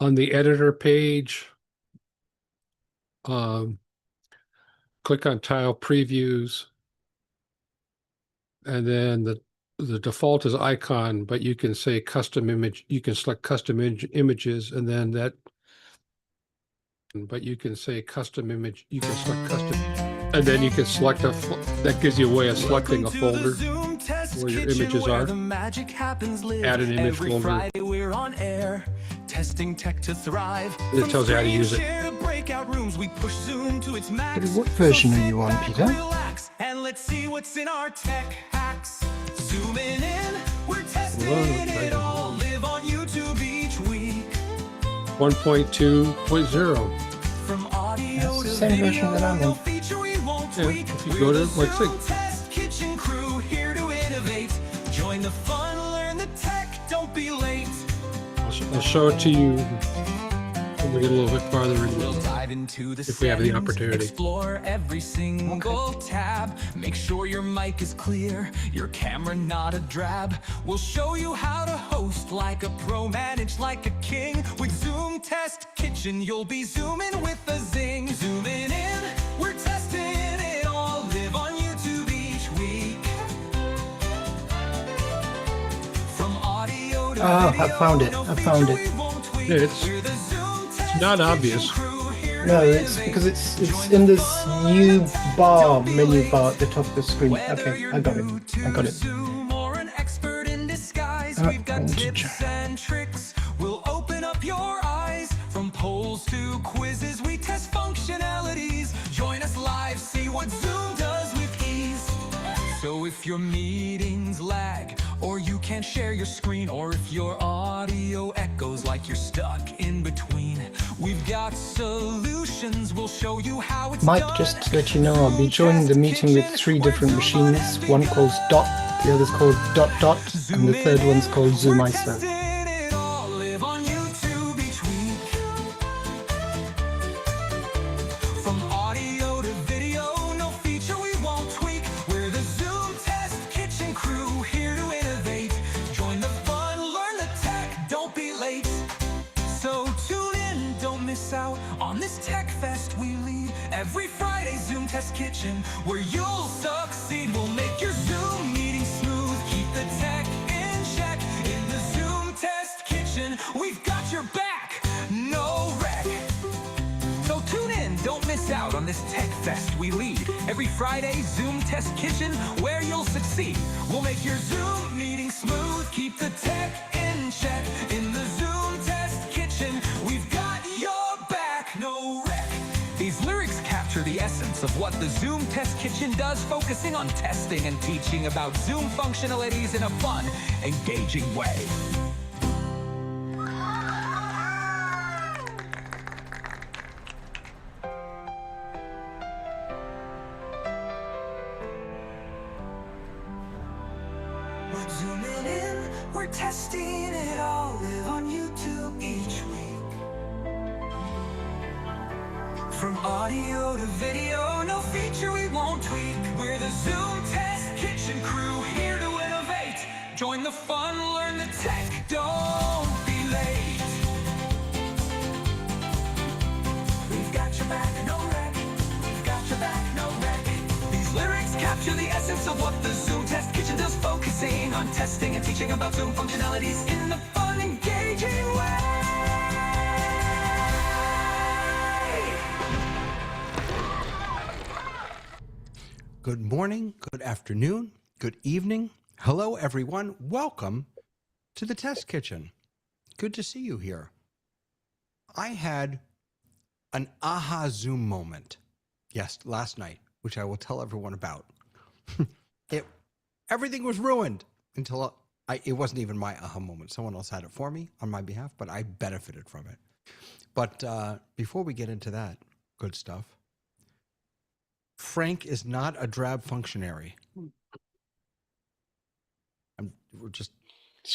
on the editor page, click on tile previews, and then the default is icon, but you can say custom image. You can select custom images, and then that. But you can say custom image. You can select custom, and then you can select that gives you a way of selecting a folder where your images are. Add an image folder. We're on air, testing tech to thrive. It tells you how to use it. We push Zoom to its max. What version are you on, Peter? And let's see what's in our tech hacks. Zooming in, we're testing it all. Live on YouTube each week. 1.2.0. From audio That's the same version that I'm on. Yeah, if you go to Test kitchen crew here to innovate. Join the fun, learn the tech, don't be late. I'll show it to you when we get a little bit farther in. We'll dive into the if we have the settings, opportunity. Explore every single tab. Make sure your mic is clear, your camera not a drab. We'll show you how to host like a pro, manage like a king. With Zoom Test Kitchen, you'll be zooming with a zing. Zooming in, we're testing it all. Live on YouTube each week. From audio to video, I found it. I found it. Yeah, it's not obvious. No, it's because it's in this new menu bar at the top of the screen. Okay, I got it. I got it. We've got tips and tricks. We'll open up your eyes. From polls to quizzes, we test functionalities. Join us live, see what Zoom does with ease. So if your meetings lag, or you can't share your screen, or if your audio echoes like you're stuck in between, we've got solutions. We'll show you how it's Mike, done. just to let you know, I'll be joining the meeting with 3 different machines. One called Dot, the other's called Dot, and the third one's called Zoom ISO. On this tech fest we lead every Friday. Zoom Test Kitchen, where you'll succeed. We'll make your Zoom meeting smooth, keep the tech in check. In the Zoom Test Kitchen, we've got your back, no wreck. So tune in, don't miss out on this tech fest we lead every Friday. Zoom Test Kitchen, where you'll succeed. We'll make your Zoom meeting smooth, keep the tech in check. In the Zoom Test Kitchen, we've got your no wreck. These lyrics capture the essence of what the Zoom Test Kitchen does, focusing on testing and teaching about Zoom functionalities in a fun, engaging way. We're zooming in, we're testing it all. Live on YouTube each week. From audio to video, no feature we won't tweak. We're the Zoom Test Kitchen crew, here to innovate. Join the fun, learn the tech, don't be late. We've got your back, no wreck. We've got your back, no wreck. These lyrics capture the essence of what the Zoom Test Kitchen does, focusing on testing and teaching about Zoom functionalities in the fun, engaging way. Good morning, good afternoon, good evening. Hello, everyone. Welcome to the Test Kitchen. Good to see you here. I had an aha Zoom moment, yes, last night, which I will tell everyone about. Everything was ruined until it wasn't even my aha moment. Someone else had it for me on my behalf, but I benefited from it. But before we get into that good stuff, Frank is not a drab functionary. It's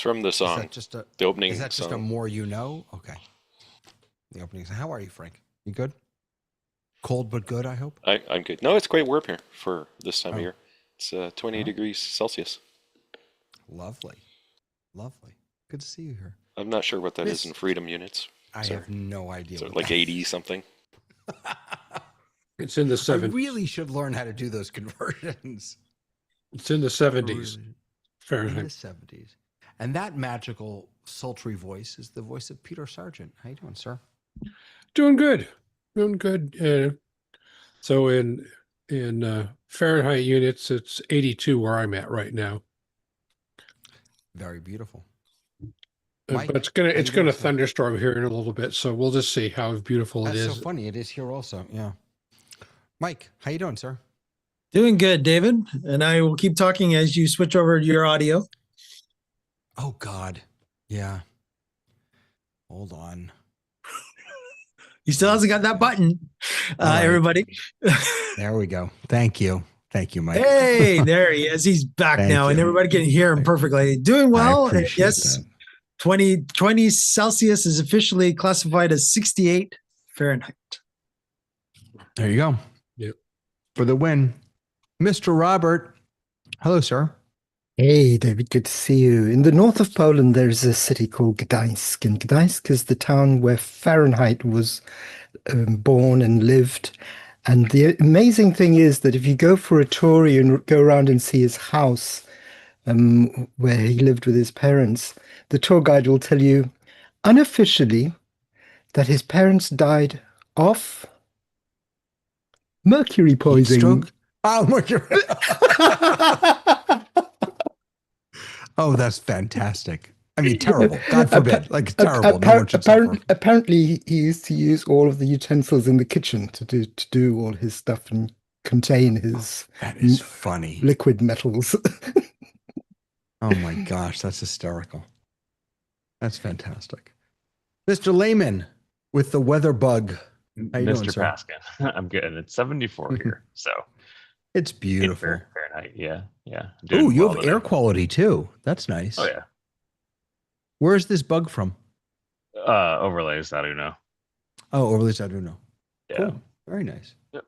from the song. The opening Is that just song. a more you know? Okay. The opening song. How are you, Frank? You good? Cold but good, I hope? I'm good. No, it's quite warm here for this time of year. It's 28 degrees Celsius. Lovely. Lovely. Good to see you here. I'm not sure what that is in freedom units. I So- have no idea. So what like that 80 something. It's in the I 70s. really should learn how to do those conversions. It's in the 70s Really. In Fahrenheit. the 70s. And that magical, sultry voice is the voice of Peter Sargent. How you doing, sir? Doing good. Doing good. So in Fahrenheit units, it's 82 where I'm at right now. Very beautiful. But Mike, it's how you gonna doing, sir? thunderstorm here in a little bit, so we'll just see how beautiful That's it so is. funny. It is here also. Yeah. Mike, how you doing, sir? Doing good, David. And I will keep talking as you switch over to your audio. Oh, God. Yeah. Hold on. He still hasn't got that button. All right. Everybody. There we go. Thank you. Thank you, Mike. Hey, there he is. He's back Thank now, and you. everybody can hear him perfectly. Doing well. I appreciate Yes, that. 20 Celsius is officially classified as 68 Fahrenheit. There you go. Yep. For the win. Mr. Robert. Hello, sir. Hey, David, good to see you. In the north of Poland, there's a city called Gdańsk, and Gdańsk is the town where Fahrenheit was born and lived. And the amazing thing is that if you go for a tour and go around and see his house, where he lived with his parents, the tour guide will tell you unofficially that his parents died of mercury Heat poisoning. stroke? Oh, mercury. Oh, that's fantastic. I mean, terrible. God forbid. Like, terrible. No one should suffer. Apparently, he used to use all of the utensils in the kitchen to do all his stuff and contain his That is funny. liquid metals. Oh, my gosh. That's hysterical. That's fantastic. Mr. Lehman with the weather bug. How you doing, Mr. sir? Paskin. I'm good. It's 74 here. So It's in beautiful. Fahrenheit. Yeah. Yeah. I'm Oh, doing you well have today. air quality too. That's nice. Oh, yeah. Where's this bug from? Overlays. I don't know. Oh, overlays. I don't know. Yeah. Cool. Very nice. Yep.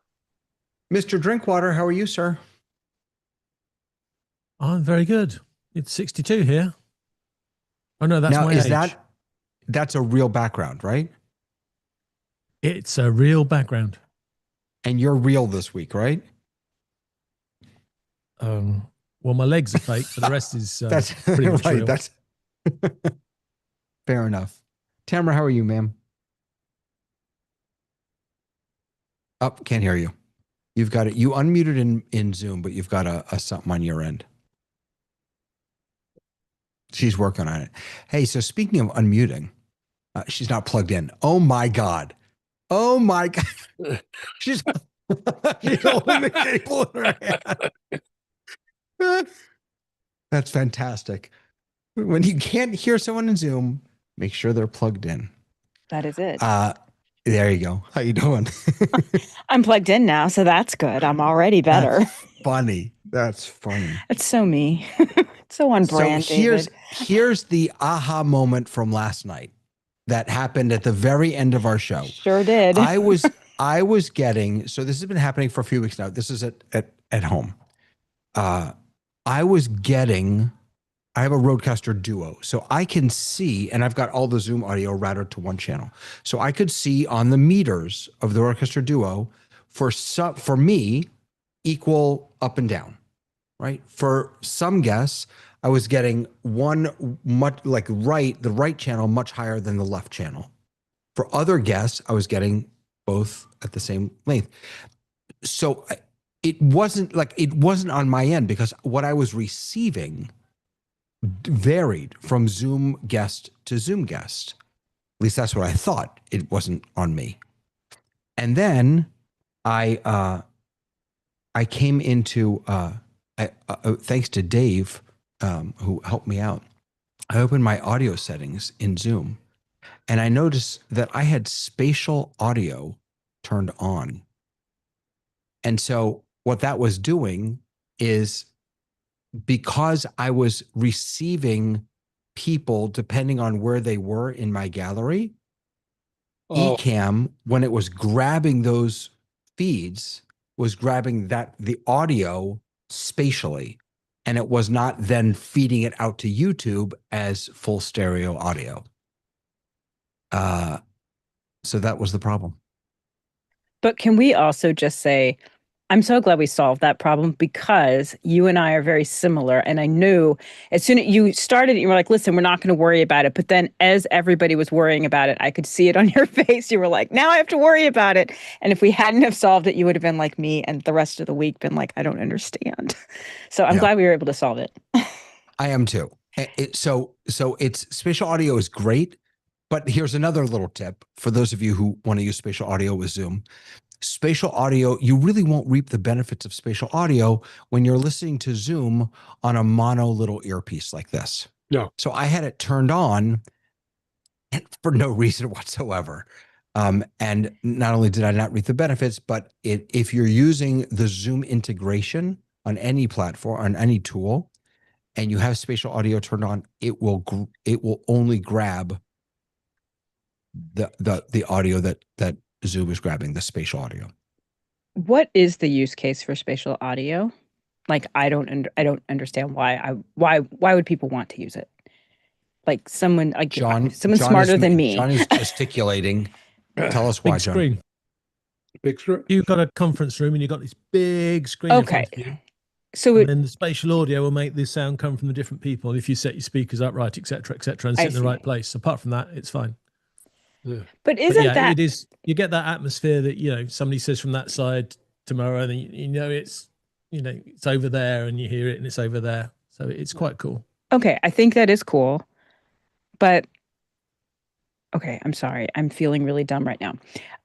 Mr. Drinkwater, how are you, sir? I'm very good. It's 62 here. Oh no, that's now, my is age. that's a real background, right? It's a real background. And you're real this week, right? Well, my legs are fake, but the rest is That's pretty much right. real. That's fair enough. Tamara, how are you, ma'am? Oh, can't hear you. You've got it. You unmuted in Zoom, but you've got a something on your end. She's working on it. Hey, so speaking of unmuting, she's not plugged in. Oh my God. Oh my God. She's holding the cable in her hand. That's fantastic. When you can't hear someone in Zoom, make sure they're plugged in. That is it. There you go. How you doing? I'm plugged in now, so that's good. I'm already better. That's funny. That's funny. It's so me. It's so on brand, So here's David. here's the aha moment from last night that happened at the very end of our show. Sure did. I was getting, so this has been happening for a few weeks now. This is at home. I was getting, I have a Rodecaster Duo, so I can see, and I've got all the Zoom audio routed to one channel. So I could see on the meters of the Rodecaster Duo for me, equal up and down, right? For some guests, I was getting one much like the right channel much higher than the left channel. For other guests, I was getting both at the same length. So it wasn't on my end because what I was receiving varied from Zoom guest to Zoom guest. At least that's what I thought. It wasn't on me. And then I came into thanks to Dave, who helped me out. I opened my audio settings in Zoom, and I noticed that I had spatial audio turned on. And so what that was doing is, because I was receiving people depending on where they were in my gallery, Ecamm, when it was grabbing those feeds, was grabbing the audio spatially, and it was not then feeding it out to YouTube as full stereo audio. So that was the problem. But can we also just say, I'm so glad we solved that problem because you and I are very similar. And I knew as soon as you started, you were like, listen, we're not going to worry about it. But then as everybody was worrying about it, I could see it on your face. You were like, now I have to worry about it. And if we hadn't have solved it, you would have been like me and the rest of the week been like, I don't understand. So I'm Yeah. glad we were able to solve it. I am too. So it's spatial audio is great, but here's another little tip for those of you who want to use spatial audio with Zoom. Spatial audio, you really won't reap the benefits of spatial audio when you're listening to Zoom on a mono little earpiece like this. No. So I had it turned on for no reason whatsoever. And not only did I not reap the benefits, but if you're using the Zoom integration on any platform, on any tool, and you have spatial audio turned on, it will only grab the audio that Zoom is grabbing, the spatial audio. What is the use case for spatial audio? Like, I don't understand why would people want to use it? Like someone like John, someone John smarter is, than me. John is gesticulating. Tell us why, Big John. screen. Big screen. You've got a conference room and you've got this big screen in front of you. So And then the spatial audio will make the sound come from the different people if you set your speakers up right, etc., and I sit in the see. right place. Apart from that, it's fine. Yeah. But isn't yeah, that it is? You get that atmosphere that somebody says from that side tomorrow, and it's it's over there, and you hear it, and it's over there. So it's quite cool. okay? I think that is cool, but okay, I'm sorry. I'm feeling really dumb right now.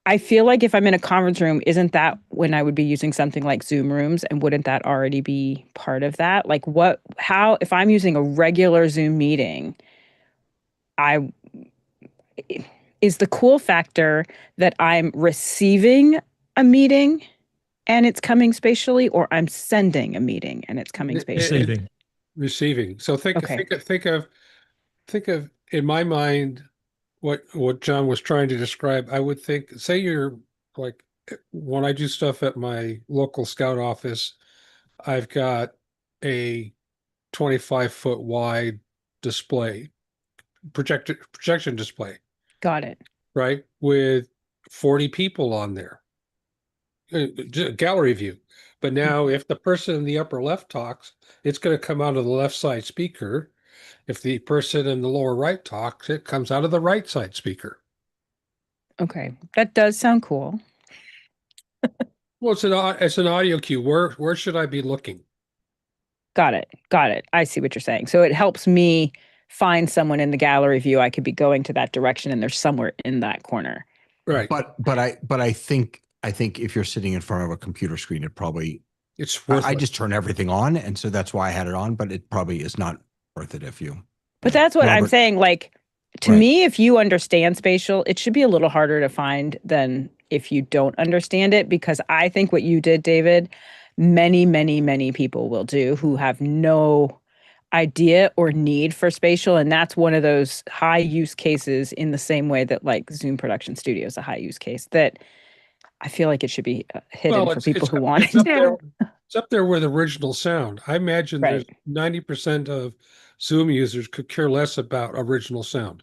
I feel like if I'm in a conference room, isn't that when I would be using something like Zoom Rooms, and wouldn't that already be part of that? Like, how if I'm using a regular Zoom meeting, is the cool factor that I'm receiving a meeting and it's coming spatially, or I'm sending a meeting and it's coming spatially? Receiving. Receiving. So Okay. think of in my mind what John was trying to describe. I would think, say you're like, when I do stuff at my local scout office, I've got a 25-foot wide display, projection display, Got it. right? With 40 people on there. Gallery view. But now if the person in the upper left talks, it's going to come out of the left side speaker. If the person in the lower right talks, it comes out of the right side speaker. Okay. That does sound cool. Well, it's an audio cue. Where should I be looking? Got it. Got it. I see what you're saying. So it helps me find someone in the gallery view. I could be going to that direction and they're somewhere in that corner. Right. But I think if you're sitting in front of a computer screen, it probably It's worth I it. just turn everything on, and so that's why I had it on. But it probably is not worth it if you. But that's what I'm Robert. saying. Like, to Right. me, if you understand spatial, it should be a little harder to find than if you don't understand it, because I think what you did, David, many, many, many people will do who have no idea or need for spatial. And that's one of those high use cases, in the same way that like Zoom Production Studio is a high use case, that I feel like it should be hidden for people who want it's up there. it. It's up there with original sound. I imagine there's Right. 90% of Zoom users could care less about original sound.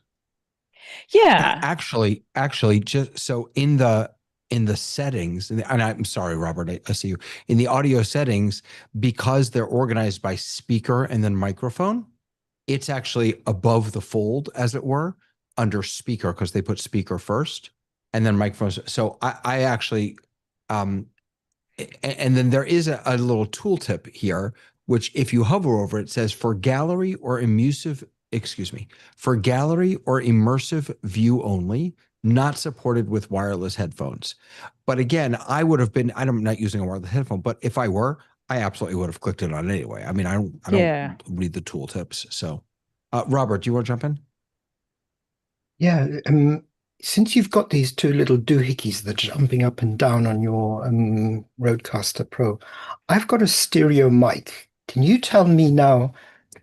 Yeah. Actually, just so in the settings, and I'm sorry, Robert, I see you in the audio settings, because they're organized by speaker and then microphone. It's actually above the fold, as it were, under speaker, because they put speaker first and then microphones. So I actually, and then there is a little tooltip here, which if you hover over it, says for gallery or immersive view only, not supported with wireless headphones. But again, I'm not using a wireless headphone, but if I were, I absolutely would have clicked it on anyway. I mean, I don't read the tooltips. So, Robert, do you want to jump in? Yeah, since you've got these two little doohickeys that are jumping up and down on your Rodecaster Pro, I've got a stereo mic. Can you tell me now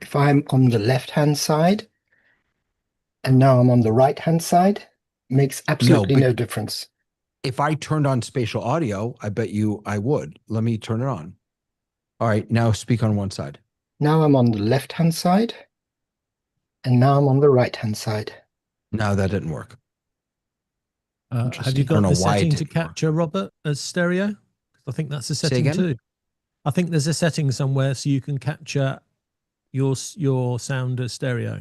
if I'm on the left-hand side and now I'm on the right-hand side? Makes absolutely no difference. If I turned on spatial audio, I bet you I would. Let me turn it on. All right, now speak on one side. Now I'm on the left-hand side and now I'm on the right-hand side. No, that didn't work. Have Interesting. you I don't got know the why it setting to didn't work. capture Robert as stereo? I think that's a Say setting again? too. I think there's a setting somewhere so you can capture your sound as stereo.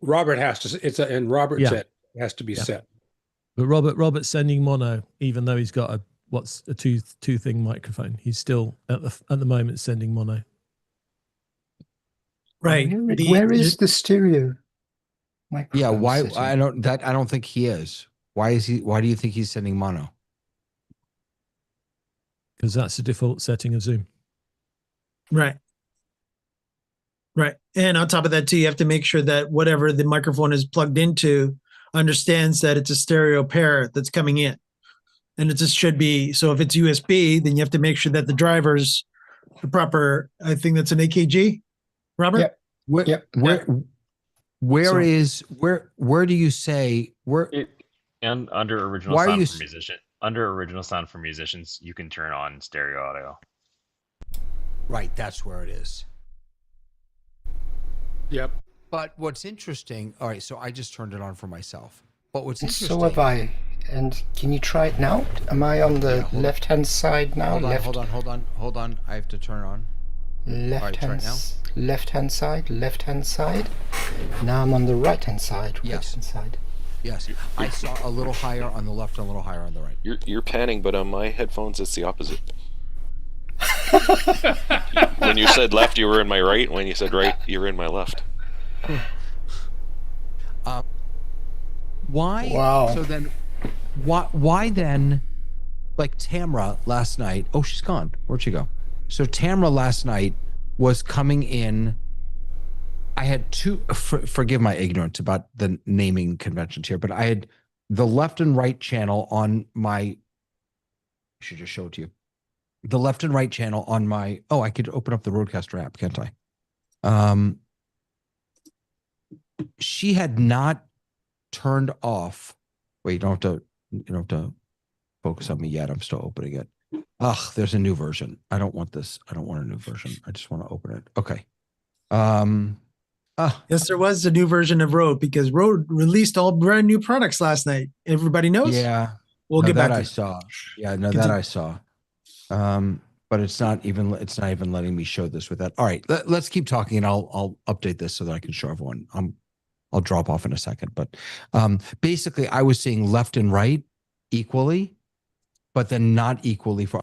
Robert has to. And Robert's Yeah. it has to be Yeah. set. But Robert's sending mono, even though he's got a two thing microphone. He's still at the moment sending mono. Right. Where is the stereo microphone? Yeah, why setting? I don't think he is. Why do you think he's sending mono? Because that's the default setting of Zoom. Right. Right. And on top of that, too, you have to make sure that whatever the microphone is plugged into understands that it's a stereo pair that's coming in. And it just should be. So if it's USB, then you have to make sure that the driver's the proper, I think that's an AKG, Robert? Yep. Where Yep. where do you say where And under original Why are sound you for musician, under original sound for musicians, you can turn on stereo audio. right, that's where it is. Yep. But what's interesting, all right, so I just turned it on for myself. But what's interesting, So have I. And can you try it now? Am I on the left-hand side now? hold on. I have to turn it on. Left-hand side. Now I'm on the right-hand side. Yes. Right-hand side. Yes, I saw a little higher on the left and a little higher on the right. You're panning, but on my headphones it's the opposite. When you said left, you were in my right. When you said right, you were in my left. Why? Wow. So then, why then? Like Tamra last night. Oh, she's gone. Where'd she go? So Tamra last night was coming in. I had two. Forgive my ignorance about the naming conventions here, but I had the left and right channel on my. I should just show it to you. The left and right channel on my. Oh, I could open up the Rodecaster app, can't I? She had not turned off. Wait, you don't have to focus on me yet. I'm still opening it. Ugh, there's a new version. I don't want this. I don't want a new version. I just want to open it. Okay. Yes, there was a new version of Rode because Rode released all brand new products last night. Everybody knows. Yeah. We'll get back to I it. saw. Yeah, no, that Continue. I saw. But it's not even letting me show this with that. All right, let's keep talking and I'll update this so that I can show everyone. I'll drop off in a second, but basically I was seeing left and right equally, but then not equally for.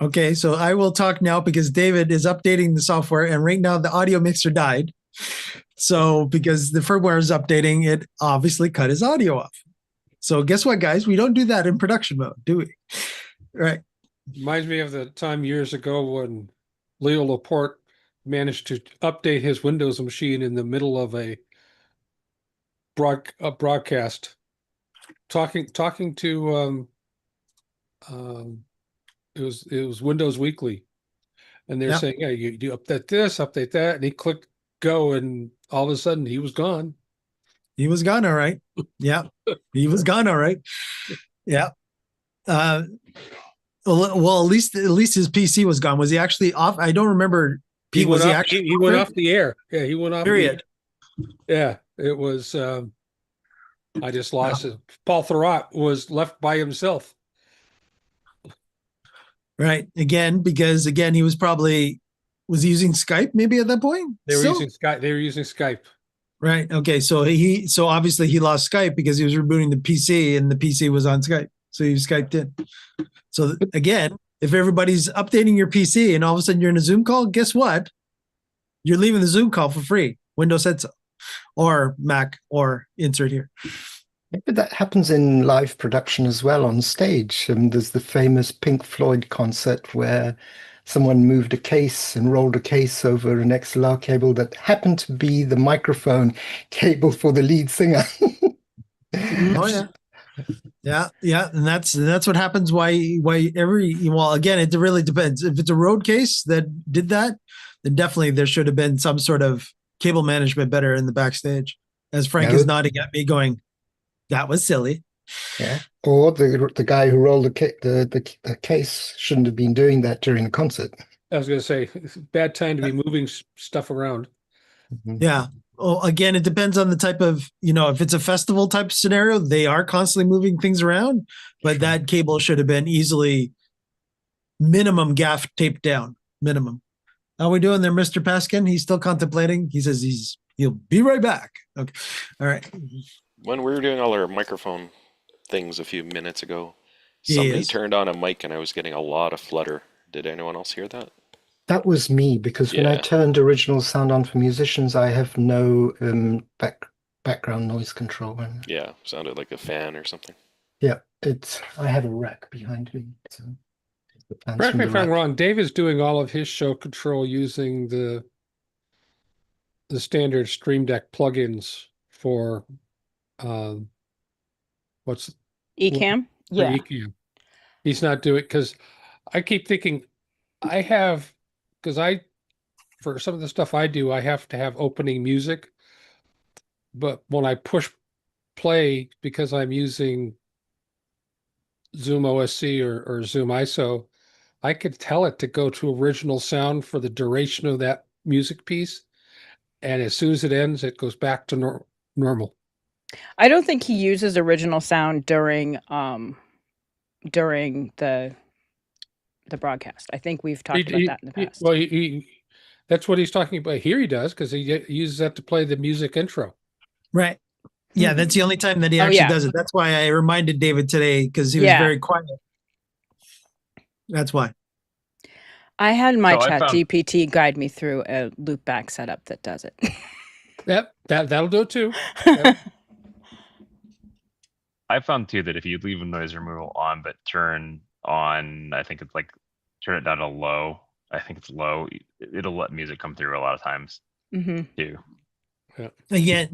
Okay, so I will talk now because David is updating the software, and right now the audio mixer died. So because the firmware is updating, it obviously cut his audio off. So guess what, guys? We don't do that in production mode, do we? Right. Reminds me of the time years ago when Leo Laporte managed to update his Windows machine in the middle of a broadcast, talking to it was Windows Weekly, and they're Yep. saying, "Yeah, you update this, update that," and he clicked go, and all of a sudden he was gone. He was gone, all right. Yeah, he was gone, all right. Yeah. Well, at least his PC was gone. Was he actually off? I don't remember. He was went he off. actually He went off the air. Yeah, he went off. Period. Yeah, it was. I just lost it. Paul Thurrott was left by himself. Right. Again, because he was probably he using Skype maybe at that point? They were Still? using Skype. They were using Skype. Right. Okay. So so obviously he lost Skype because he was rebooting the PC and the PC was on Skype. So he was Skyped in. So again, if everybody's updating your PC and all of a sudden you're in a Zoom call, guess what? You're leaving the Zoom call for free. Windows said so. Or Mac or insert here. Maybe that happens in live production as well on stage. There's the famous Pink Floyd concert where someone moved a case and rolled a case over an XLR cable that happened to be the microphone cable for the lead singer. Oh yeah. Yeah, and that's what happens. Well, again, it really depends. If it's a road case that did that, then definitely there should have been some sort of cable management better in the backstage. As Frank is nodding at me, going, "That was silly." Yeah, or the guy who rolled the case shouldn't have been doing that during the concert. I was going to say, bad time to be moving stuff around. Mhm. Yeah. Oh, again, it depends on the type of, if it's a festival type scenario, they are constantly moving things around, but Sure. that cable should have been easily minimum gaff taped down. Minimum. How we doing there, Mr. Paskin? He's still contemplating. He says he'll be right back. Okay. All right. When we were doing all our microphone things a few minutes ago, He somebody is. turned on a mic and I was getting a lot of flutter. Did anyone else hear that? That was me because when I Yeah. turned original sound on for musicians, I have no background noise control. Yeah, sounded like a fan or something. Yeah, I have a rack behind me. So the fans Correct from me the if I'm rack. wrong. Dave is doing all of his show control using the standard Stream Deck plugins for what's Ecamm? for Yeah. Ecamm. He's not doing because I keep thinking I have because for some of the stuff I do, I have to have opening music. But when I push play because I'm using Zoom OSC or Zoom ISO, I could tell it to go to original sound for the duration of that music piece. And as soon as it ends, it goes back to normal. I don't think he uses original sound during the broadcast. I think we've talked about that in the past. Well, that's what he's talking about here. He does because he uses that to play the music intro. Right. Yeah, that's the only time that he Oh, actually yeah. does it. That's why I reminded David today because he was Yeah. very quiet. That's why. I had my So I chat found- GPT guide me through a loopback setup that does it. Yep, that'll do it too. Yep. I found too that if you leave a noise removal on but turn on, I think it's like turn it down to low. I think it's low. It'll let music come through a lot of times Hmm. too. Again,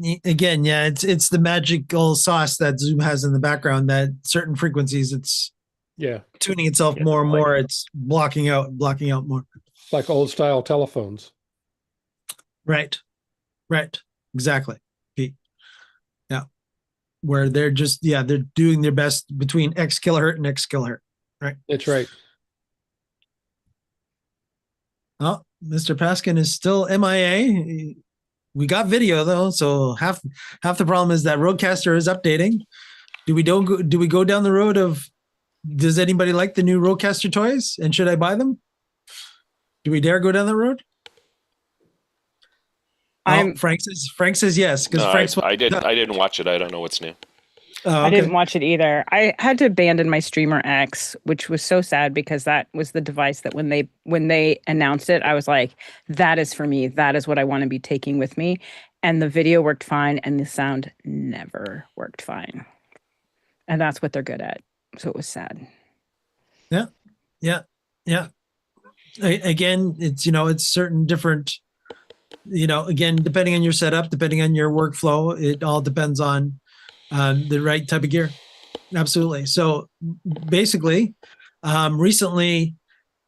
yeah, it's the magical sauce that Zoom has in the background that certain frequencies it's Yeah, tuning itself Yeah, more and like- more. It's blocking out more. like old style telephones. Right. Exactly. Pete. Yeah. Where they're they're doing their best between X kilohertz and X kilohertz. That's right. Oh, Mr. Paskin is still MIA. We got video though, so half the problem is that Rodecaster is updating. Do we go down the road of does anybody like the new Rodecaster toys and should I buy them? Do we dare go down the road? Frank says yes because No, Frank's I didn't watch it. I don't know what's new. Oh, I okay. didn't watch it either. I had to abandon my Streamer X, which was so sad because that was the device that when they announced it, I was like, that is for me. That is what I want to be taking with me. And the video worked fine and the sound never worked fine. And that's what they're good at. So it was sad. Yeah. Again, it's certain different, again, depending on your setup, depending on your workflow, it all depends on the right type of gear. Absolutely. So basically, recently,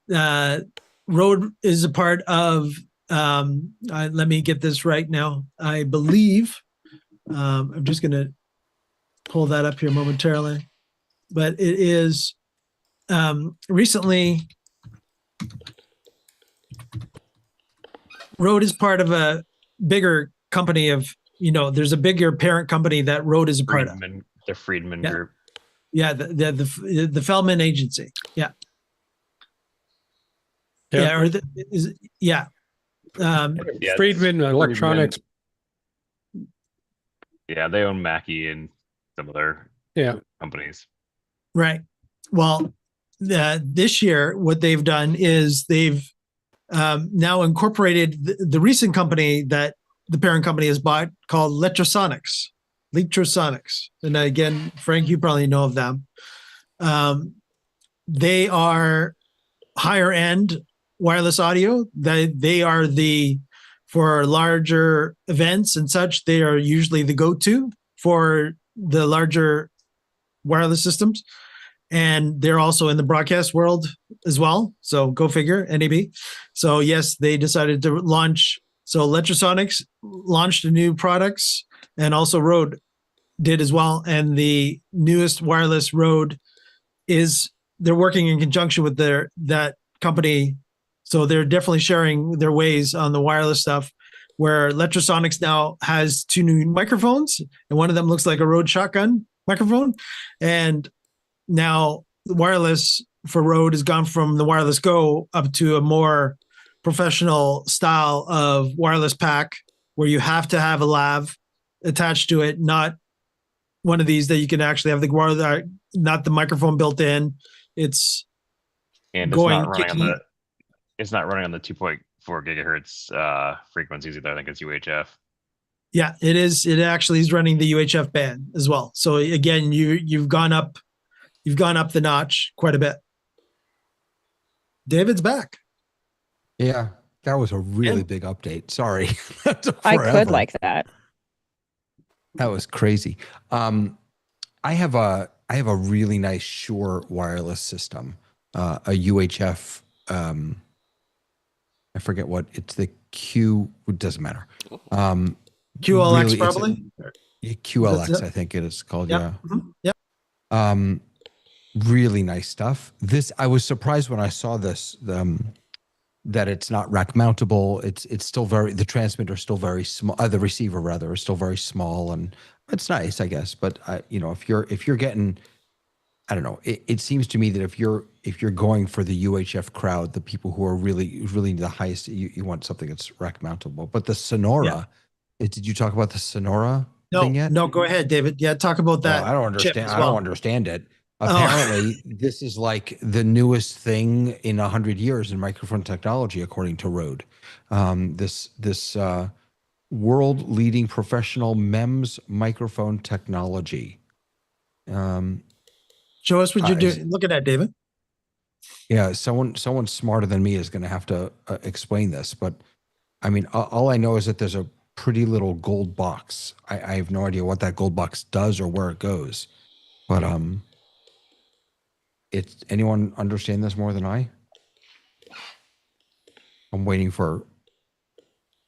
Rode is a part of, let me get this right now. I believe, I'm just going to pull that up here momentarily, but it is recently, Rode is part of a bigger company of, there's a bigger parent company that Rode is a part of. The Friedman Yeah. Group. Yeah, the Feldman Agency. Yeah. Yeah. Yeah, or yeah. Yeah, Friedman Electronics. Yeah, they own Mackie and some other Yeah. companies. Right. Well, this year, what they've done is they've now incorporated the recent company that the parent company has bought called Letrosonics. And again, Frank, you probably know of them. They are higher end wireless audio. They are for larger events and such, they are usually the go-to for the larger wireless systems. And they're also in the broadcast world as well. So go figure, NAB. So yes, they decided to launch. So Letrosonics launched new products and also Rode did as well. And the newest wireless Rode they're working in conjunction with that company. So they're definitely sharing their ways on the wireless stuff. where Letrasonics now has 2 new microphones, and one of them looks like a Rode Shotgun microphone. And now wireless for Rode has gone from the Wireless Go up to a more professional style of wireless pack where you have to have a lav attached to it, not one of these that you can actually have not the microphone built in. It's And it's not running on the 2.4 gigahertz frequencies either. I think it's UHF. Yeah, it is. It actually is running the UHF band as well. So again, you've gone up the notch quite a bit. David's back. Yeah, that was a really big update. Sorry. I could like that. That was crazy. I have a really nice Shure wireless system, a UHF. I forget what it's the Q. It doesn't matter. QLX really, probably. QLX, I think it is called. Yep. Yeah. Mm-hmm. Yep. Really nice stuff. I was surprised when I saw this. That it's not rack mountable. It's still the transmitter is still very small. The receiver rather is still very small, and it's nice, I guess. But if you're getting, I don't know. It seems to me that if you're going for the UHF crowd, the people who are really the highest, you want something that's rack mountable. But the Sonora, did you talk about the Sonora thing yet? No, go ahead, David. Yeah, talk about that. I don't understand. Well. I don't understand it. Apparently, this is like the newest thing in 100 years in microphone technology, according to Rode. This world-leading professional MEMS microphone technology. Show us what you're doing. Look at that, David. Yeah, someone smarter than me is going to have to explain this. But I mean, all I know is that there's a pretty little gold box. I have no idea what that gold box does or where it goes. But anyone understand this more than I? I'm waiting for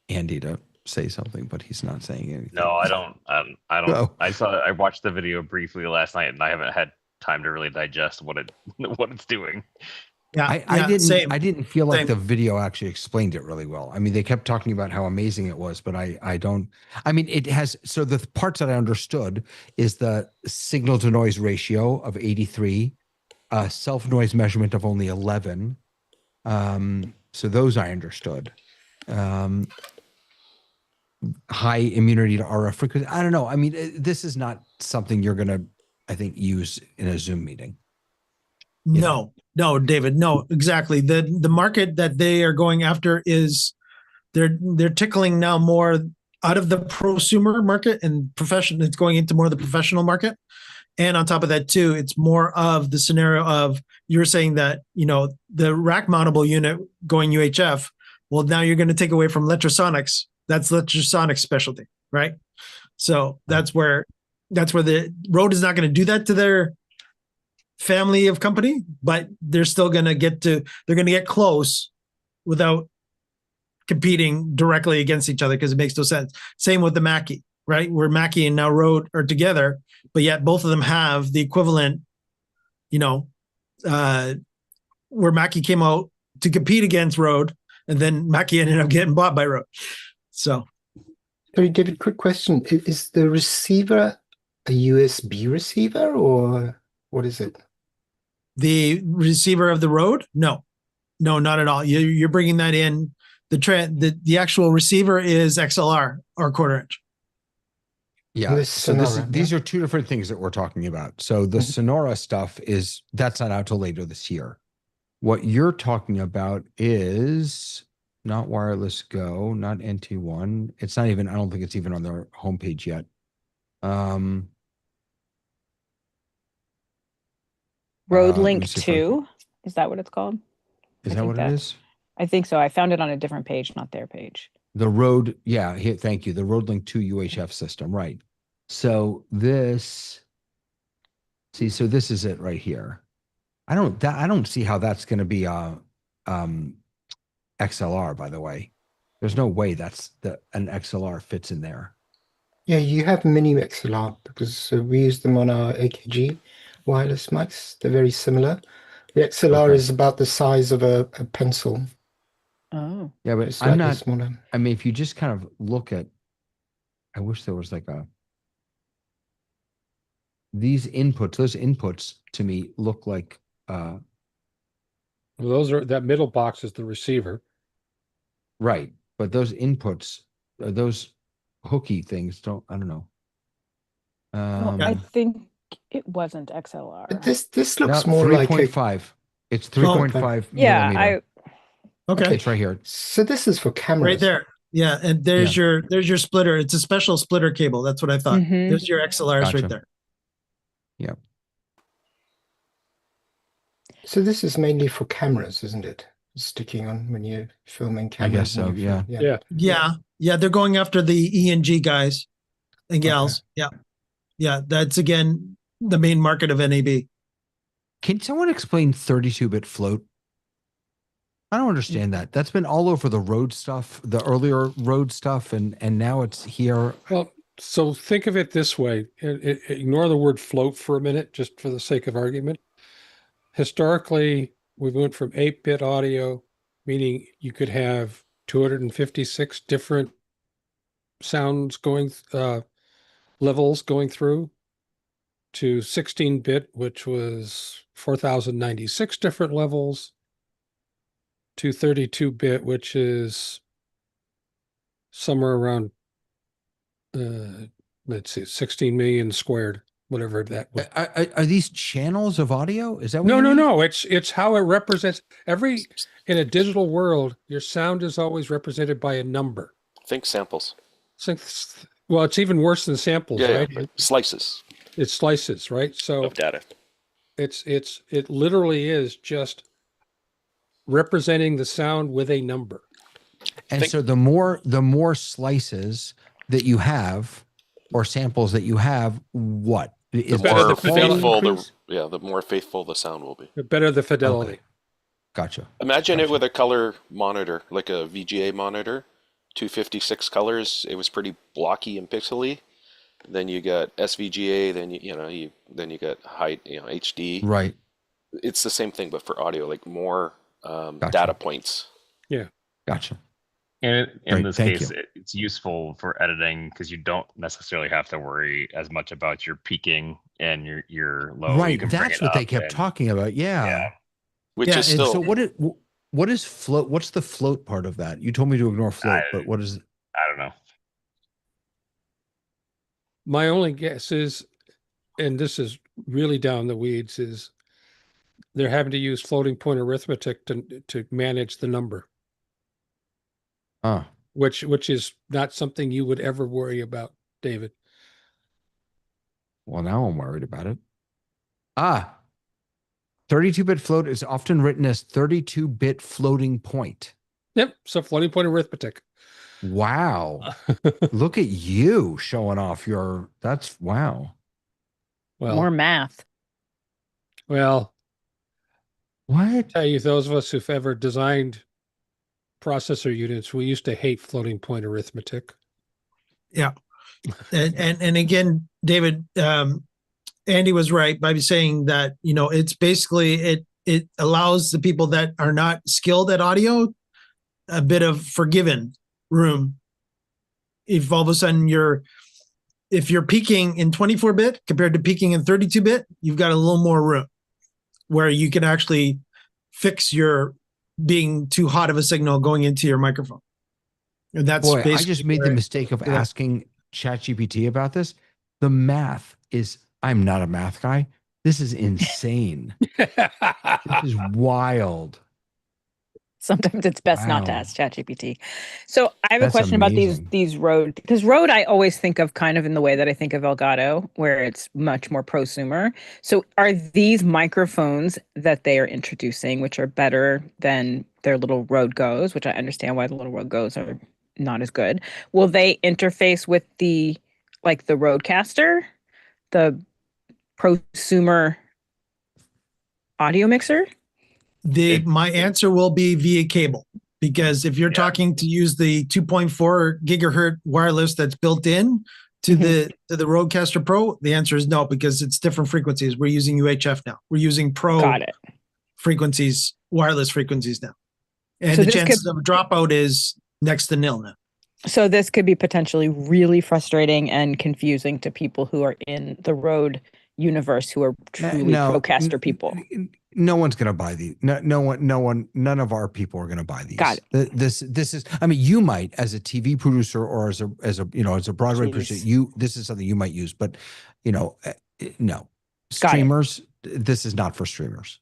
Andy to say something, but he's not saying anything. No, I don't. I don't. No. I watched the video briefly last night, and I haven't had time to really digest what it's doing. Yeah, I didn't feel like the video actually explained it really well. I mean, they kept talking about how amazing it was, but I don't. I mean, it has. So the parts that I understood is the signal to noise ratio of 83. Self noise measurement of only 11. So those I understood. High immunity to RF frequency. I don't know. I mean, this is not something you're going to, I think, use in a Zoom meeting. No, David, no, exactly. The market that they are going after is they're tickling now more out of the prosumer market and professional. It's going into more of the professional market. And on top of that, too, it's more of the scenario of you're saying that, the rack mountable unit going UHF. Well, now you're going to take away from Letrasonics. That's Letrasonics specialty, right? So that's where the Rode is not going to do that to their family of company, but they're still going to they're going to get close without competing directly against each other because it makes no sense. Same with the Mackie, right? Where Mackie and now Rode are together, but yet both of them have the equivalent, where Mackie came out to compete against Rode, and then Mackie ended up getting bought by Rode. So, sorry, David, quick question. Is the receiver a USB receiver or what is it? The receiver of the Rode? No, not at all. You're bringing that in. The actual receiver is XLR or quarter inch. Yeah. So these are two different things that we're talking about. So the Sonora stuff that's not out till later this year. What you're talking about is not Wireless Go, not NT1. It's not even, I don't think it's even on their homepage yet. Rode Link 2, is that what it's called? Is that what it is? I think so. I found it on a different page, not their page. The Rode, yeah, thank you. The Rode Link 2 UHF system, right. So this is it right here. I don't see how that's going to be XLR, by the way. There's no way an XLR fits in there. Yeah, you have mini XLR because we use them on our AKG wireless mics. They're very similar. The XLR is about the size of a pencil. Oh. Yeah, but It's I'm slightly not. smaller. I mean, if you just kind of look at, I wish there was like these inputs. Those inputs to me look like Well, those are that middle box is the receiver. right, but those inputs, those hooky things don't. I don't know. Well, I think it wasn't XLR. But this No, looks more like a 3.5. It's Oh, 3.5 Yeah, millimeter. okay. It's right here. So this is for cameras. Right there. Yeah, and there's your splitter. It's a special splitter cable. That's what I thought. Mhm. There's your XLRs Gotcha. right there. Yep. So this is mainly for cameras, isn't it? Sticking on when you're filming cameras. guess so, and you yeah. film- Yeah, they're going after the E&G guys and gals. Yeah, that's again the main market of NAB. Can someone explain 32-bit float? I don't understand that. That's been all over the road stuff, the earlier road stuff, and now it's here. Well, so think of it this way. Ignore the word float for a minute, just for the sake of argument. Historically, we went from 8-bit audio, meaning you could have 256 different sounds going, levels going through, to 16-bit, which was 4,096 different levels, to 32-bit, which is somewhere around, let's see, 16 million squared, whatever that was. Are these channels of audio? Is that what No, you no, mean? no. It's how it represents in a digital world, your sound is always represented by a number. Think samples. Well, it's even worse than samples, Yeah, right? but slices It's slices, right? So of data. it literally is just representing the sound with a number. And so the more slices that you have or samples that you have, what is better the The more faithful the sound will be. The better the fidelity. Okay. Gotcha. Imagine it with a color monitor, like a VGA monitor, 256 colors. It was pretty blocky and pixely. Then you got SVGA. Then you got high, HD. Right. It's the same thing, but for audio, like more Gotcha. data points. Yeah. Gotcha. And in Great, this thank case, you. it's useful for editing because you don't necessarily have to worry as much about your peaking and your low. You Right. can bring That's it what they up kept and- talking about. Yeah. Which Yeah, is and And still so what is float? What's the float part of that? You told me to ignore float, but what is? I don't know. My only guess is, and this is really down the weeds, is they're having to use floating point arithmetic to manage the number, which is not something you would ever worry about, David. Well, now I'm worried about it. 32-bit float is often written as 32-bit floating point. Yep. So floating point arithmetic. Wow. Look at you showing off that's wow. More math. Well, What? tell you, those of us who've ever designed processor units, we used to hate floating point arithmetic. Yeah. And again, David, Andy was right by saying that, it's basically, it allows the people that are not skilled at audio a bit of forgiven room. If all of a sudden if you're peaking in 24-bit compared to peaking in 32-bit, you've got a little more room where you can actually fix your being too hot of a signal going into your microphone. And that's Boy, I basically just made the mistake of asking ChatGPT about this. The math is, I'm not a math guy. This is insane. This is wild. Sometimes it's best not to Wow. ask ChatGPT. So I have a That's question amazing. about these Rode, because Rode I always think of kind of in the way that I think of Elgato, where it's much more prosumer. So are these microphones that they are introducing, which are better than their little Rode Goes, which I understand why the little Rode Goes are not as good, will they interface with the Rodecaster, the prosumer audio mixer? My answer will be via cable, because if you're talking to use the 2.4 gigahertz wireless that's built in to the Rodecaster Pro, the answer is no, because it's different frequencies. We're using UHF now. We're using pro frequencies, wireless frequencies now. And So the this could- chances of a dropout is next to nil now. So this could be potentially really frustrating and confusing to people who are in the road universe who are truly procaster people. No one's going to buy these. None of our people are going to buy these. Got it. This is. I mean, you might as a TV producer or as a Broadway producer. This is something you might use, but no, streamers. This is not for streamers.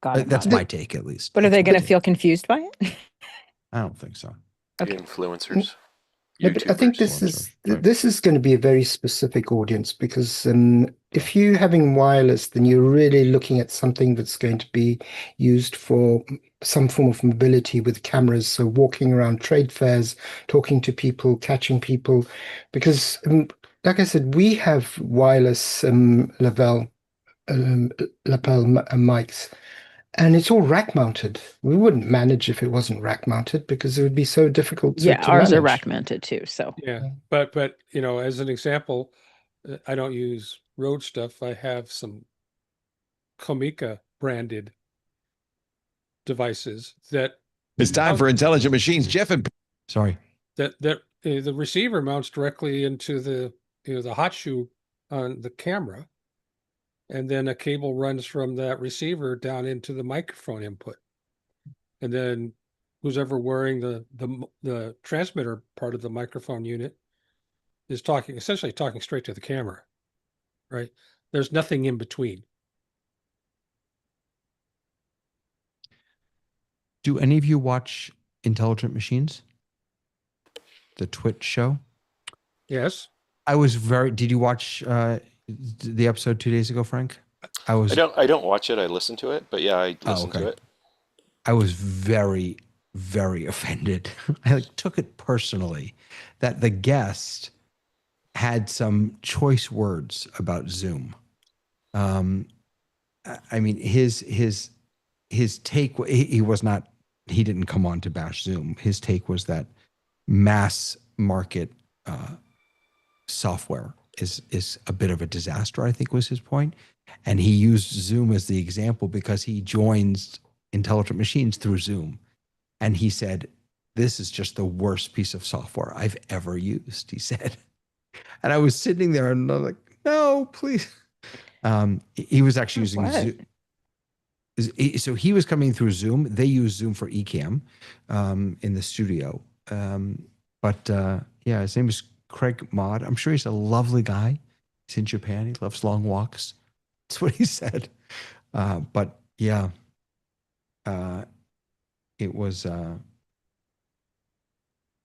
That's my take, at least. But are they going to feel confused by it? I don't think so. Okay. Influencers. No, but I think this is going to be a very specific audience because if you're having wireless, then you're really looking at something that's going to be used for some form of mobility with cameras. So walking around trade fairs, talking to people, catching people, because like I said, we have wireless lapel mics. And it's all rack mounted. We wouldn't manage if it wasn't rack mounted because it would be so difficult to ours manage. are rack mounted too. So yeah, but as an example, I don't use Rode stuff. I have some Comica branded devices that it's time for Intelligent Machines. Jeff and sorry that the receiver mounts directly into the hot shoe on the camera. And then a cable runs from that receiver down into the microphone input. And then who's ever wearing the transmitter part of the microphone unit is essentially talking straight to the camera, right? There's nothing in between. Do any of you watch Intelligent Machines? The Twitch show? Yes. Did you watch the episode 2 days ago, Frank? I don't watch it. I listen to it, but yeah, I listen to it. I was very, very offended. I took it personally that the guest had some choice words about Zoom. I mean, his take, he didn't come on to bash Zoom. His take was that mass market software is a bit of a disaster, I think was his point. And he used Zoom as the example because he joins Intelligent Machines through Zoom. And he said, this is just the worst piece of software I've ever used, he said. And I was sitting there and I'm like, no, please. He was actually using Zoom. So he was coming through Zoom. They use Zoom for eCam in the studio. His name is Craig Maude. I'm sure he's a lovely guy. He's in Japan. He loves long walks. That's what he said. It was.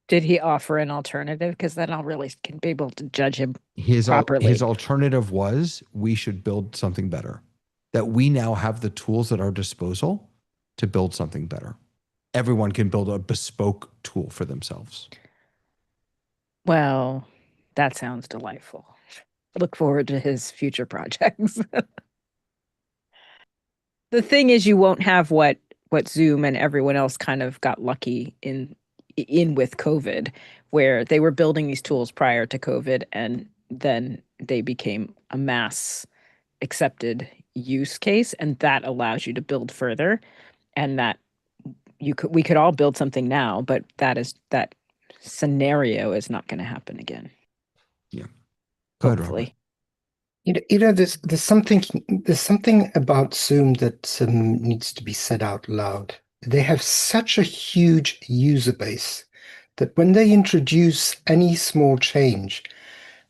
Did he offer an alternative? Because then I'll really can be able to judge him properly. His alternative was we should build something better. That we now have the tools at our disposal to build something better. Everyone can build a bespoke tool for themselves. Well, that sounds delightful. Look forward to his future projects. The thing is, you won't have what Zoom and everyone else kind of got lucky in with COVID, where they were building these tools prior to COVID, and then they became a mass accepted use case, and that allows you to build further, and that we could all build something now, but that scenario is not going to happen again. Yeah. Hopefully. There's something about Zoom that needs to be said out loud. They have such a huge user base that when they introduce any small change,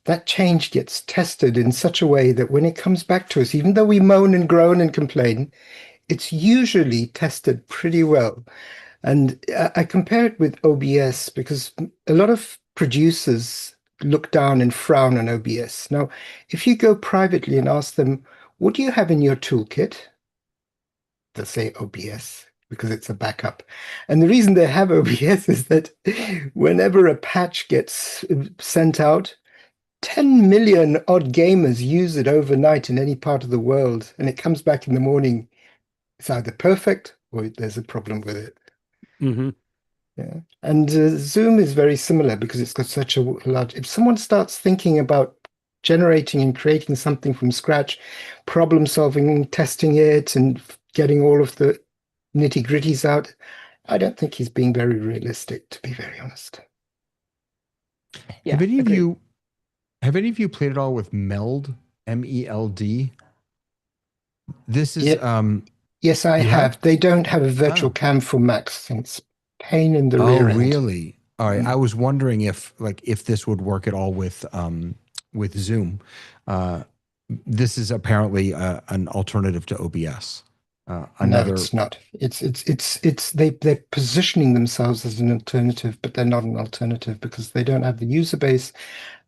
that change gets tested in such a way that when it comes back to us, even though we moan and groan and complain, it's usually tested pretty well. And I compare it with OBS because a lot of producers look down and frown on OBS. Now, if you go privately and ask them, what do you have in your toolkit? They'll say OBS because it's a backup. And the reason they have OBS is that whenever a patch gets sent out, 10 million odd gamers use it overnight in any part of the world. And it comes back in the morning. It's either perfect or there's a problem with it. Mm-hmm. Yeah. And Zoom is very similar because it's got such a large. If someone starts thinking about generating and creating something from scratch, problem solving, testing it, and getting all of the nitty gritties out, I don't think he's being very realistic, to be very honest. Yeah, have any agreed. of you played at all with Meld? MELD? This is Yeah. Yes, I you have. They don't have a virtual Oh. cam for Macs. It's pain in the rear end. Really? All right. I was wondering if this would work at all with Zoom. This is apparently an alternative to OBS. No, Another it's not. They're positioning themselves as an alternative, but they're not an alternative because they don't have the user base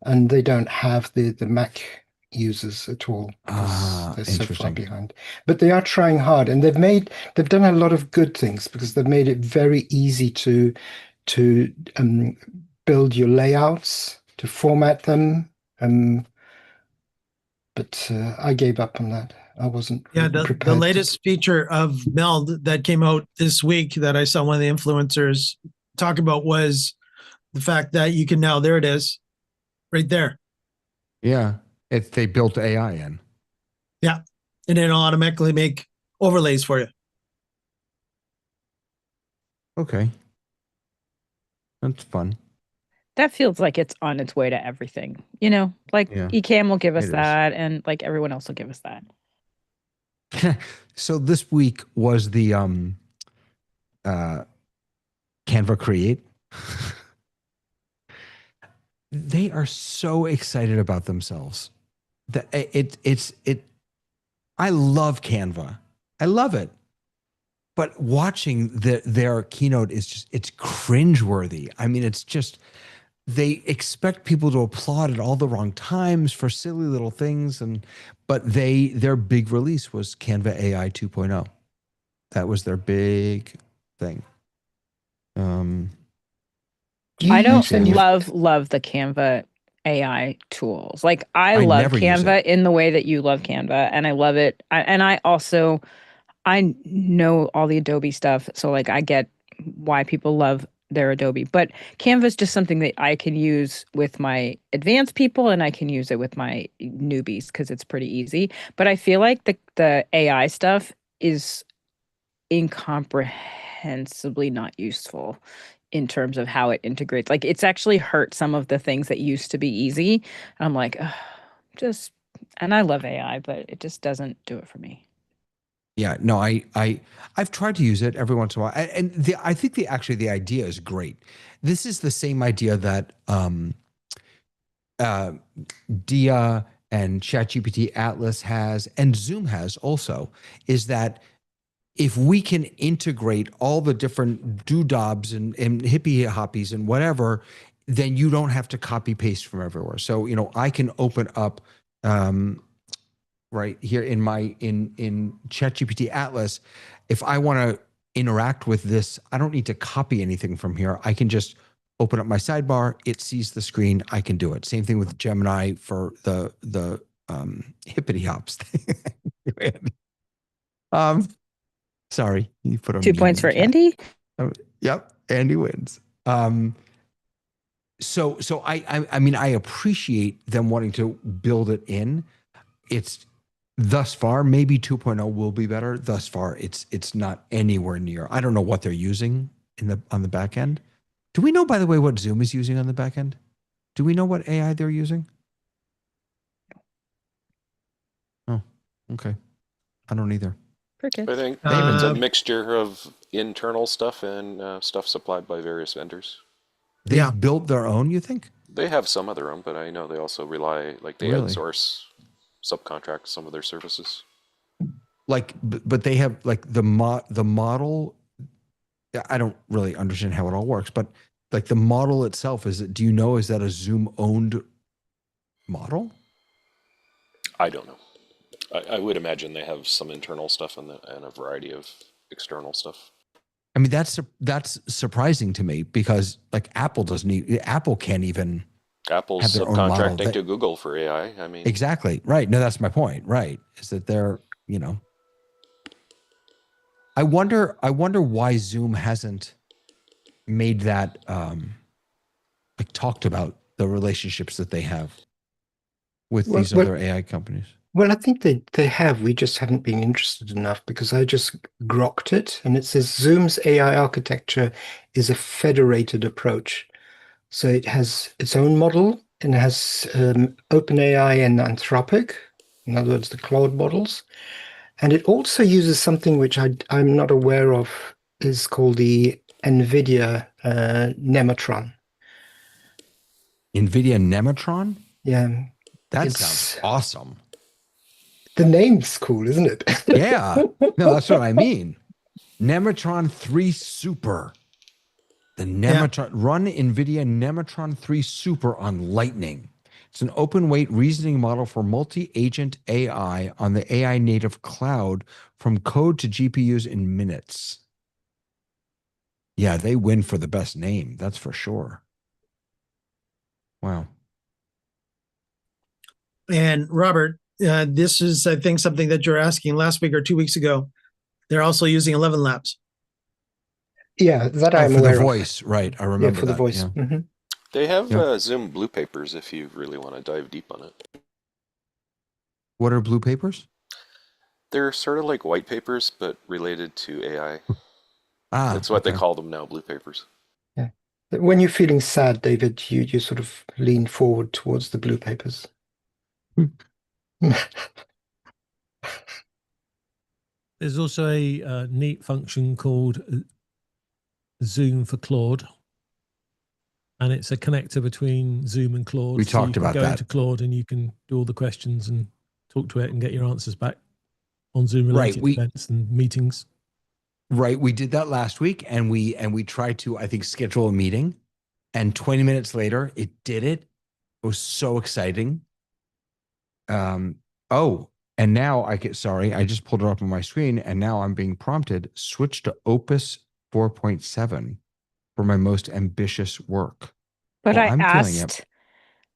and they don't have the Mac users at all because they're so far interesting. behind. But they are trying hard, and they've done a lot of good things because they've made it very easy to build your layouts, to format them. But I gave up on that. I wasn't The prepared. latest feature of Meld that came out this week that I saw one of the influencers talk about was the fact that you can now, there it is, right there. Yeah. They built AI in. Yeah. And it'll automatically make overlays for you. Okay. That's fun. That feels like it's on its way to everything. Like Yeah, Ecamm will give us it is. that, and like everyone else will give us that. So this week was the Canva Create. They are so excited about themselves. I love Canva. I love it. But watching their keynote is just, it's cringeworthy. I mean, it's just, they expect people to applaud at all the wrong times for silly little things. But their big release was Canva AI 2.0. That was their big thing. I don't use love the Canva AI tools. Like I love never use Canva it. in the way that you love Canva, and I love it. I know all the Adobe stuff, so like I get why people love their Adobe. But Canva is just something that I can use with my advanced people, and I can use it with my newbies because it's pretty easy. But I feel like the AI stuff is incomprehensibly not useful in terms of how it integrates. Like it's actually hurt some of the things that used to be easy. I'm like, and I love AI, but it just doesn't do it for me. Yeah, no, I've tried to use it every once in a while, and I think the idea is great. This is the same idea that Dia and ChatGPT Atlas has, and Zoom has also, is that if we can integrate all the different doodobs and hippie hoppies and whatever, then you don't have to copy paste from everywhere. So I can open up. Right here in ChatGPT Atlas, if I want to interact with this, I don't need to copy anything from here. I can just open up my sidebar. It sees the screen. I can do it. Same thing with Gemini for the hippity hops thing. Sorry, you put on 2 points for Andy. Yep, Andy wins. So I mean, I appreciate them wanting to build it in. It's thus far, maybe 2.0 will be better. Thus far, it's not anywhere near. I don't know what they're using on the back end. Do we know, by the way, what Zoom is using on the back end? Do we know what AI they're using? Oh, okay. I don't either. Crickets. I think it's a mixture of internal stuff and stuff supplied by various vendors. They've built their own, you think? They have some of their own, but I know they also rely, like they outsource, subcontract some of their services. Like, but they have like the model. I don't really understand how it all works, but like the model itself, is that a Zoom owned model? I don't know. I would imagine they have some internal stuff and a variety of external stuff. I mean, that's surprising to me because like Apple can't even. Apple's have their own model. subcontracting to Google for AI. I mean, exactly right. No, that's my point. Right, is that they're I wonder why Zoom hasn't made that like talked about the relationships that they have with these other AI companies. Well, I think they have. We just haven't been interested enough because I just grokked it, and it says Zoom's AI architecture is a federated approach. So it has its own model and it has OpenAI and Anthropic, in other words, the Claude models. And it also uses something which I'm not aware of, is called the NVIDIA Nematron. NVIDIA Nematron? Yeah, That it's sounds awesome. the name's cool, isn't it? Yeah. No, that's what I mean. Nematron 3 Super. The Nematron, run NVIDIA Nematron 3 Super on Lightning. It's an open weight reasoning model for multi-agent AI on the AI native cloud from code to GPUs in minutes. Yeah, they win for the best name. That's for sure. Wow. And Robert, this is, I think, something that you're asking last week or 2 weeks ago. They're also using 11 Labs. Yeah, that I'm for the aware of. voice, right? I remember Yeah, for the that. voice. Yeah. Mhm. They have Yeah. Zoom blue papers if you really want to dive deep on it. What are blue papers? They're sort of like white papers, but related to AI. That's what they call them now, blue papers. Yeah. When you're feeling sad, David, you sort of lean forward towards the blue papers. There's also a neat function called Zoom for Claude. And it's a connector between Zoom and Claude. We so you talked can about go that. into Claude and you can do all the questions and talk to it and get your answers back on Zoom related events and meetings. Right. We did that last week and we tried to, I think, schedule a meeting. And 20 minutes later, it did it. It was so exciting. And now I just pulled it up on my screen and now I'm being prompted, switch to Opus 4.7 for my most ambitious work. But Well,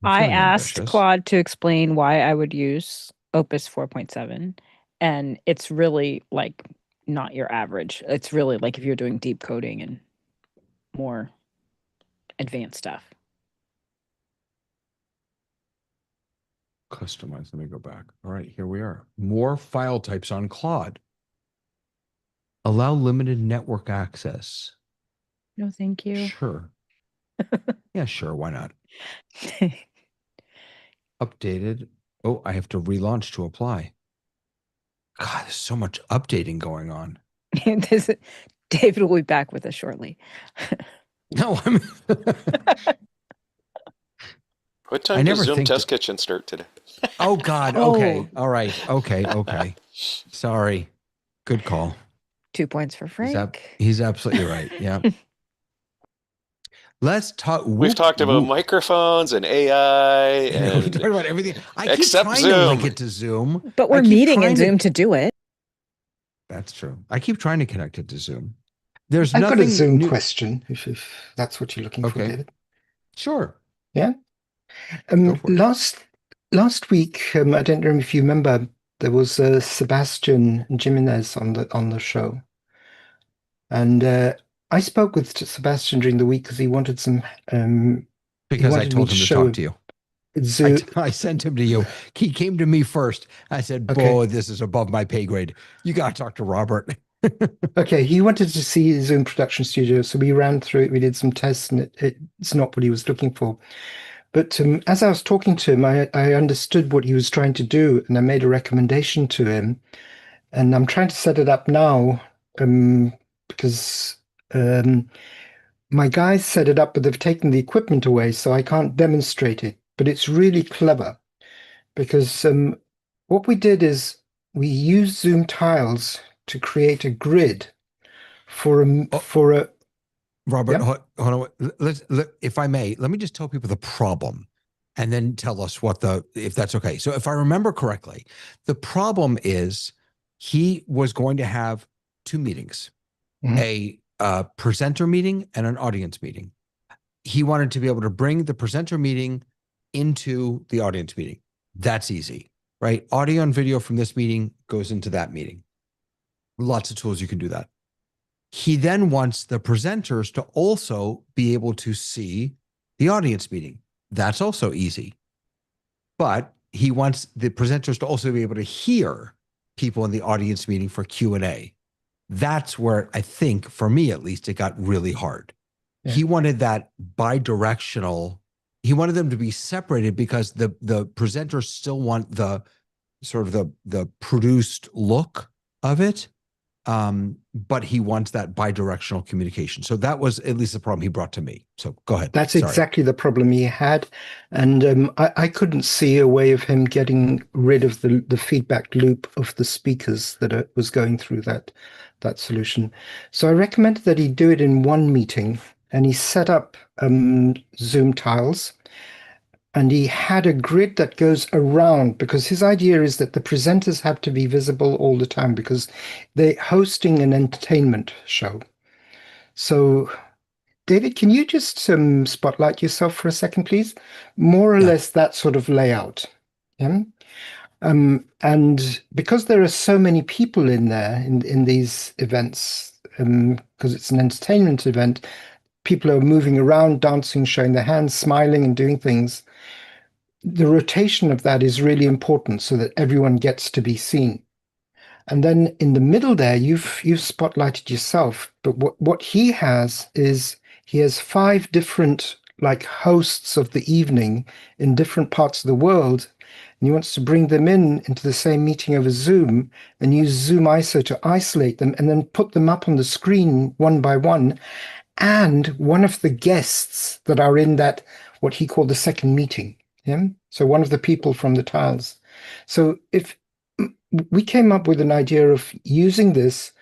I asked ambitious. Claude to explain why I would use Opus 4.7, and it's really like not your average. It's really like if you're doing deep coding and more advanced stuff. Customize. Let me go back. All right, here we are. More file types on Claude. Allow limited network access. No, thank you. Sure. Yeah, sure. Why not? Updated. Oh, I have to relaunch to apply. God, there's so much updating going on. David will be back with us shortly. No, I'm. What time does Zoom Test Kitchen start today? Oh God. Okay. All right. Okay. Sorry. Good call. 2 points for Frank. He's absolutely right. Yeah. Let's talk. We've talked about microphones and AI and we've talked about everything. I keep except trying Zoom. to link it to Zoom. But we're meeting in Zoom to do it. That's true. I keep trying to connect it to Zoom. There's I've nothing got a Zoom new. question, if that's what you're looking for, David. Sure. Yeah. Go for it. Last week, I don't know if you remember, there was Sebastian Jimenez on the show, and I spoke with Sebastian during the week because he wanted some. Because I told him to talk to you. Zoom. I sent him to you. He came to me first. I said, "Boy, this is above my pay grade. You got to talk to Robert." Okay, he wanted to see Zoom Production Studio, so we ran through it. We did some tests, and it's not what he was looking for. But as I was talking to him, I understood what he was trying to do, and I made a recommendation to him. And I'm trying to set it up now because my guys set it up, but they've taken the equipment away, so I can't demonstrate it. But it's really clever because what we did is we used Zoom tiles to create a grid for a Robert, Yep. hold on. If I may, let me just tell people the problem and then tell us if that's okay. So if I remember correctly, the problem is he was going to have two meetings, a presenter meeting and an audience meeting. He wanted to be able to bring the presenter meeting into the audience meeting. That's easy, right? Audio and video from this meeting goes into that meeting. Lots of tools you can do that. He then wants the presenters to also be able to see the audience meeting. That's also easy. But he wants the presenters to also be able to hear people in the audience meeting for Q&A. That's where I think, for me at least, it got really hard. Yeah. He wanted that bidirectional. He wanted them to be separated because the presenters still want the sort of the produced look of it. But he wants that bidirectional communication. So that was at least the problem he brought to me. So go ahead. That's Sorry. exactly the problem he had. And I couldn't see a way of him getting rid of the feedback loop of the speakers that was going through that solution. So I recommended that he do it in one meeting, and he set up Zoom tiles. And he had a grid that goes around, because his idea is that the presenters have to be visible all the time because they're hosting an entertainment show. So, David, can you just spotlight yourself for a second, please? More or Yeah. less that sort of layout. Yeah. And because there are so many people in there in these events, because it's an entertainment event, people are moving around, dancing, showing their hands, smiling, and doing things. The rotation of that is really important so that everyone gets to be seen. And then in the middle there, you've spotlighted yourself. But what he has is he has 5 different like hosts of the evening in different parts of the world. And he wants to bring them into the same meeting over Zoom and use Zoom ISO to isolate them and then put them up on the screen one by one. And one of the guests that are in that, what he called the second meeting. Yeah. So one of the people from the tiles. So if we came up with an idea of using this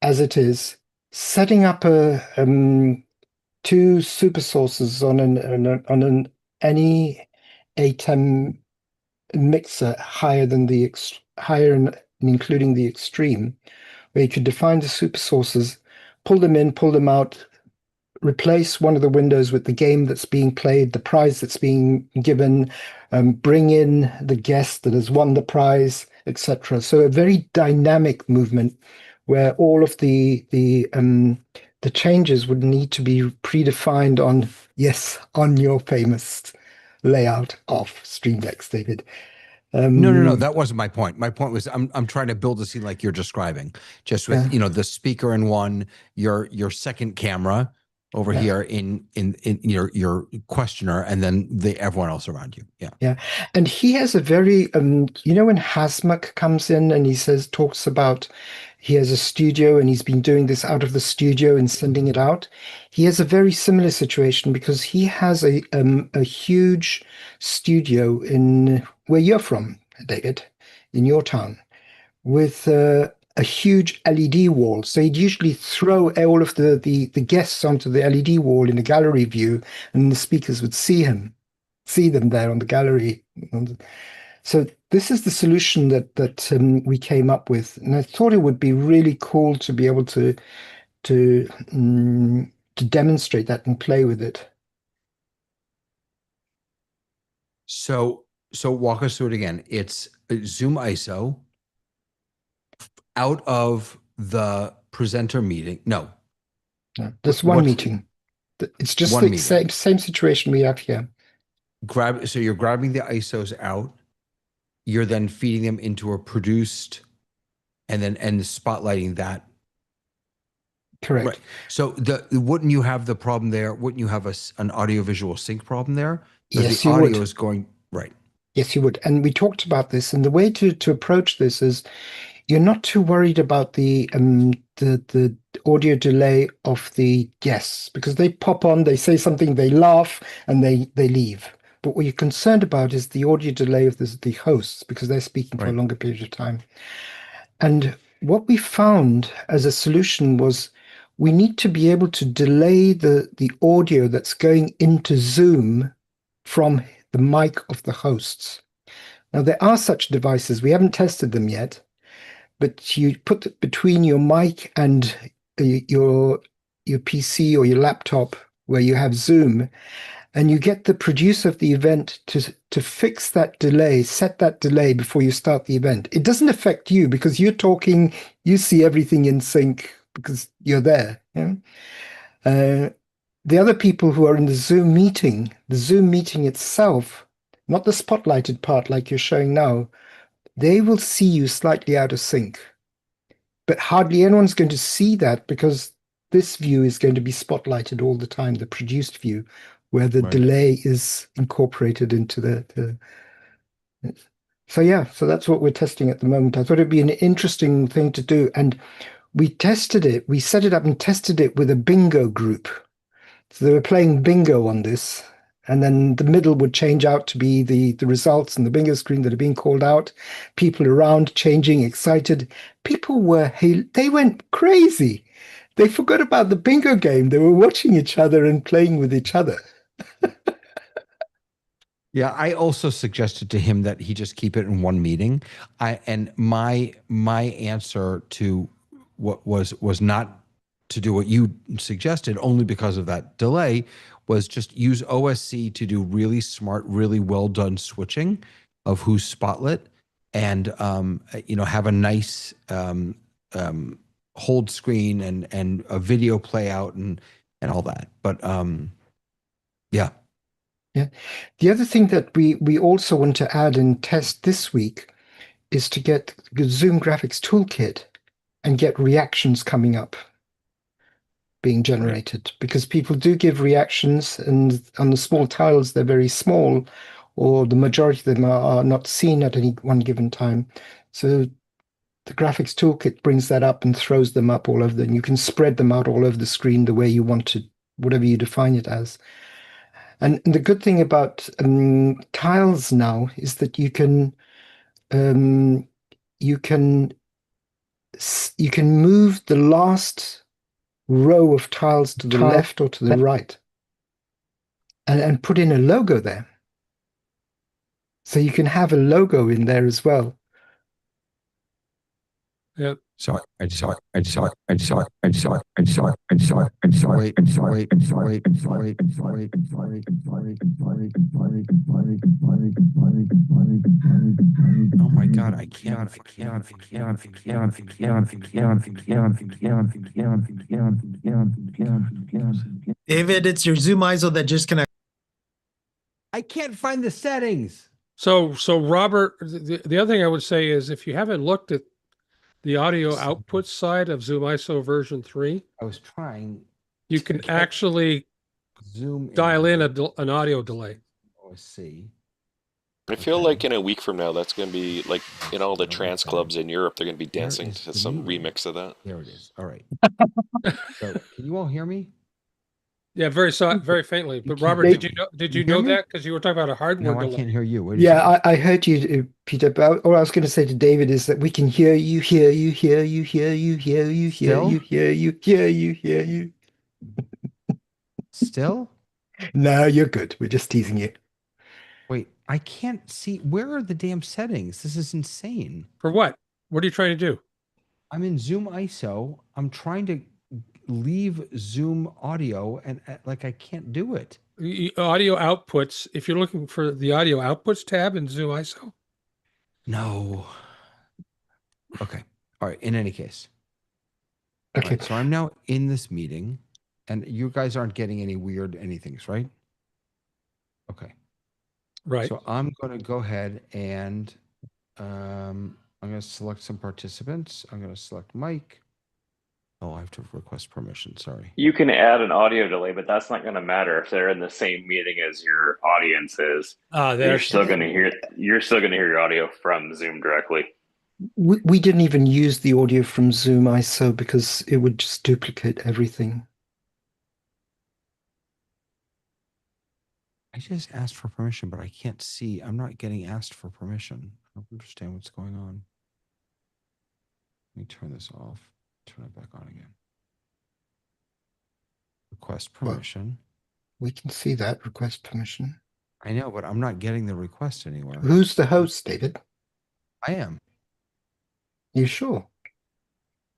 as it is, setting up a 2 super sources on an any ATEM mixer higher than higher and including the extreme, where you could define the super sources, pull them in, pull them out, replace one of the windows with the game that's being played, the prize that's being given, bring in the guest that has won the prize, etc. So a very dynamic movement where all of the changes would need to be predefined on your famous layout of Stream Decks, David. No, that wasn't my point. My point was I'm trying to build a scene like you're describing, just with the speaker in one, your second camera over here in your questioner, and then everyone else around you. Yeah. And he has a very when Hasmuk comes in and he talks about he has a studio and he's been doing this out of the studio and sending it out. He has a very similar situation because he has a huge studio in where you're from, David, in your town, with a huge LED wall. So he'd usually throw all of the guests onto the LED wall in a gallery view, and the speakers would see them there on the gallery. So this is the solution that we came up with, and I thought it would be really cool to be able to demonstrate that and play with it. So walk us through it again. It's Zoom ISO out of the presenter meeting. No, this one meeting. It's just the same situation we have here. So you're grabbing the ISOs out. You're then feeding them into a produced, and spotlighting that. Correct. Right. So wouldn't you have the problem there? Wouldn't you have an audiovisual sync problem there? Yes, the you audio would. is going right. Yes, you would. And we talked about this. And the way to approach this is you're not too worried about the audio delay of the guests, because they pop on, they say something, they laugh, and they leave. But what you're concerned about is the audio delay of the hosts, because they're speaking for a longer period of time. And what we found as a solution was we need to be able to delay the audio that's going into Zoom from the mic of the hosts. Now, there are such devices. We haven't tested them yet, but you put it between your mic and your PC or your laptop where you have Zoom, and you get the producer of the event to fix that delay, set that delay before you start the event. It doesn't affect you because you're talking, you see everything in sync because you're there. Yeah? The other people who are in the Zoom meeting itself not the spotlighted part like you're showing now. They will see you slightly out of sync. But hardly anyone's going to see that because this view is going to be spotlighted all the time, the produced view, where the Right. delay is incorporated into the. So yeah, so that's what we're testing at the moment. I thought it'd be an interesting thing to do. And we tested it, we set it up and tested it with a bingo group. So they were playing bingo on this. And then the middle would change out to be the results and the bingo screen that are being called out. People around changing, excited. People they went crazy. They forgot about the bingo game. They were watching each other and playing with each other. Yeah, I also suggested to him that he just keep it in one meeting. And my answer to what was not to do what you suggested, only because of that delay, was just use OSC to do really smart, really well done switching of who's spotlit, and have a nice hold screen and a video play out and all that. But yeah. Yeah. The other thing that we also want to add and test this week is to get the Zoom Graphics Toolkit and get reactions coming up being generated, because people do give reactions, and on the small tiles they're very small, or the majority of them are not seen at any one given time. So the graphics toolkit brings that up and throws them up all over and you can spread them out all over the screen the way you want to, whatever you define it as. And the good thing about tiles now is that you can move the last row of tiles to the left or to the right and put in a logo there. So you can have a logo in there as well. Yeah. Sorry. Wait. Oh my God, I can't. David, it's your Zoom ISO that just connected. I can't find the settings. So Robert, the other thing I would say is if you haven't looked at the audio output side of Zoom ISO version 3, I was trying. you can actually Zoom dial in an audio delay. OSC. I feel like in a week from now, that's going to be like in all the trance clubs in Europe, they're going to be dancing is to the some meeting? remix of that. There it is. All right. So can you all hear me? Yeah, very faintly. But can't- Robert, They- did you you hear know me? that? Because you were talking about a hardware No, I delay. can't hear you. Wait a Yeah, second. I heard you, Peter. But all I was going to say to David is that we can hear you, hear you, hear you, hear you, hear you, hear Still? you, hear you, hear you, hear you. Still? No, you're good. We're just teasing you. Wait, I can't see. Where are the damn settings? This is insane. For what? What are you trying to do? I'm in Zoom ISO. I'm trying to leave Zoom audio and like I can't do it. Audio outputs. If you're looking for the audio outputs tab in Zoom ISO. No. Okay. All right. In any case. Okay. All right, so I'm now in this meeting and you guys aren't getting any weird anythings, right? Okay. Right. So I'm going to go ahead and I'm going to select some participants. I'm going to select Mike. Oh, I have to request permission. Sorry. You can add an audio delay, but that's not going to matter if they're in the same meeting as your audience is. You're still going to hear your audio from Zoom directly. We didn't even use the audio from Zoom ISO because it would just duplicate everything. I just asked for permission, but I can't see. I'm not getting asked for permission. I don't understand what's going on. Let me turn this off. Turn it back on again. Request permission. We can see that. Request permission. I know, but I'm not getting the request anywhere. Who's the host, David? I am. You sure?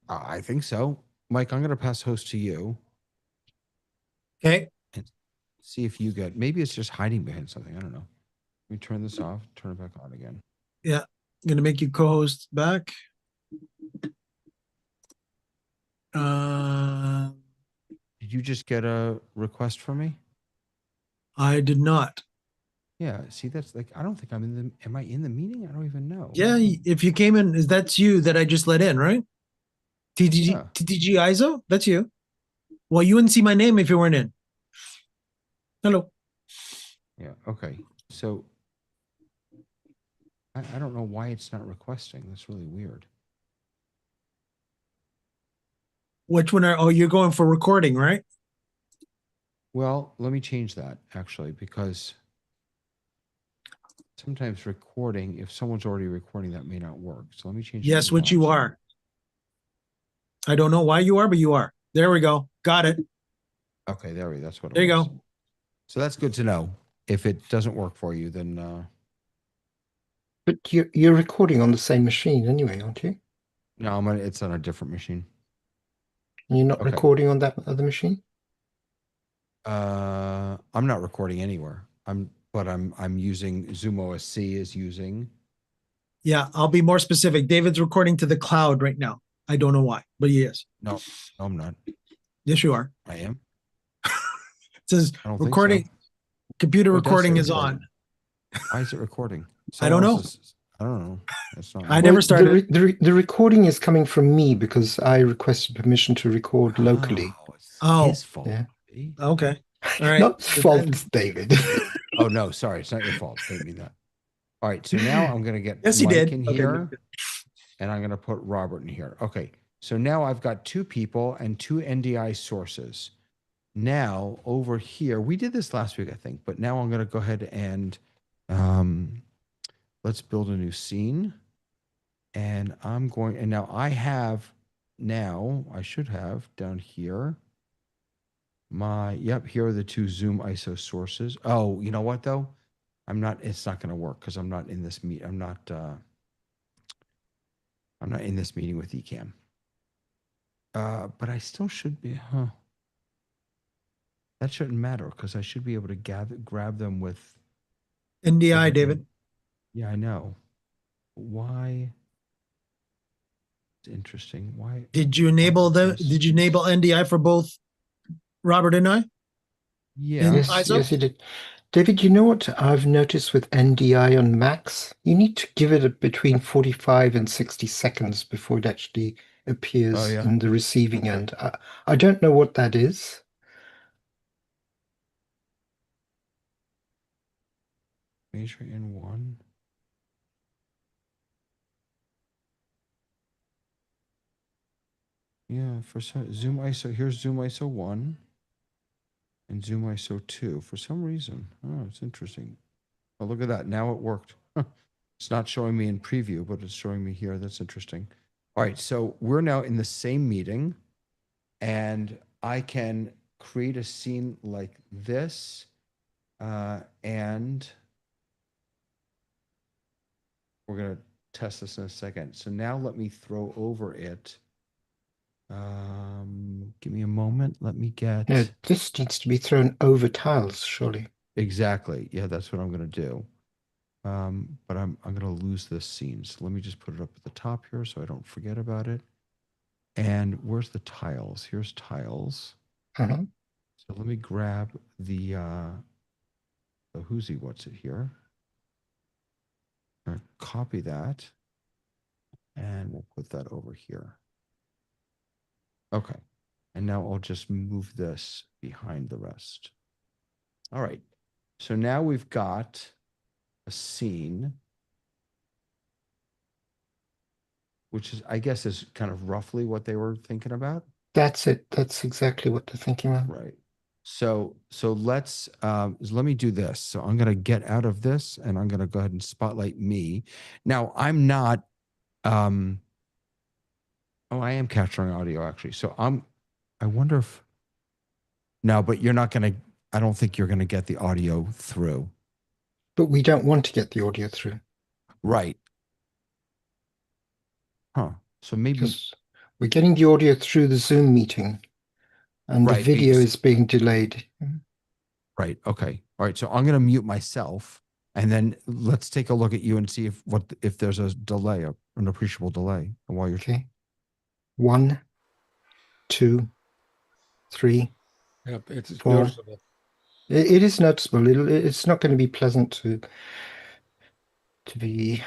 I think so. Mike, I'm going to pass host to you. Okay. And see if you get, maybe it's just hiding behind something. I don't know. Let me turn this off, turn it back on again. Yeah. I'm going to make you co-host back. Did you just get a request from me? I did not. Yeah, see, that's like, I don't think I'm in the, am I in the meeting? I don't even know. Yeah, if you came in, that's you that I just let in, right? Yeah. TTG ISO? That's you. Well, you wouldn't see my name if you weren't in. Hello. Yeah, okay. So I don't know why it's not requesting. That's really weird. Which one are, oh, you're going for recording, right? Well, let me change that actually, because sometimes recording, if someone's already recording, that may not work. So let me change it. Yes, to which you not. are. I don't know why you are, but you are. There we go. Got it. Okay, that's what it There you was. go. So that's good to know. If it doesn't work for you, then But you're recording on the same machine anyway, aren't you? no, it's on a different machine. You're not Okay. recording on that other machine? I'm not recording anywhere. I'm using Zoom OSC is using. Yeah, I'll be more specific. David's recording to the cloud right now. I don't know why, but he is. No, I'm not. Yes, you are. I am. It says I don't recording, think so. computer Oh, it does say recording is recording. on. Why is it recording? I don't know. I don't know. That's not. I me. never started. The recording is coming from me because I requested permission to record locally. Oh, it's Oh. his fault. Yeah. Okay. All right. Not fault, David. Oh no, sorry, it's not your fault. I didn't mean that. All right, so now I'm gonna get Yes, he Mike did. in Okay, here, and I'm gonna put Robert in here. Okay, so now I've got 2 people and 2 NDI sources. Now over here, we did this last week, I think, but now I'm gonna go ahead and let's build a new scene. And now I should have down here here are the 2 Zoom ISO sources. Oh, you know what though? It's not going to work because I'm not in this I'm not in this meeting with Ecamm. But I still should be, that shouldn't matter because I should be able to grab them with NDI, David. Yeah, I know. Why? It's interesting. Why? Did you enable NDI for both Robert and I? Yeah. Yes, you did. David, you know what I've noticed with NDI on Macs? You need to give it between 45 and 60 seconds before it actually appears in the receiving end. I don't know what that is. Major in 1. Yeah, for some Zoom ISO, here's Zoom ISO 1 and Zoom ISO 2 for some reason. Oh, it's interesting. Oh, look at that. Now it worked. It's not showing me in preview, but it's showing me here. That's interesting. All right, so we're now in the same meeting, and I can create a scene like this, and we're going to test this in a second. So now let me throw over it. Give me a moment. Let me get. Yeah, this needs to be thrown over tiles, surely. Exactly. Yeah, that's what I'm going to do. But I'm going to lose this scene. So let me just put it up at the top here so I don't forget about it. And where's the tiles? Here's tiles. Uh-huh. So let me grab the who's he, what's it here. Copy that. And we'll put that over here. Okay. And now I'll just move this behind the rest. All right. So now we've got a scene, which is, I guess, is kind of roughly what they were thinking about. That's it. That's exactly what they're thinking about. Right. So let's let me do this. So I'm going to get out of this and I'm going to go ahead and spotlight me. Now I'm not, oh, I am capturing audio actually. So I wonder if, no, but you're not going to, I don't think you're going to get the audio through. But we don't want to get the audio through. Right. Huh. So maybe we're getting the audio through the Zoom meeting and the video is being delayed. Right. Okay. All right. So I'm going to mute myself and then let's take a look at you and see if there's a delay, an appreciable delay while you're. Okay. 1, 2, 3. Yep, it's 4, noticeable. It is noticeable. It's not going to be pleasant to be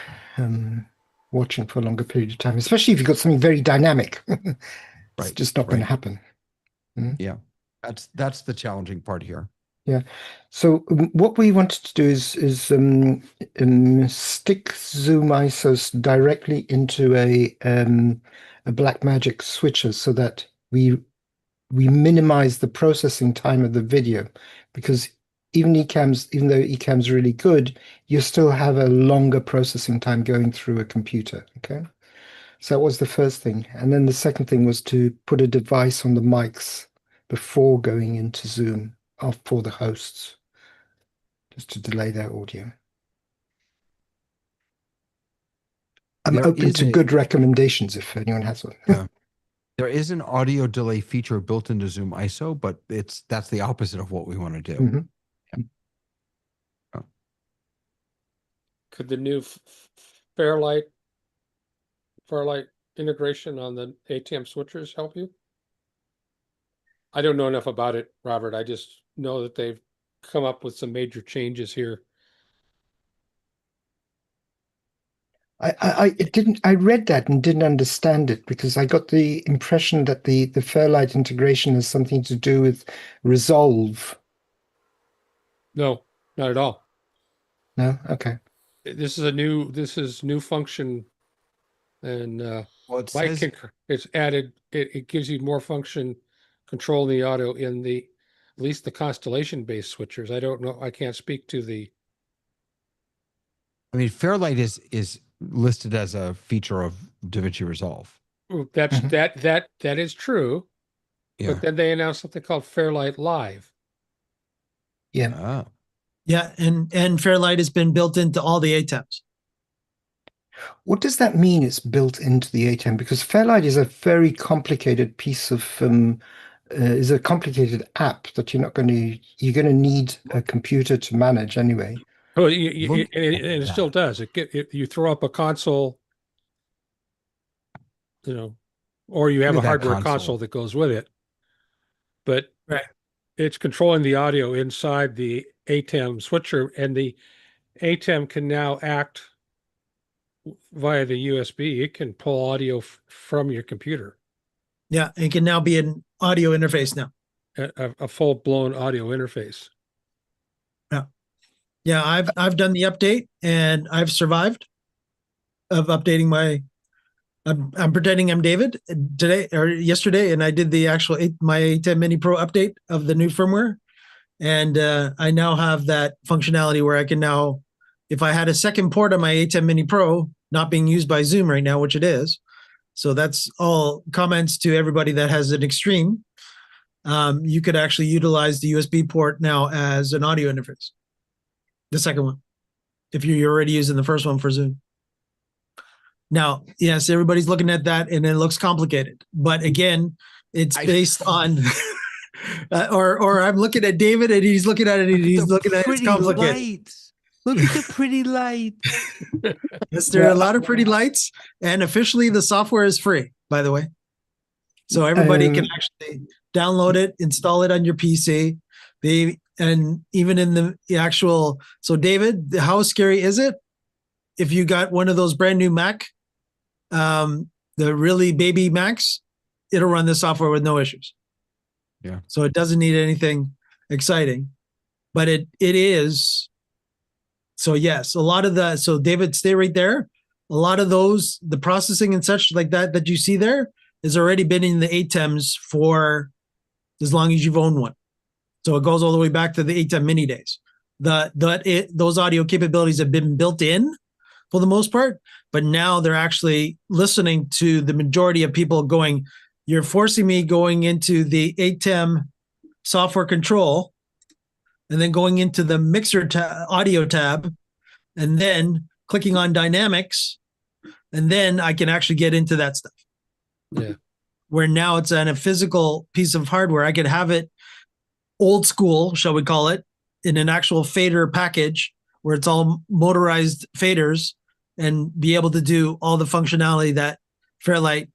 watching for a longer period of time, especially if you've got something very dynamic. It's Right, just not going to right. happen. Yeah, that's the challenging part here. Yeah. So what we wanted to do is stick Zoom ISOs directly into a Blackmagic switcher so that we minimize the processing time of the video, because even though Ecamm's really good, you still have a longer processing time going through a computer. Okay. So that was the first thing. And then the second thing was to put a device on the mics before going into Zoom for the hosts, just to delay their audio. I'm There open is to good recommendations if anyone has one. Yeah. There is an audio delay feature built into Zoom ISO, but that's the opposite of what we want to do. Mhm. Could the new Fairlight integration on the ATM switchers help you? I don't know enough about it, Robert. I just know that they've come up with some major changes here. I read that and didn't understand it, because I got the impression that the Fairlight integration has something to do with Resolve. No, not at all. No? Okay. This is new function, and Well, it Mike says it's added. It gives you more function control in the audio in at least the Constellation based switchers. I don't know. I can't speak to the. I mean, Fairlight is listed as a feature of DaVinci Resolve. That's Mhm. that is true. Yeah. But then they announced something called Fairlight Live. Yeah. Oh. Yeah, and Fairlight has been built into all the ATEMs. What does that mean? It's built into the ATEM, because Fairlight is a very complicated piece of is a complicated app that you're going to need a computer to manage anyway. Oh, Look and at it still that. does. You throw up a console, or you have Look a at that hardware console. console that goes with it. But Right. it's controlling the audio inside the ATEM switcher, and the ATEM can now act via the USB. It can pull audio from your computer, Yeah, it can now be an audio interface now. a full blown audio interface. Yeah, I've done the update and I've survived of updating my. I'm pretending I'm David today or yesterday, and I did the actual my A10 Mini Pro update of the new firmware, and I now have that functionality where I can now, if I had a second port on my A10 Mini Pro not being used by Zoom right now, which it is, so that's all comments to everybody that has an Extreme. You could actually utilize the USB port now as an audio interface. The second one, if you're already using the first one for Zoom. Now, yes, everybody's looking at that and it looks complicated, but again, it's based on, or I'm looking at David and he's looking at it and he's looking at it's complicated. Lights. Look at the pretty lights. Yes, there are a lot of pretty lights, and officially the software is free, by the way. So everybody can actually download it, install it on your PC. And even in the actual, so David, how scary is it if you got one of those brand new Mac, the really baby Macs, it'll run the software with no issues. Yeah. So it doesn't need anything exciting, but it is. So yes, a lot of so David, stay right there. A lot of those, the processing and such like that you see there has already been in the ATEMs for as long as you've owned one. So it goes all the way back to the ATEM mini days. Those audio capabilities have been built in for the most part, but now they're actually listening to the majority of people going, you're forcing me going into the ATEM software control and then going into the mixer audio tab and then clicking on dynamics. And then I can actually get into that stuff. Yeah. Where now it's on a physical piece of hardware. I could have it old school, shall we call it, in an actual fader package where it's all motorized faders and be able to do all the functionality that Fairlight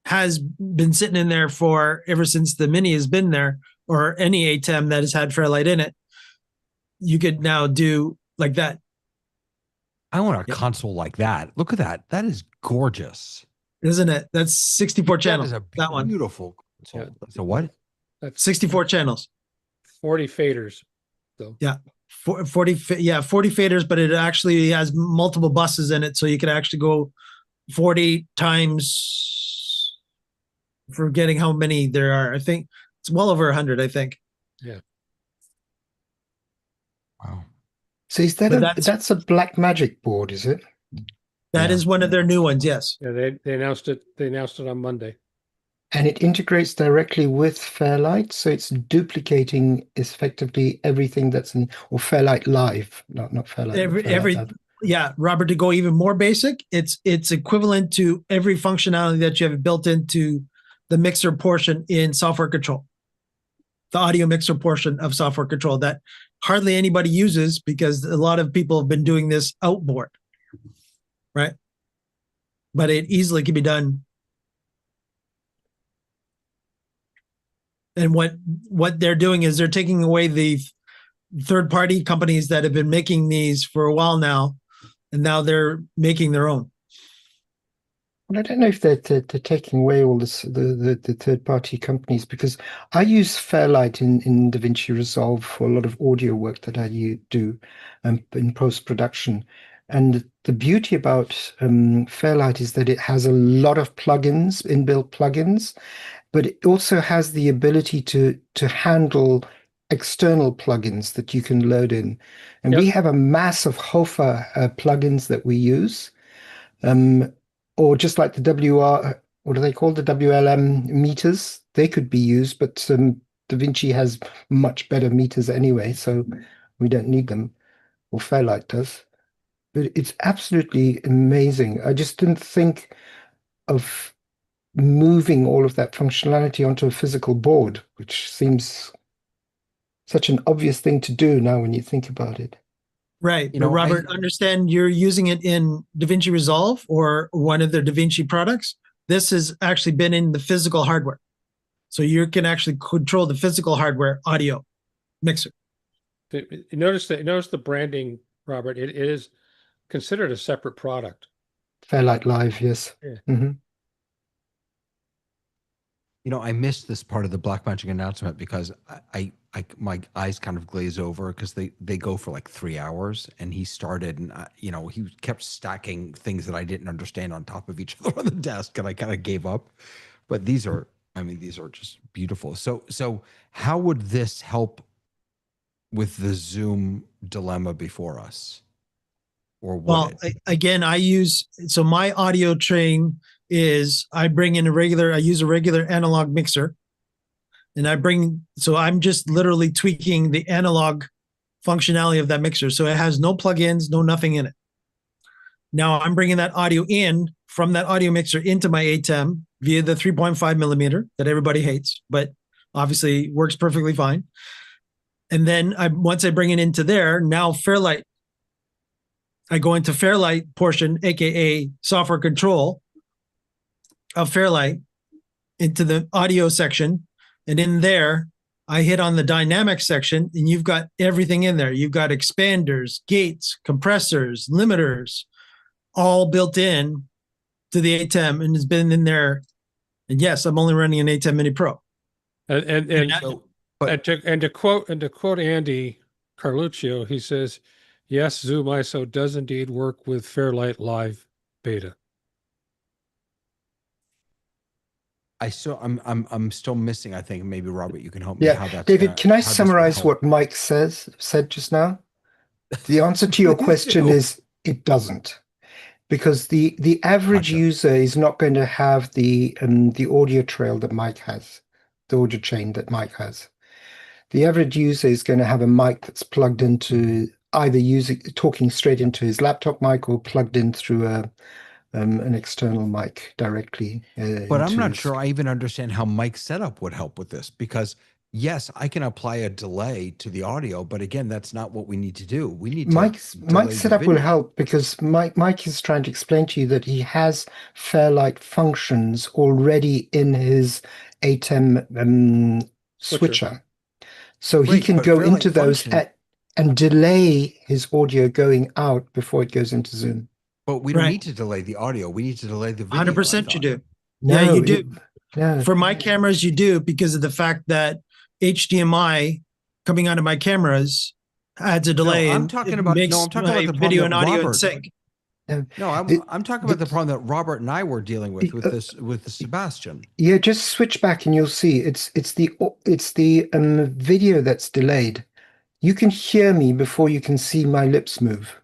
has been sitting in there for ever since the Mini has been there or any ATEM that has had Fairlight in it, you could now do like that. I want a console like that. Look at that. That is gorgeous. Isn't it? That's 64 channels. That is that one. beautiful console. Yeah. So what? That's 64 channels. 40 faders. So Yeah. 40 faders, but it actually has multiple buses in it. So you could actually go 40 times, forgetting how many there are. I think it's well over 100, I think. yeah. Wow. So is that But that's a Black Magic board, is it? That Yeah. is one of their new ones, yes. Yeah, they announced it. They announced it on Monday. And it integrates directly with Fairlight, so it's duplicating effectively everything that's in, or Fairlight Live, not Fairlight. Every Live. Yeah, Robert, to go even more basic, it's equivalent to every functionality that you have built into the mixer portion in software control. The audio mixer portion of software control that hardly anybody uses because a lot of people have been doing this outboard, right? But it easily can be done. And what they're doing is they're taking away the third-party companies that have been making these for a while now, and now they're making their own. Well, I don't know if they're taking away all this, the third-party companies, because I use Fairlight in DaVinci Resolve for a lot of audio work that I do in post-production. And the beauty about Fairlight is that it has a lot of plugins, inbuilt plugins, but it also has the ability to handle external plugins that you can load in. And we have a mass of Hofer plugins that we use. Or just like the what are they called? The WLM meters. They could be used, but DaVinci has much better meters anyway, so we don't need them, or Fairlight does. But it's absolutely amazing. I just didn't think of moving all of that functionality onto a physical board, which seems such an obvious thing to do now when you think about it. Right. But Robert, understand you're using it in DaVinci Resolve or one of their DaVinci products. This has actually been in the physical hardware. So you can actually control the physical hardware audio mixer. Notice the branding, Robert. It is considered a separate product. Fairlight Live, yes. Yeah. Mm-hmm. I missed this part of the Blackmagic announcement because my eyes kind of glaze over because they go for like 3 hours, and he started and he kept stacking things that I didn't understand on top of each other on the desk, and I kind of gave up. But these are just beautiful. So how would this help with the Zoom dilemma before us? Or again, my audio train is I use a regular analog mixer, and I'm just literally tweaking the analog functionality of that mixer. So it has no plugins, no nothing in it. Now I'm bringing that audio in from that audio mixer into my ATEM via the 3.5 millimeter that everybody hates, but obviously works perfectly fine. And then once I bring it into there, now Fairlight, I go into Fairlight portion, aka software control of Fairlight, into the audio section. And in there, I hit on the dynamic section, and you've got everything in there. You've got expanders, gates, compressors, limiters, all built in to the ATEM, and has been in there. And yes, I'm only running an ATEM Mini Pro. And to quote Andy Carluccio, he says, "Yes, Zoom ISO does indeed work with Fairlight Live Beta." I'm still missing. I think maybe Robert, you can help me. Yeah, How that's David, can I summarize what Mike said just now? The answer to your question is it doesn't, because the average user is not going to have the audio trail that Mike has, the audio chain that Mike has. The average user is going to have a mic that's plugged into either talking straight into his laptop mic or plugged in through an external mic directly. But I'm not sure I even understand how Mike's setup would help with this, because yes, I can apply a delay to the audio, but again, that's not what we need to do. We need Mike's setup will help, because Mike is trying to explain to you that he has Fairlight functions already in his ATEM switcher. So he Right, can but go Fairlight into those Function- and delay his audio going out before it goes into Zoom. But we don't Right. need to delay the audio. We need to delay the video. 100% you I thought. do. No, Yeah, you do. No. For my cameras, you do, because of the fact that HDMI coming out of my cameras adds a delay. I'm and talking it about makes no. I'm talking my about the video problem and that audio in Robert. sync. No, I'm talking about the problem that Robert and I were dealing with the Sebastian. Yeah, just switch back and you'll see it's the video that's delayed. You can hear me before you can see my lips move.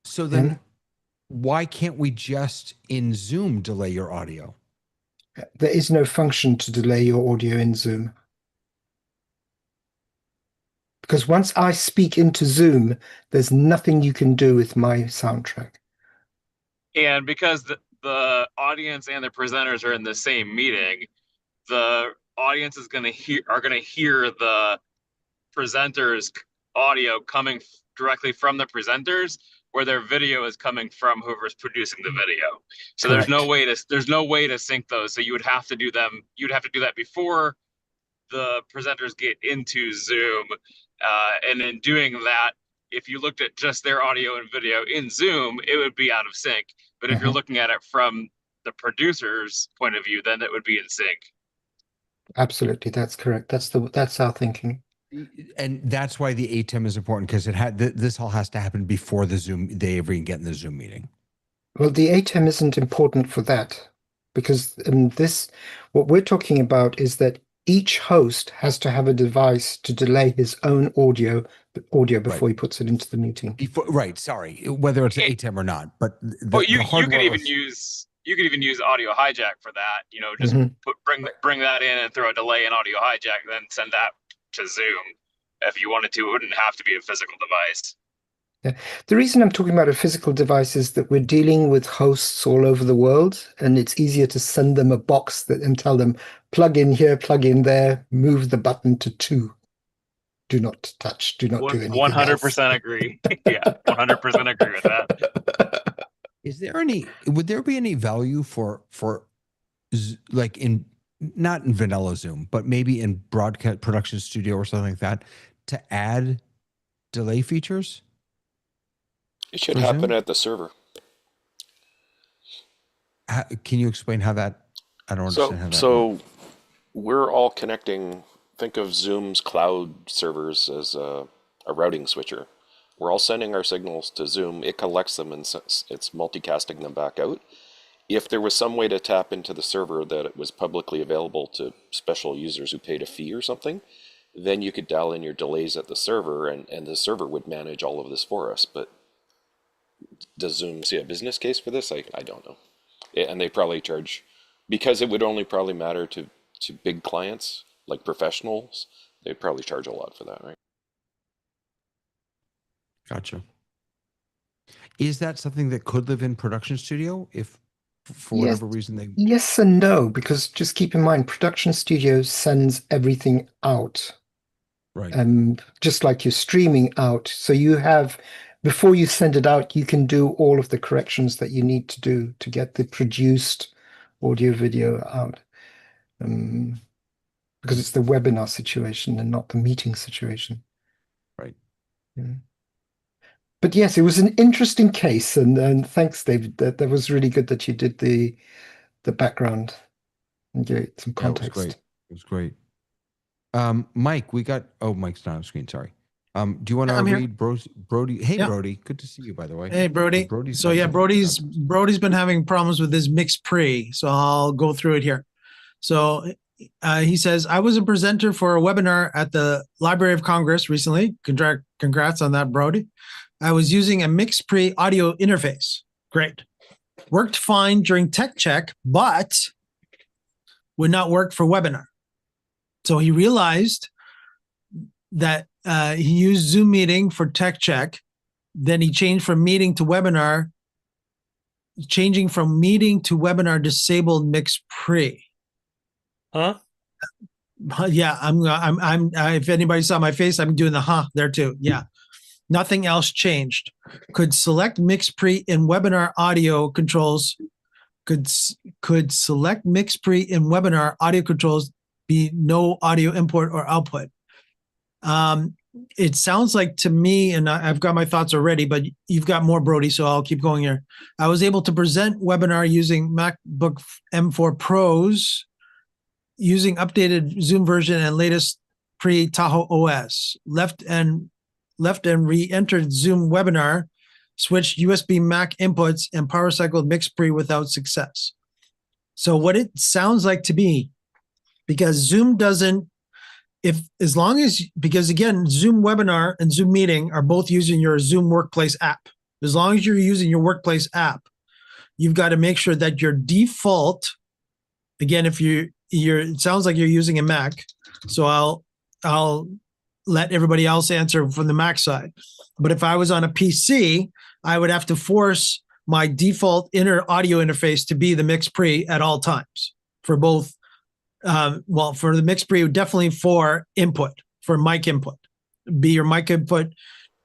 So then why can't we just in Zoom delay your audio? There is no function to delay your audio in Zoom. Because once I speak into Zoom, there's nothing you can do with my soundtrack. And because the audience and the presenters are in the same meeting, the audience is going to hear the presenters' audio coming directly from the presenters, where their video is coming from whoever's producing the video. So there's no way to sync those. So you would have to do that before the presenters get into Zoom, and in doing that, if you looked at just their audio and video in Zoom, it would be out of sync. But if you're looking at it from the producer's point of view, then it would be in sync. Absolutely, that's correct. That's our thinking. And that's why the ATEM is important, because this all has to happen before the Zoom they ever get in the Zoom meeting. Well, the ATEM isn't important for that, because what we're talking about is that each host has to have a device to delay his own audio before he puts it into the meeting. Sorry, whether it's ATEM or not, but you could even use audio hijack for that. Just bring that in and throw a delay in audio hijack, and then send that to Zoom. If you wanted to, it wouldn't have to be a physical device. Yeah. The reason I'm talking about a physical device is that we're dealing with hosts all over the world, and it's easier to send them a box and tell them, plug in here, plug in there, move the button to 2. Do not touch, do not do anything 100% agree. Yeah, 100% agree with that. Would there be any value for like not in vanilla Zoom, but maybe in Broadcast Production Studio or something like that, to add delay features? It should happen at the server. Can you explain how that? I don't understand how that. So we're all connecting. Think of Zoom's cloud servers as a routing switcher. We're all sending our signals to Zoom. It collects them and it's multicasting them back out. If there was some way to tap into the server that it was publicly available to special users who paid a fee or something, then you could dial in your delays at the server, and the server would manage all of this for us. But does Zoom see a business case for this? I don't know. And they probably charge, because it would only probably matter to big clients, like professionals, they'd probably charge a lot for that, right? Gotcha. Is that something that could live in Production Studio if for whatever reason they... Yes and no, because just keep in mind, Production Studio sends everything out. Right. Just like you're streaming out. So you have, before you send it out, you can do all of the corrections that you need to do to get the produced audio video out. Because it's the webinar situation and not the meeting situation. Right. Yeah. But yes, it was an interesting case, and thanks, David. That was really good that you did the background and gave some context. Yeah, it was great. Mike, Mike's not on screen. Sorry. Do you want to read Brody? Hey, yeah. Brody, good to see you, by the way. Hey, Brody. Brody's been having problems with his mixed pre, so I'll go through it here. So he says, I was a presenter for a webinar at the Library of Congress recently. Congrats on that, Brody. I was using a mixed pre audio interface. Great. Worked fine during tech check, but would not work for webinar. So he realized that he used Zoom meeting for tech check. Then he changed from meeting to webinar. Changing from meeting to webinar disabled mixed pre. Huh? Yeah, I'm if anybody saw my face, I'm doing the there too. Yeah. Nothing else changed. Could select mix pre in webinar audio controls. Could select mix pre in webinar audio controls be no audio input or output. It sounds like to me, and I've got my thoughts already, but you've got more, Brody, so I'll keep going here. I was able to present webinar using MacBook M4 Pros, using updated Zoom version and latest pre-Tahoe OS. Left and re-entered Zoom webinar, switched USB Mac inputs and power cycled MixPre without success. So what it sounds like to me, because Zoom doesn't, because again, Zoom webinar and Zoom meeting are both using your Zoom workplace app. As long as you're using your workplace app, you've got to make sure that your default, again, if it sounds like you're using a Mac, so I'll let everybody else answer from the Mac side. But if I was on a PC, I would have to force my default inner audio interface to be the MixPre at all times for both. For the MixPre, definitely for input, for mic input, be your mic input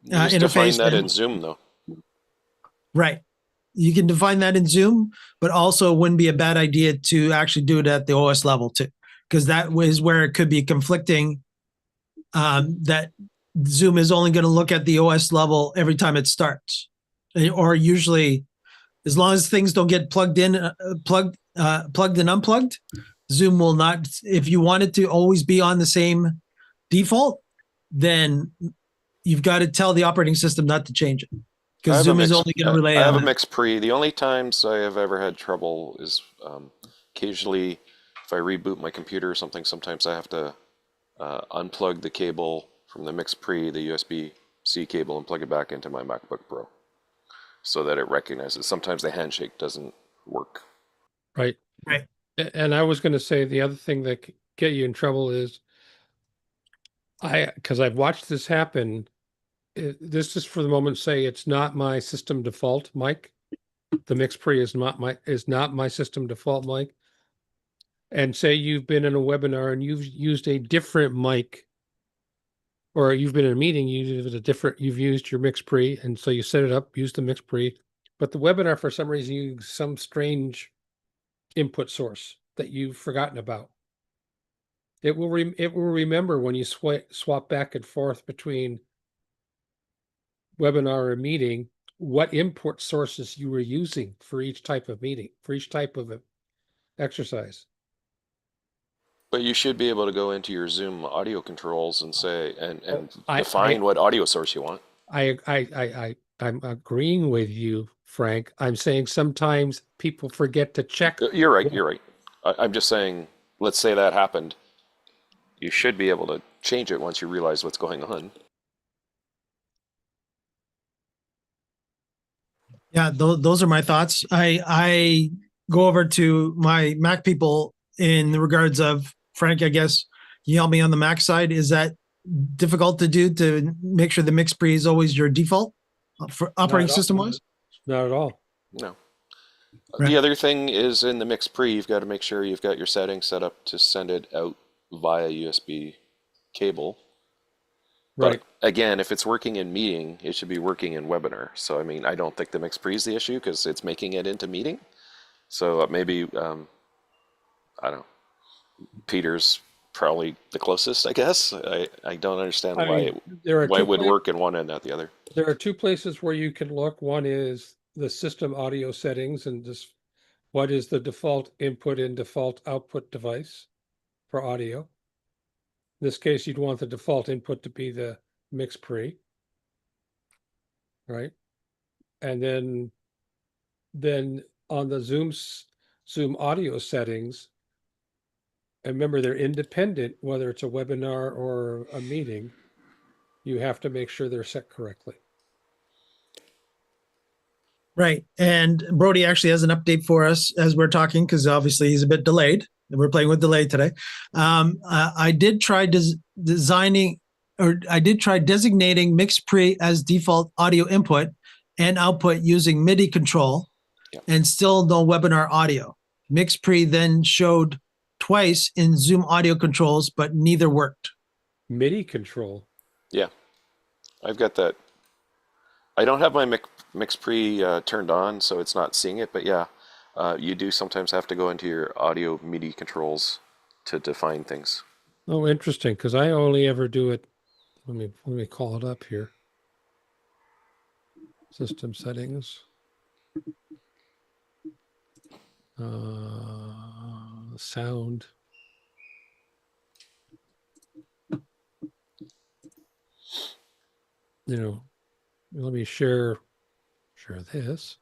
Just interface. define that in Zoom, though. Right. You can define that in Zoom, but also it wouldn't be a bad idea to actually do it at the OS level too, because that is where it could be conflicting. That Zoom is only going to look at the OS level every time it starts, or usually, as long as things don't get plugged in, plugged and unplugged, Zoom will not. If you want it to always be on the same default, then you've got to tell the operating system not to change it, because Zoom is only going to relay on I have a that. MixPre. The only times I have ever had trouble is occasionally if I reboot my computer or something. Sometimes I have to unplug the cable from the MixPre, the USB-C cable, and plug it back into my MacBook Pro so that it recognizes. Sometimes the handshake doesn't work. Right. Right. And I was going to say the other thing that could get you in trouble is because I've watched this happen. This is for the moment say it's not my system default mic. The MixPre is not my system default mic. And say you've been in a webinar and you've used a different mic, or you've been in a meeting, you've used your MixPre, and so you set it up, use the MixPre, but the webinar for some reason used some strange input source that you've forgotten about. It will remember when you swap back and forth between webinar or meeting what input sources you were using for each type of meeting, for each type of exercise. But you should be able to go into your Zoom audio controls and say and I- define what audio source you want. I'm agreeing with you, Frank. I'm saying sometimes people forget to check. You're right. You're right. I'm just saying, let's say that happened. You should be able to change it once you realize what's going on. Yeah, those are my thoughts. I go over to my Mac people in the regards of Frank. I guess you help me on the Mac side. Is that difficult to do to make sure the MixPre is always your default for operating system wise? Not at all. No. Right. The other thing is in the MixPre, you've got to make sure you've got your settings set up to send it out via USB cable. Right. But again, if it's working in meeting, it should be working in webinar. So, I mean, I don't think the MixPre is the issue because it's making it into meeting. So maybe, I don't know, Peter's probably the closest, I guess. I don't understand why it would work in one and not the other. There are two places where you can look. One is the system audio settings and just what is the default input and default output device for audio. In this case, you'd want the default input to be the MixPre, right? And then on the Zoom audio settings, and remember they're independent, whether it's a webinar or a meeting, you have to make sure they're set correctly. Right. And Brody actually has an update for us as we're talking, because obviously he's a bit delayed. We're playing with delay today. I did try designating MixPre as default audio input and output using MIDI control, and still no webinar audio. MixPre then showed twice in Zoom audio controls, but neither worked. MIDI control? Yeah. I've got that. I don't have my MixPre turned on, so it's not seeing it, but yeah, you do sometimes have to go into your audio MIDI controls to define things. Oh, interesting, because I only ever do it. Let me call it up here. System settings. Sound. You know, let me share this.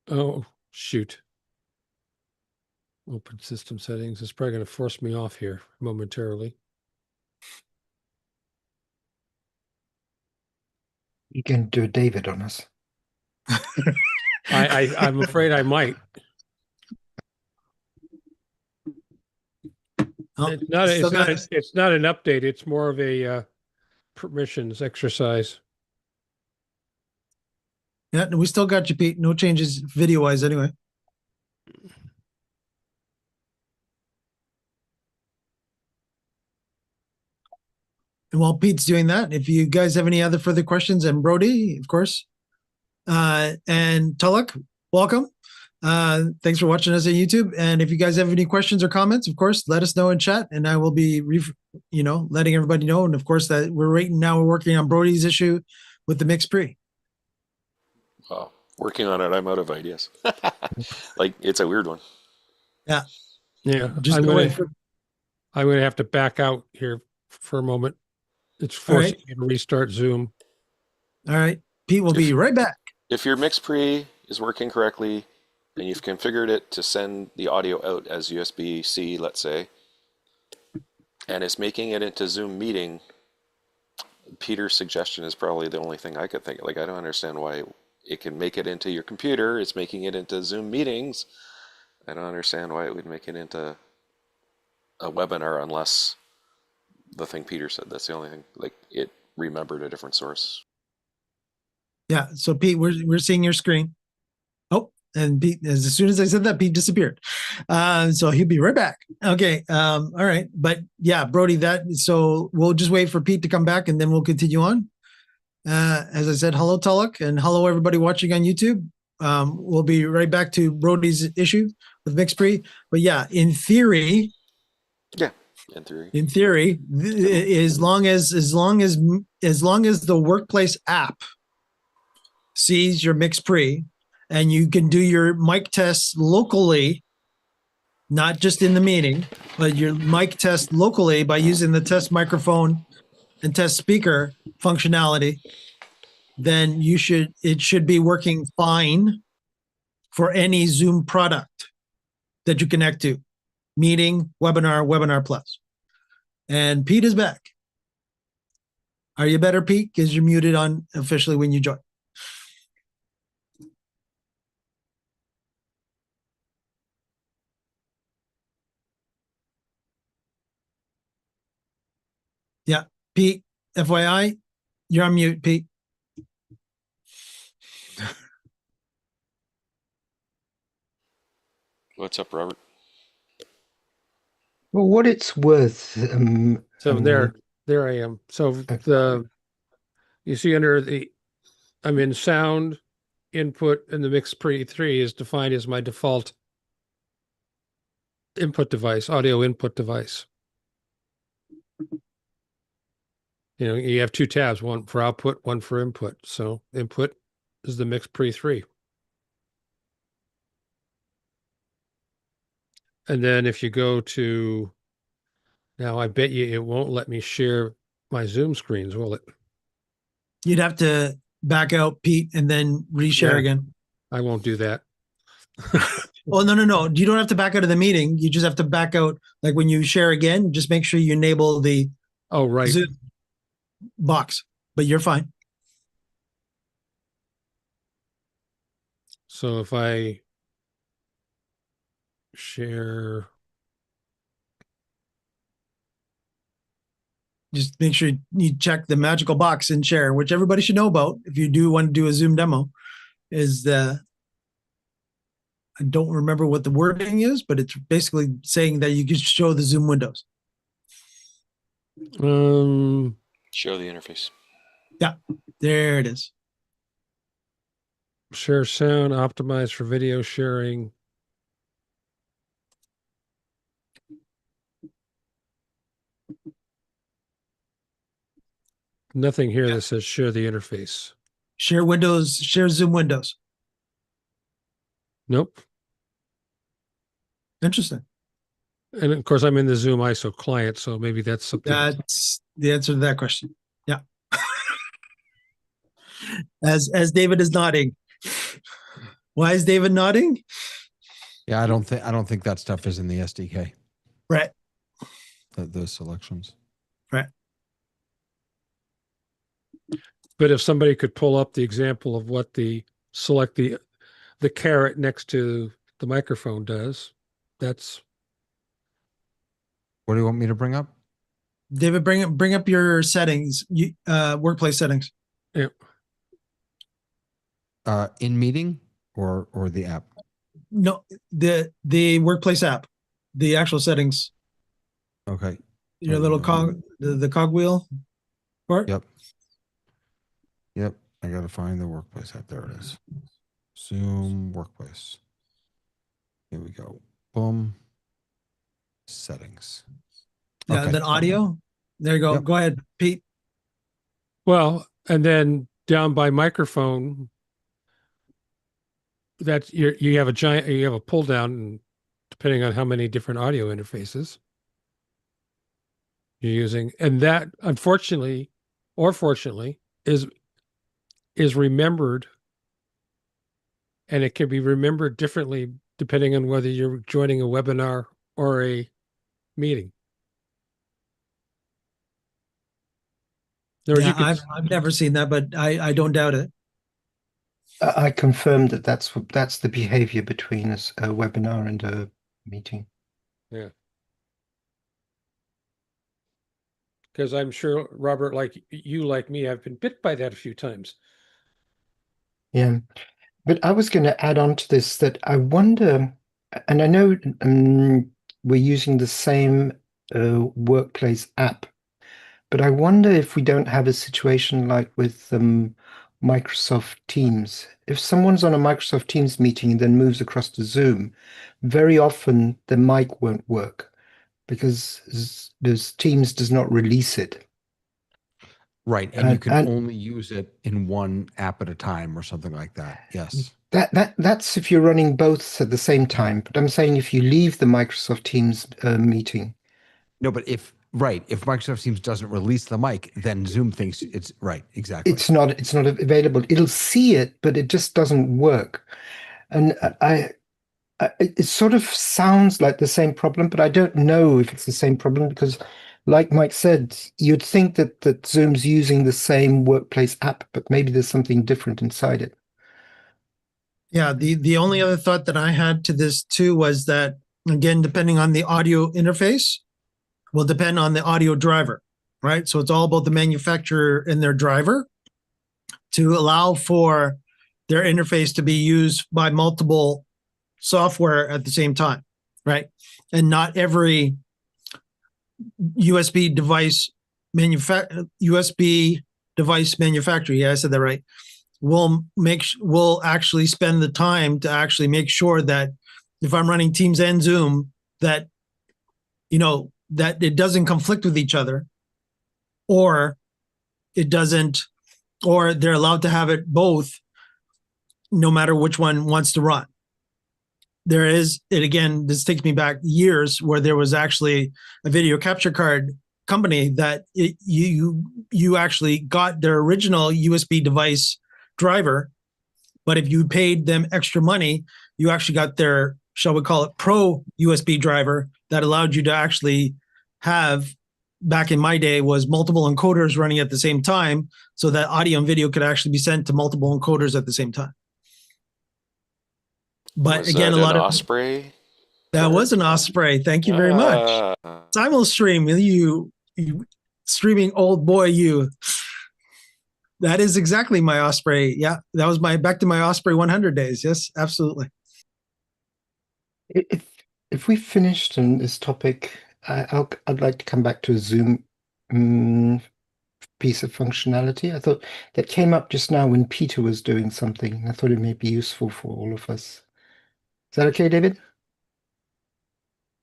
Oh, shoot. Open system settings. It's probably going to force me off here momentarily. You can do a David on us. I'm afraid I might. Oh, It's not still got- it's not an update. It's more of a permissions exercise. Yeah, we still got you, Pete. No changes video wise anyway. And while Pete's doing that, if you guys have any other further questions, and Brody, of course, and Tulloch, welcome. Thanks for watching us on YouTube. And if you guys have any questions or comments, of course, let us know in chat, and I will be, letting everybody know. And of course, that we're working on Brody's issue with the mixed pre. Wow. Working on it, I'm out of ideas. Like, it's a weird one. Yeah. Just I'm gonna have to back out here for a moment. It's forcing me to restart Zoom. All right. Pete will be right back. If your mix pre is working correctly and you've configured it to send the audio out as USB-C, let's say, and it's making it into Zoom meeting, Peter's suggestion is probably the only thing I could think of. Like, I don't understand why it can make it into your computer. It's making it into Zoom meetings. I don't understand why it would make it into a webinar unless the thing Peter said. That's the only thing. Like, it remembered a different source. Yeah. So Pete, we're seeing your screen. Oh, and Pete, as soon as I said that, Pete disappeared. So he'll be right back. Okay. All right. But yeah, Brody, so we'll just wait for Pete to come back and then we'll continue on. As I said, hello, Tulloch, and hello, everybody watching on YouTube. We'll be right back to Brody's issue with mixed pre. But yeah, in theory, as long as the workplace app sees your mix pre and you can do your mic tests locally, not just in the meeting, but your mic test locally by using the test microphone and test speaker functionality, then it should be working fine for any Zoom product that you connect to. Meeting, webinar, Webinar Plus. And Pete is back. Are you better, Pete? Because you're muted on officially when you join. Yeah, Pete, FYI, you're on mute, Pete. What's up, Robert? Well, what it's worth. So there I am. So you see under I'm in sound input, and the mix pre 3 is defined as my default input device, audio input device. You have two tabs, one for output, one for input. So input is the mix pre 3. And then if you go to, now I bet you it won't let me share my Zoom screens, will it? You'd have to back out, Pete, and then reshare again. I won't do that. Oh, no. You don't have to back out of the meeting. You just have to back out. Like when you share again, just make sure you enable the Zoom box, but you're fine. So if I share, just make sure you check the magical box and share, which everybody should know about if you do want to do a Zoom demo. I don't remember what the wording is, but it's basically saying that you can show the Zoom windows. Show the interface. Yeah, there it is. Share sound, optimized for video sharing. Nothing here that says share the interface. Share windows, share Zoom windows. Nope. Interesting. And of course, I'm in the Zoom ISO client, so maybe that's something. That's the answer to that question. Yeah. As David is nodding. Why is David nodding? Yeah, I don't think that stuff is in the SDK. Right. Those selections. Right. But if somebody could pull up the example of what select the caret next to the microphone does, that's. What do you want me to bring up? David, bring up your settings, workplace settings. Yeah. In meeting or the app? No, the workplace app, the actual settings. Okay. Your little cog, the cog wheel part. Yep. I got to find the workplace app. There it is. Zoom workplace. Here we go. Boom. Settings. Yeah, Okay. then audio. There you go. Yep. Go ahead, Pete. Well, and then down by microphone, that you have a pull down, depending on how many different audio interfaces you're using, and that unfortunately or fortunately is remembered, and it can be remembered differently depending on whether you're joining a webinar or a meeting. Yeah, I've never seen that, but I don't doubt it. I confirmed that that's the behavior between a webinar and a meeting. Yeah. Because I'm sure, Robert, like me, I've been bit by that a few times. Yeah. But I was going to add on to this that I wonder, and I know we're using the same workplace app, but I wonder if we don't have a situation like with Microsoft Teams. If someone's on a Microsoft Teams meeting and then moves across to Zoom, very often the mic won't work because Teams does not release it. Right. And you can only use it in one app at a time or something like that. Yes. That's if you're running both at the same time. But I'm saying if you leave the Microsoft Teams meeting. No, but if Microsoft Teams doesn't release the mic, then Zoom thinks it's right. Exactly. It's not available. It'll see it, but it just doesn't work. And it sort of sounds like the same problem, but I don't know if it's the same problem because, like Mike said, you'd think that Zoom's using the same workplace app, but maybe there's something different inside it. Yeah, the only other thought that I had to this too was that, again, depending on the audio interface, will depend on the audio driver, right? So it's all about the manufacturer and their driver to allow for their interface to be used by multiple software at the same time, right? And not every USB device manufacturer, yeah, I said that right, will actually spend the time to actually make sure that if I'm running Teams and Zoom, that that it doesn't conflict with each other, or it doesn't, or they're allowed to have it both, no matter which one wants to run. There is, it again, this takes me back years where there was actually a video capture card company that you actually got their original USB device driver, but if you paid them extra money, you actually got their, shall we call it, pro USB driver that allowed you to actually have, back in my day, was multiple encoders running at the same time, so that audio and video could actually be sent to multiple encoders at the same time. But was again, that a lot an of Osprey? that was an Osprey. Thank you very much. Simulstream, you streaming old boy, you. That is exactly my Osprey. Yeah, that was back to my Osprey 100 days. Yes, absolutely. If we finished on this topic, I'd like to come back to Zoom piece of functionality. I thought that came up just now when Peter was doing something. I thought it may be useful for all of us. Is that okay, David?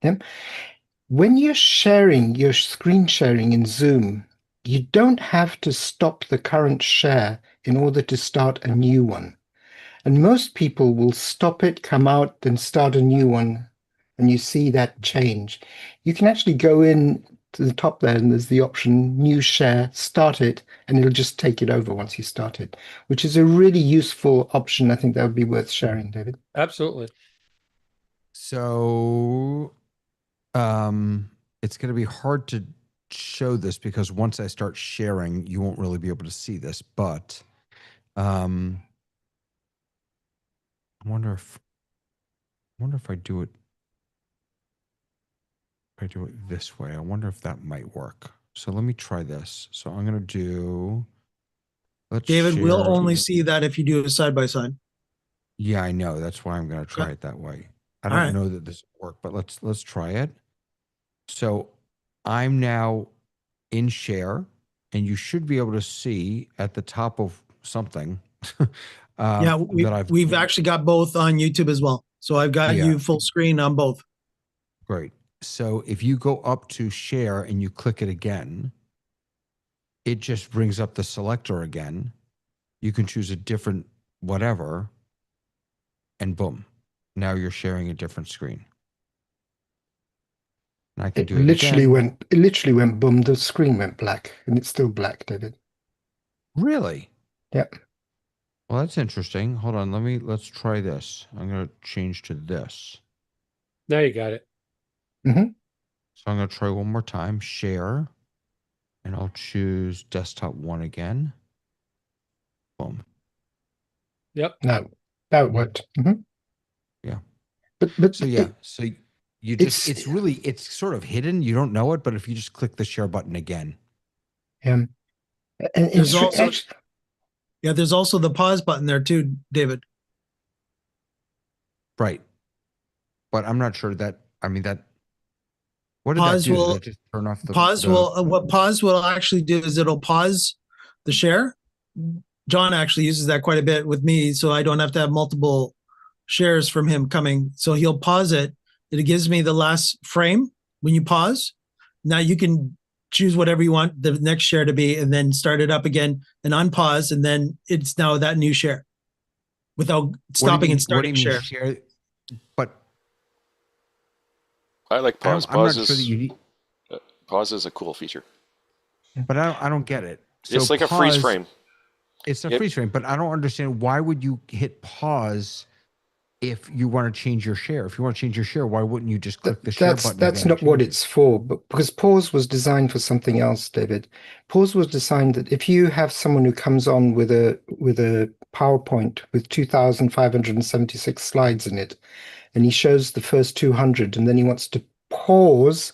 Yeah. When you're sharing, your screen sharing in Zoom, you don't have to stop the current share in order to start a new one. And most people will stop it, come out, then start a new one, and you see that change. You can actually go in to the top there, and there's the option New Share, start it, and it'll just take it over once you start it, which is a really useful option. I think that would be worth sharing, David. Absolutely. So it's going to be hard to show this because once I start sharing, you won't really be able to see this, but I wonder if I do it this way. I wonder if that might work. So let me try this. So I'm going to do David, we'll share. only see that if you do it side by side. Yeah, I know. That's why I'm going to try Yeah. it that way. I All don't right. know that this will work, but let's try it. So I'm now in share, and you should be able to see at the top of something. Yeah, we've actually got both on YouTube as well. So I've got Yeah. you full screen on both. Great. So if you go up to share and you click it again, it just brings up the selector again. You can choose a different whatever, and boom, now you're sharing a different screen. And I can do it again. It literally went boom, the screen went black, and it's still black, David. Really? Yep. Well, that's interesting. Hold on, let's try this. I'm going to change to this. Now you got it. Mm-hmm. So I'm going to try one more time, share, and I'll choose desktop 1 again. Boom. Yep. No, that worked. Mm-hmm. Yeah. But so yeah, so you just it's sort of hidden. You don't know it, but if you just click the share button again. And there's also there's also the pause button there too, David. Right. But I'm not sure that what did Pause that do? will Did that just turn off what pause will actually do is it'll pause the share. John actually uses that quite a bit with me, so I don't have to have multiple shares from him coming. So he'll pause it. It gives me the last frame when you pause. Now you can choose whatever you want the next share to be, and then start it up again and unpause, and then it's now that new share without stopping and starting share. But I like pause. I'm not sure that you need. Pause is a cool feature. But I don't get it. So it's like a freeze frame. It's a freeze frame, but I don't understand why would you hit pause if you want to change your share. If you want to change your share, why wouldn't you just click the share button? That's not what it's for, but because pause was designed for something else, David. Pause was designed that if you have someone who comes on with a PowerPoint with 2,576 slides in it, and he shows the first 200, and then he wants to pause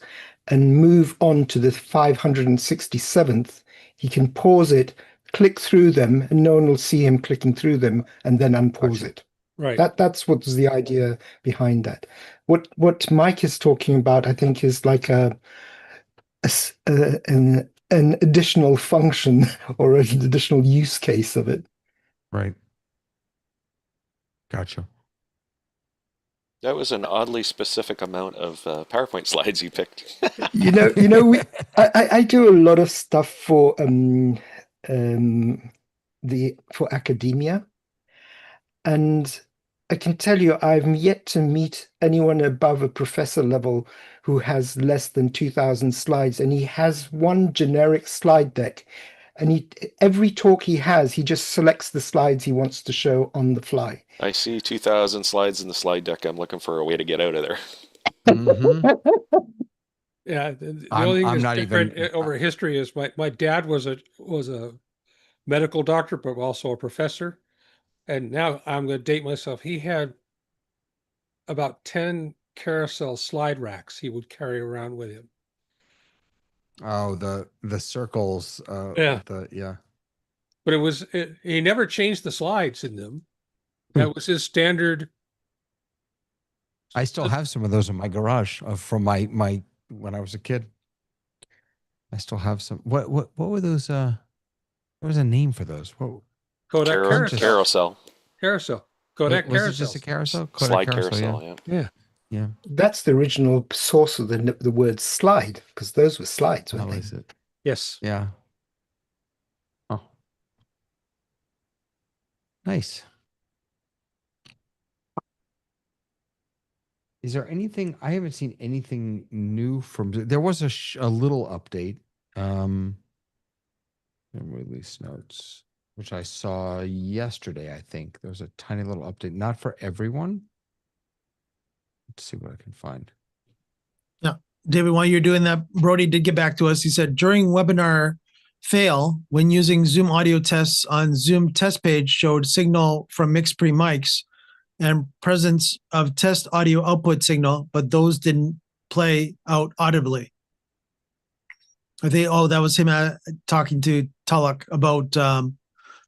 and move on to the 567th, he can pause it, click through them, and no one will see him clicking through them, and then unpause it. Right. That's what was the idea behind that. What Mike is talking about, I think, is like an additional function or an additional use case of it. Right. Gotcha. That was an oddly specific amount of PowerPoint slides you picked. I do a lot of stuff for academia, and I can tell you I've yet to meet anyone above a professor level who has less than 2,000 slides, and he has one generic slide deck, and every talk he has, he just selects the slides he wants to show on the fly. I see 2,000 slides in the slide deck. I'm looking for a way to get out of there. Mm-hmm. Yeah, the only thing that's different over history is my dad was a medical doctor, but also a professor. And now I'm going to date myself. He had about 10 carousel slide racks he would carry around with him. Oh, the circles. Yeah. Yeah. But he never changed the slides in them. That was his standard. I still have some of those in my garage from my when I was a kid. I still have some. What were those? What was a name for those? What Kodak Carousel. Carousel. Kodak was carousel. it just a carousel? Kodak Slide carousel, yeah. Yeah. Yeah. That's the original source of the word slide, because those were slides, weren't How they? is it? Yes. Yeah. Oh. Nice. Is there anything I haven't seen anything new from there was a little update release notes which I saw yesterday. I think there was a tiny little update, not for everyone. Let's see what I can find. Yeah. David, while you're doing that, Brody did get back to us. He said during webinar fail when using Zoom audio tests on Zoom test page showed signal from mixed pre mics and presence of test audio output signal, but those didn't play out audibly. I think, oh, that was him talking to Tulloch about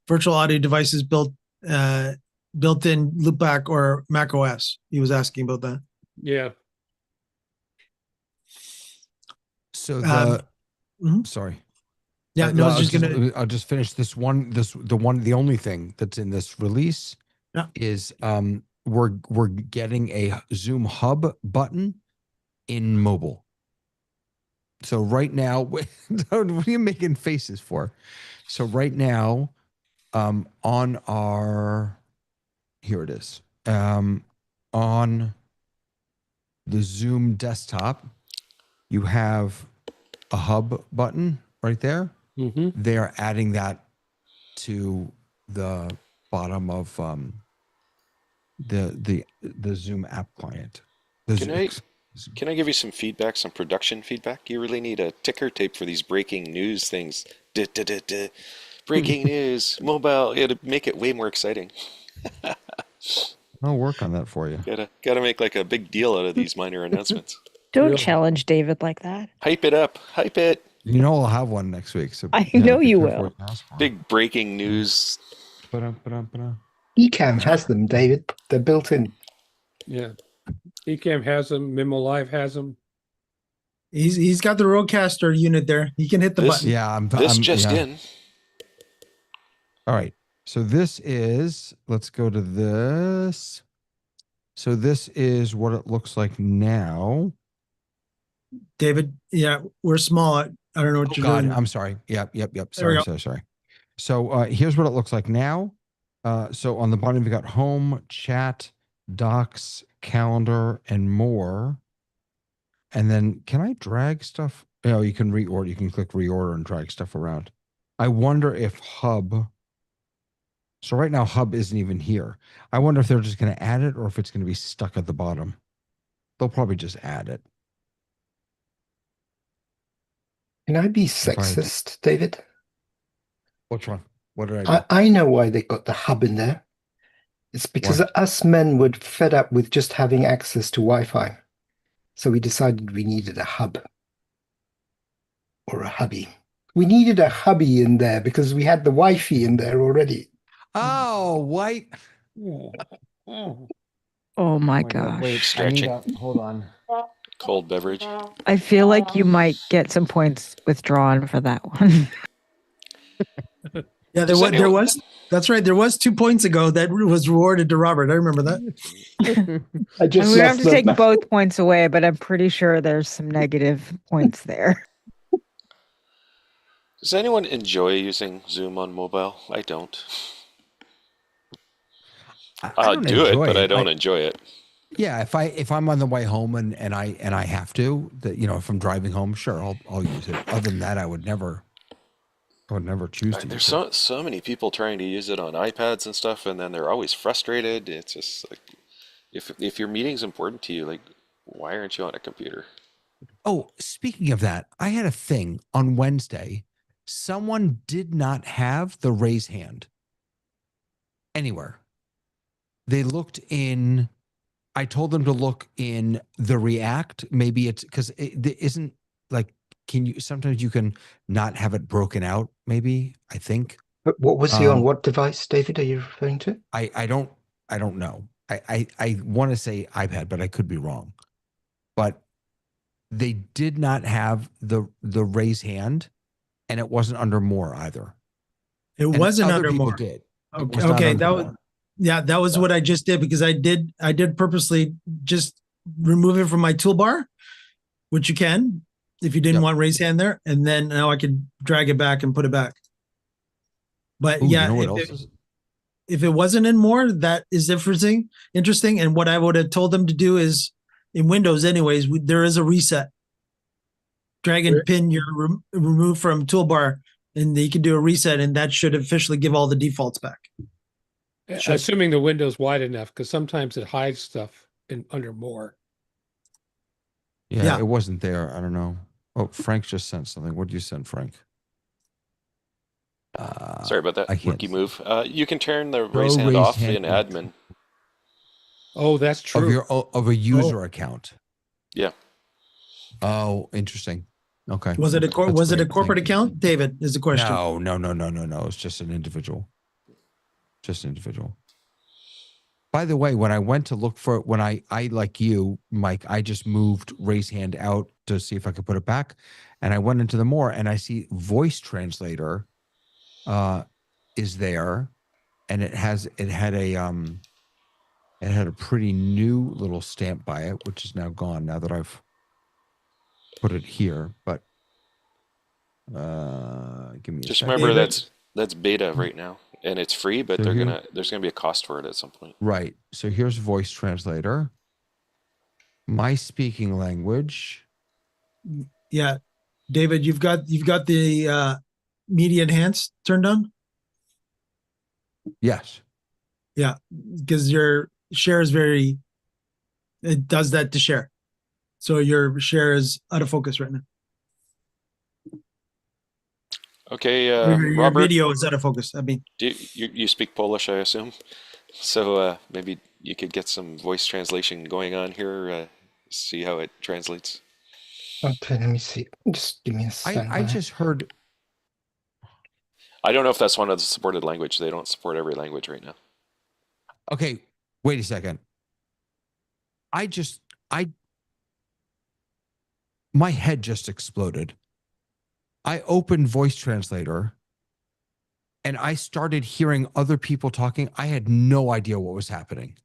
virtual audio devices built-in loopback or Mac OS. He was asking about that. Yeah. So the sorry. Yeah, no, I was just gonna. I'll just finish this one. The only thing that's in this release is we're getting a Zoom Hub button in mobile. So right now, what are you making faces for? So right now, on our, here it is, on the Zoom desktop, you have a hub button right there. Mm-hmm. They're adding that to the bottom of the Zoom app client. Can I give you some feedback, some production feedback? You really need a ticker tape for these breaking news things. Breaking news, mobile. It'll make it way more exciting. I'll work on that for you. Gotta make like a big deal out of these minor announcements. Don't challenge David like that. Hype it up. Hype it. You know I'll have one next week. So I know you will. Big breaking news. Ecamm has them, David. They're built in. Yeah. Ecamm has them. Memo Live has them. He's got the Rodecaster unit there. He can hit the button. Yeah, I'm just in. All right. So this is, let's go to this. So this is what it looks like now. David, yeah, we're small. I don't know what you're doing. I'm sorry. Yep. Sorry. So here's what it looks like now. So on the bottom, you've got home, chat, docs, calendar, and more. And then can I drag stuff? Oh, you can reorder. You can click reorder and drag stuff around. I wonder if Hub. So right now, Hub isn't even here. I wonder if they're just going to add it or if it's going to be stuck at the bottom. They'll probably just add it. Can I be sexist, David? Which one? What did I do? I know why they got the hub in there. It's because us men were fed up with just having access to Wi-Fi. So we decided we needed a hub. Or a hubby. We needed a hubby in there because we had the Wi-Fi in there already. Oh, white. Oh my gosh. Wait, stretching. Hold on. Cold beverage. I feel like you might get some points withdrawn for that one. Yeah, there was. That's right. There was 2 points ago that was rewarded to Robert. I remember that. I just we have to take both points away, but I'm pretty sure there's some negative points there. Does anyone enjoy using Zoom on mobile? I don't. I do it, but I don't enjoy it. Yeah, if I'm on the way home and I have to, if I'm driving home, sure, I'll use it. Other than that, I would never choose to. There's so many people trying to use it on iPads and stuff, and then they're always frustrated. It's just like, if your meeting's important to you, like, why aren't you on a computer? Oh, speaking of that, I had a thing on Wednesday. Someone did not have the raise hand anywhere. They looked in. I told them to look in the React. Maybe it's because it isn't like, sometimes you can not have it broken out, maybe, I think. But what was he on? What device, David, are you referring to? I don't know. I want to say iPad, but I could be wrong. But they did not have the raise hand, and it wasn't under more either. It And wasn't other under people more. did. It Okay, was not okay, under that was more. that was what I just did, because I did purposely just remove it from my toolbar, which you can if you didn't Yep. want raise hand there, and then now I could drag it back and put it back. But Ooh, yeah, you know what else is? if it wasn't in more, that is interesting. And what I would have told them to do is, in Windows anyways, there is a reset. Drag and pin your remove from toolbar, and you can do a reset, and that should officially give all the defaults back. Should. Assuming the window's wide enough, because sometimes it hides stuff under more. Yeah, it wasn't there. I don't know. Oh, Frank just sent something. What did you send, Frank? Sorry about that rookie move. You can turn the raise hand off in admin. Oh, that's true. Of a user account. Yeah. Oh, interesting. Okay. Was it a corporate Thank you. account, David? Is the question? No. It's just an individual. Just an individual. By the way, when I went to look for when I like you, Mike, I just moved raise hand out to see if I could put it back, and I went into the more, and I see voice translator is there, and it had a pretty new little stamp by it, which is now gone now that I've put it here. But give me a Just second. remember that's beta right now, and it's free, but So there's gonna be a cost for it at some point. Right. So here's voice translator. My speaking language. Yeah, David, you've got the media enhanced turned on. Yes. Yeah, because your share is it does that to share. So your share is out of focus right now. Okay, Your Robert. video is out of focus. I mean, you speak Polish, I assume. So maybe you could get some voice translation going on here. See how it translates. Okay, let me see. Just give me a second. I just heard. I don't know if that's one of the supported language. They don't support every language right now. Okay, wait a second. My head just exploded. I opened voice translator and I started hearing other people talking. I had no idea what was happening.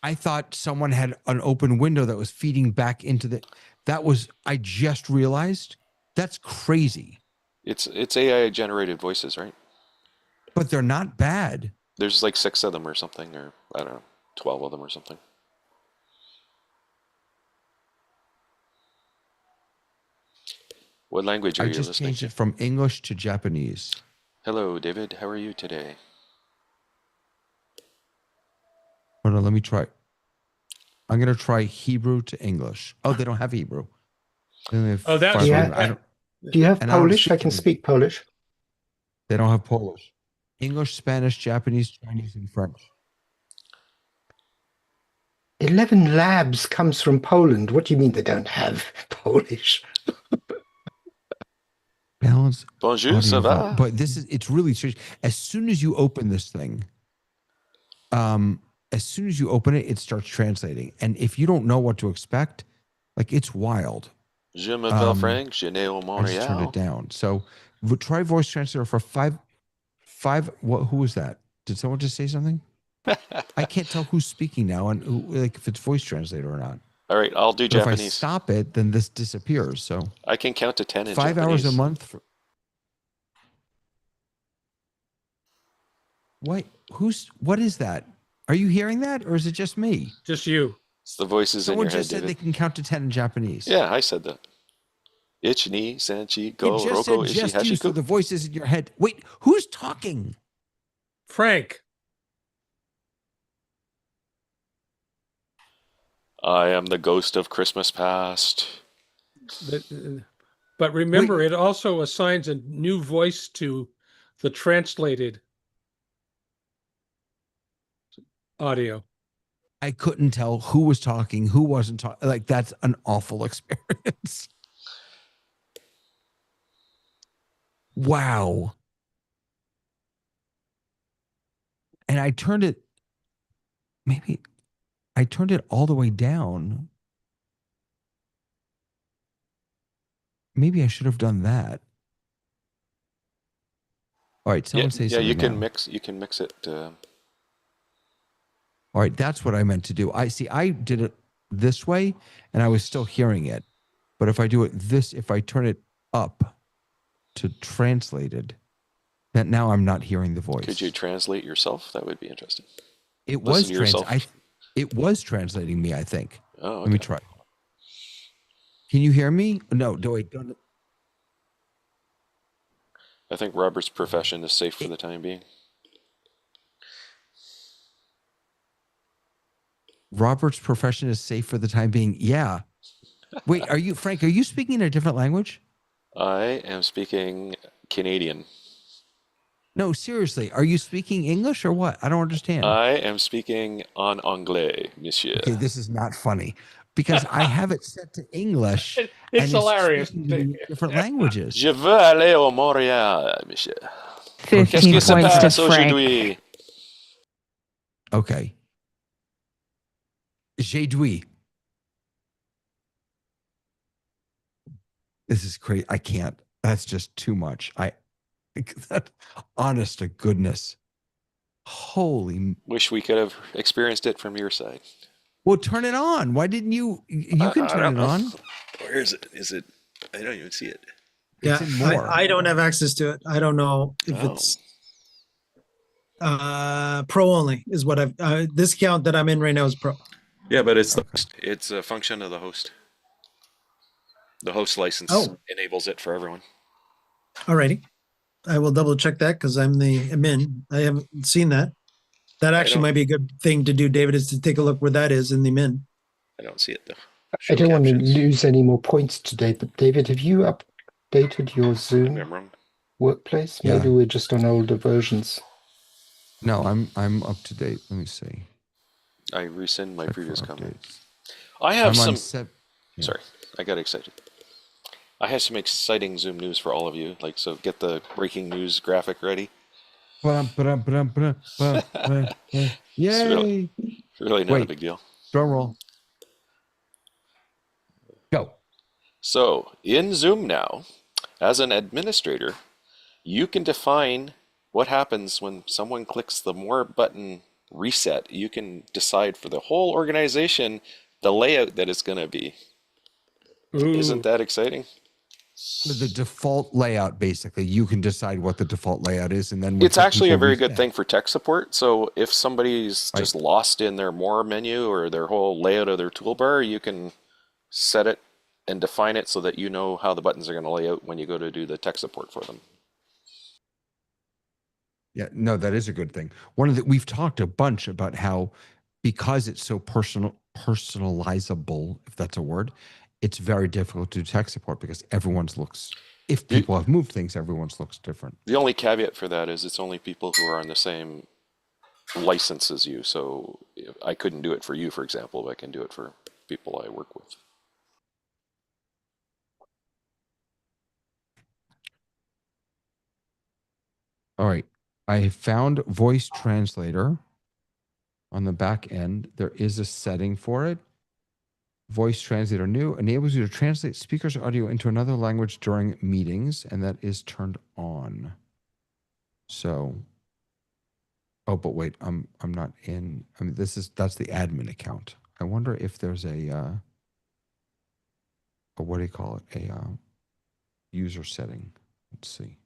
I thought someone had an open window that was feeding back into I just realized that's crazy. It's AI generated voices, right? But they're not bad. There's like 6 of them or something, or I don't know, 12 of them or something. What language are you listening to? I just changed it from English to Japanese. Hello, David. How are you today? Hold on, let me try. I'm going to try Hebrew to English. Oh, they don't have Hebrew. Do you have Polish? I can speak Polish. They don't have Polish. English, Spanish, Japanese, Chinese, and French. 11 Labs comes from Poland. What do you mean they don't have Polish? Balance. Bonjour, ça va? But it's really strange. As soon as you open this thing, it starts translating. And if you don't know what to expect, like, it's wild. Je m'appelle Frank, je n'ai au I just turned Montréal. it down. So try voice translator for five. Who was that? Did someone just say something? I can't tell who's speaking now and if it's voice translator or not. All right, I'll do Japanese. If I stop it, then this disappears. So I can count to 10 in 5 Japanese. hours a month. What is that? Are you hearing that, or is it just me? Just you. It's the voices Someone in your just head, said David. they can count to 10 in Japanese. Yeah, I said that. Ich ni sanchi go It just roko said just ishi you, so hashiku. the voices in your head. Wait, who's talking? Frank. I am the ghost of Christmas past. But remember, it also assigns a new voice to the translated audio. I couldn't tell who was talking, who wasn't talking. Like, that's an awful experience. Wow. And I turned it all the way down. maybe I should have done that. All right, someone say Yeah, something you can now. mix. You can mix it. All right, that's what I meant to do. I did it this way, and I was still hearing it. But if I do it if I turn it up to translated, that now I'm not hearing the voice. Could you translate yourself? That would be interesting. It Listen was it was translating me, I think. Oh, okay. Let me try. Can you hear me? No, don't. I think Robert's profession is safe for the time being. Robert's profession is safe for the time being. Yeah. Wait, Frank, are you speaking in a different language? I am speaking Canadian. No, seriously. Are you speaking English or what? I don't understand. I am speaking en anglais, monsieur. Okay, this is not funny because I have it set to English. It's hilarious. Speaking to me in different languages. Je veux aller au Montréal, monsieur. 15 points to Frank. aujourd'hui? Okay. J'ai dû. This is crazy. I can't. That's just too much. Honest to goodness. Holy. Wish we could have experienced it from your side. Well, turn it on. Why didn't you? You can turn it on. Where is it? Is it? I don't even see it. Yeah, It's in more. I don't have access to it. I don't know if it's pro only is what I've this account that I'm in right now is pro. Yeah, but it's it's a function of the host. The host license enables it for everyone. Alrighty. I will double check that because I'm the admin. I haven't seen that. That actually might be a good thing to do, David, is to take a look where that is in the min. I don't see it though. I don't want to lose any more points today, but David, have you updated your Zoom workplace? Yeah. Maybe we're just on older versions. No, I'm up to date. Let me see. I rescind my Check previous for comment. updates. I have I'm on some. Sorry, I got excited. I have some exciting Zoom news for all of you. Like, so get the breaking news graphic ready. Yay! It's really not a big deal. Drum roll. Go. So in Zoom now, as an administrator, you can define what happens when someone clicks the More button reset. You can decide for the whole organization the layout that it's going to be. Ooh. Isn't that exciting? The default layout, basically, you can decide what the default layout is, and then It's actually a very good thing for tech support. So if somebody's Right. just lost in their More menu or their whole layout of their toolbar, you can set it and define it so that you know how the buttons are going to lay out when you go to do the tech support for them. Yeah, no, that is a good thing. We've talked a bunch about how, because it's so personalizable, if that's a word, it's very difficult to do tech support because everyone's looks. If people have moved things, everyone's looks different. The only caveat for that is it's only people who are on the same license as you. So I couldn't do it for you, for example, but I can do it for people I work with. All right. I have found voice translator on the back end. There is a setting for it. Voice translator new enables you to translate speakers audio into another language during meetings, and that is turned on. So, oh, but wait, I'm not in. I mean, that's the admin account. I wonder if there's a what do you call it? A user setting. Let's see.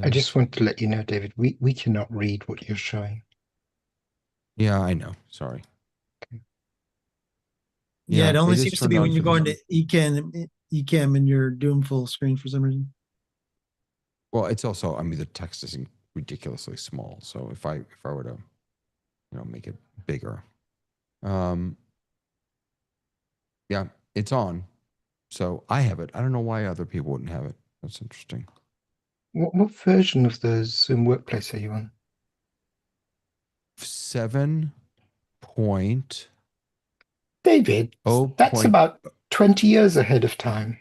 I just want to let you know, David, we cannot read what you're showing. Yeah, I know. Sorry. Yeah, it only seems to turned be on when you for go the- into Ecamm and you're doing full screen for some reason. Well, it's also, I mean, the text isn't ridiculously small. So if I were to, make it bigger, yeah, it's on. So I have it. I don't know why other people wouldn't have it. That's interesting. What version of the Zoom workplace are you on? 7 point. David, that's about 20 years ahead of time.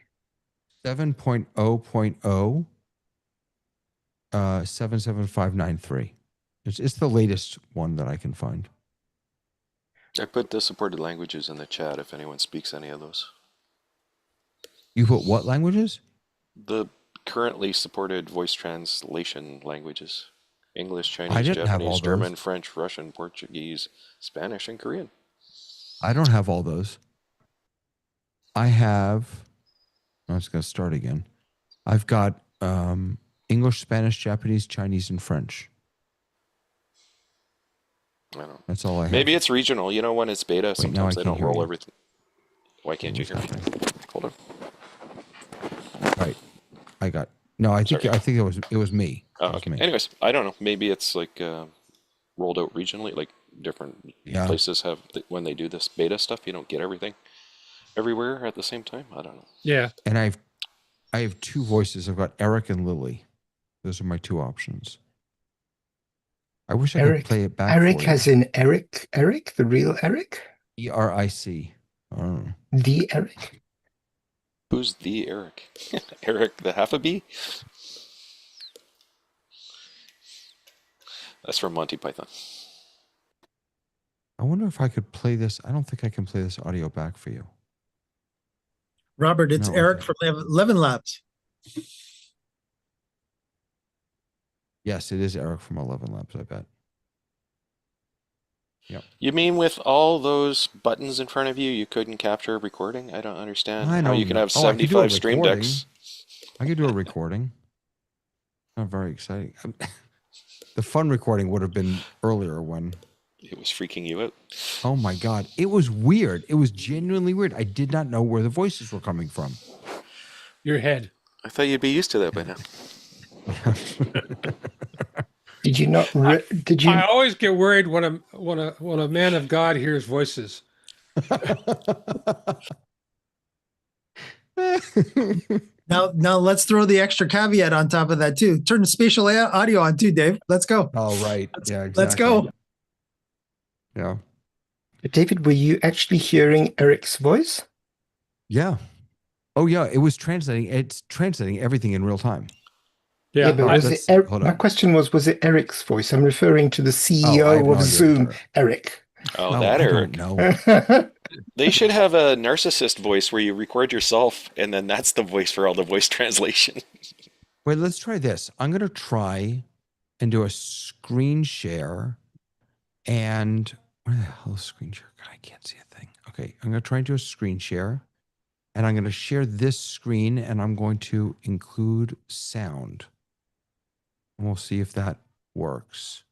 7.0.0 77593. It's the latest one that I can find. I put the supported languages in the chat if anyone speaks any of those. You put what languages? The currently supported voice translation languages: English, I Chinese, didn't have all Japanese, those. German, French, Russian, Portuguese, Spanish, and Korean. I don't have all those. I have. I'm just going to start again. I've got English, Spanish, Japanese, Chinese, and French. I don't know. That's all I have. Maybe it's regional. You know, when it's beta, now I sometimes they can't don't hear roll you. everything. Why can't you What's hear me? happening? Hold on. Right. I got. No, I think Sorry. it was me. Oh, It was okay. me. Anyways, I don't know. Maybe it's like rolled out regionally, like different Yeah. places have when they do this beta stuff. You don't get everything everywhere at the same time. I don't know. Yeah. And I have two voices. I've got Eric and Lily. Those are my two options. I wish I could play it back Eric for as you. in Eric, the real Eric? ERIC. Oh. The Eric? Who's the Eric? Eric the Half-a-Bee? That's from Monty Python. I wonder if I could play this. I don't think I can play this audio back for you. Robert, it's No, Eric okay. from 11 Labs. Yes, it is Eric from 11 Labs, I bet. Yep. You mean with all those buttons in front of you, you couldn't capture a recording? I don't understand how you can have I could do a 75 stream recording. decks. I could do a recording. Not very exciting. The fun recording would have been earlier when It was freaking you out. Oh my God. It was weird. It was genuinely weird. I did not know where the voices were coming from. Your head. I thought you'd be used to that by now. Did you not? Did you? I always get worried when a man of God hears voices. Now let's throw the extra caveat on top of that too. Turn the spatial audio on too, Dave. Let's go. Oh, right. Yeah, exactly. Let's go. Yeah. David, were you actually hearing Eric's voice? Yeah. Oh, yeah. It was translating. It's translating everything in real time. Yeah, but was it my question was it Eric's voice? I'm referring to the CEO of Zoom, Eric. Oh, No, that I Eric. don't know. They should have a narcissist voice where you record yourself and then that's the voice for all the voice translation. Wait, let's try this. I'm going to try and do a screen share. And where the hell is screen share? God, I can't see a thing. Okay, I'm going to try and do a screen share. And I'm going to share this screen and I'm going to include sound. And we'll see if that works.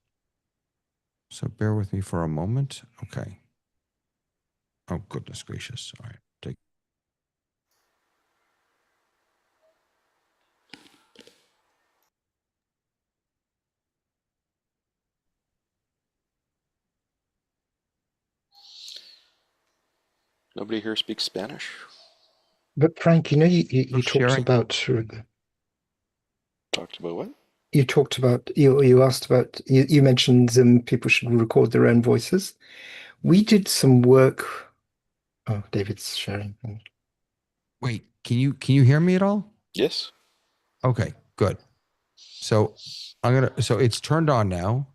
So bear with me for a moment. Okay. Oh, goodness gracious. All right. Take. Nobody here speaks Spanish? But Frank, you know, you talked about... Talked about what? You talked about, you asked about, you mentioned people should record their own voices. We did some work. Oh, David's sharing. Wait, can you hear me at all? Yes. Okay, good. So so it's turned on now.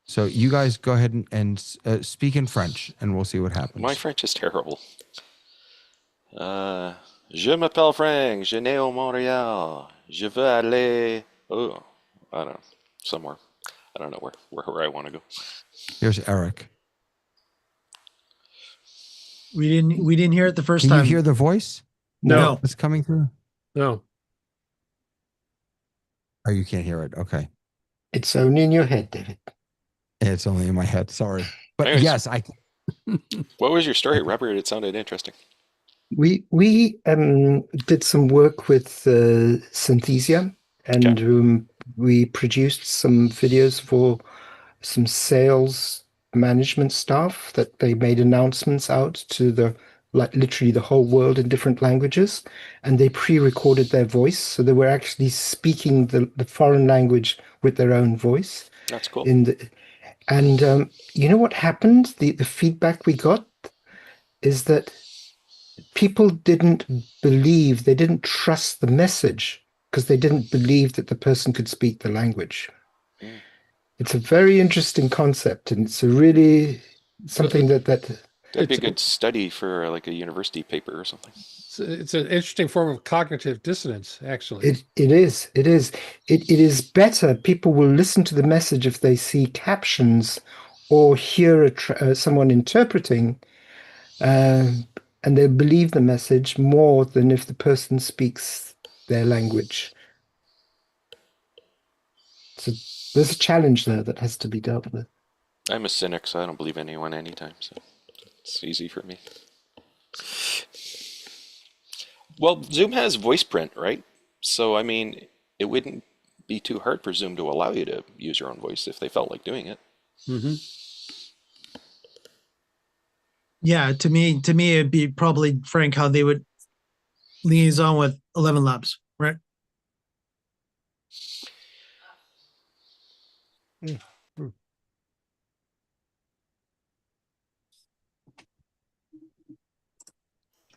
So you guys go ahead and speak in French and we'll see what happens. My French is terrible. Je m'appelle Frank, je né au Montréal. Je veux aller, oh, I don't know, somewhere. I don't know where I want to go. Here's Eric. We didn't hear it the first Can time. you hear the voice? No. It's coming through? No. Oh, you can't hear it. Okay. It's only in your head, David. It's only in my head. Sorry. But Anyways, yes, I. What was your story, Robert? It sounded interesting. We did some work with Synthesia, and we produced some videos for some sales management staff that they made announcements out to literally the whole world in different languages, and they pre-recorded their voice, so they were actually speaking the foreign language with their own voice. That's cool. And you know what happened? The feedback we got is that people didn't believe, they didn't trust the message because they didn't believe that the person could speak the language. Mm. It's a very interesting concept, and it's a really something that that'd be a good study for like a university paper or something. It's an interesting form of cognitive dissonance, actually. It is. It is better. People will listen to the message if they see captions or hear someone interpreting, and they'll believe the message more than if the person speaks their language. So there's a challenge there that has to be dealt with. I'm a cynic, so I don't believe anyone anytime, so it's easy for me. Well, Zoom has voice print, right? So, I mean, it wouldn't be too hard for Zoom to allow you to use your own voice if they felt like doing it. Mm-hmm. Yeah, to me, it'd be probably, Frank, how they would liaison with 11 Labs, right?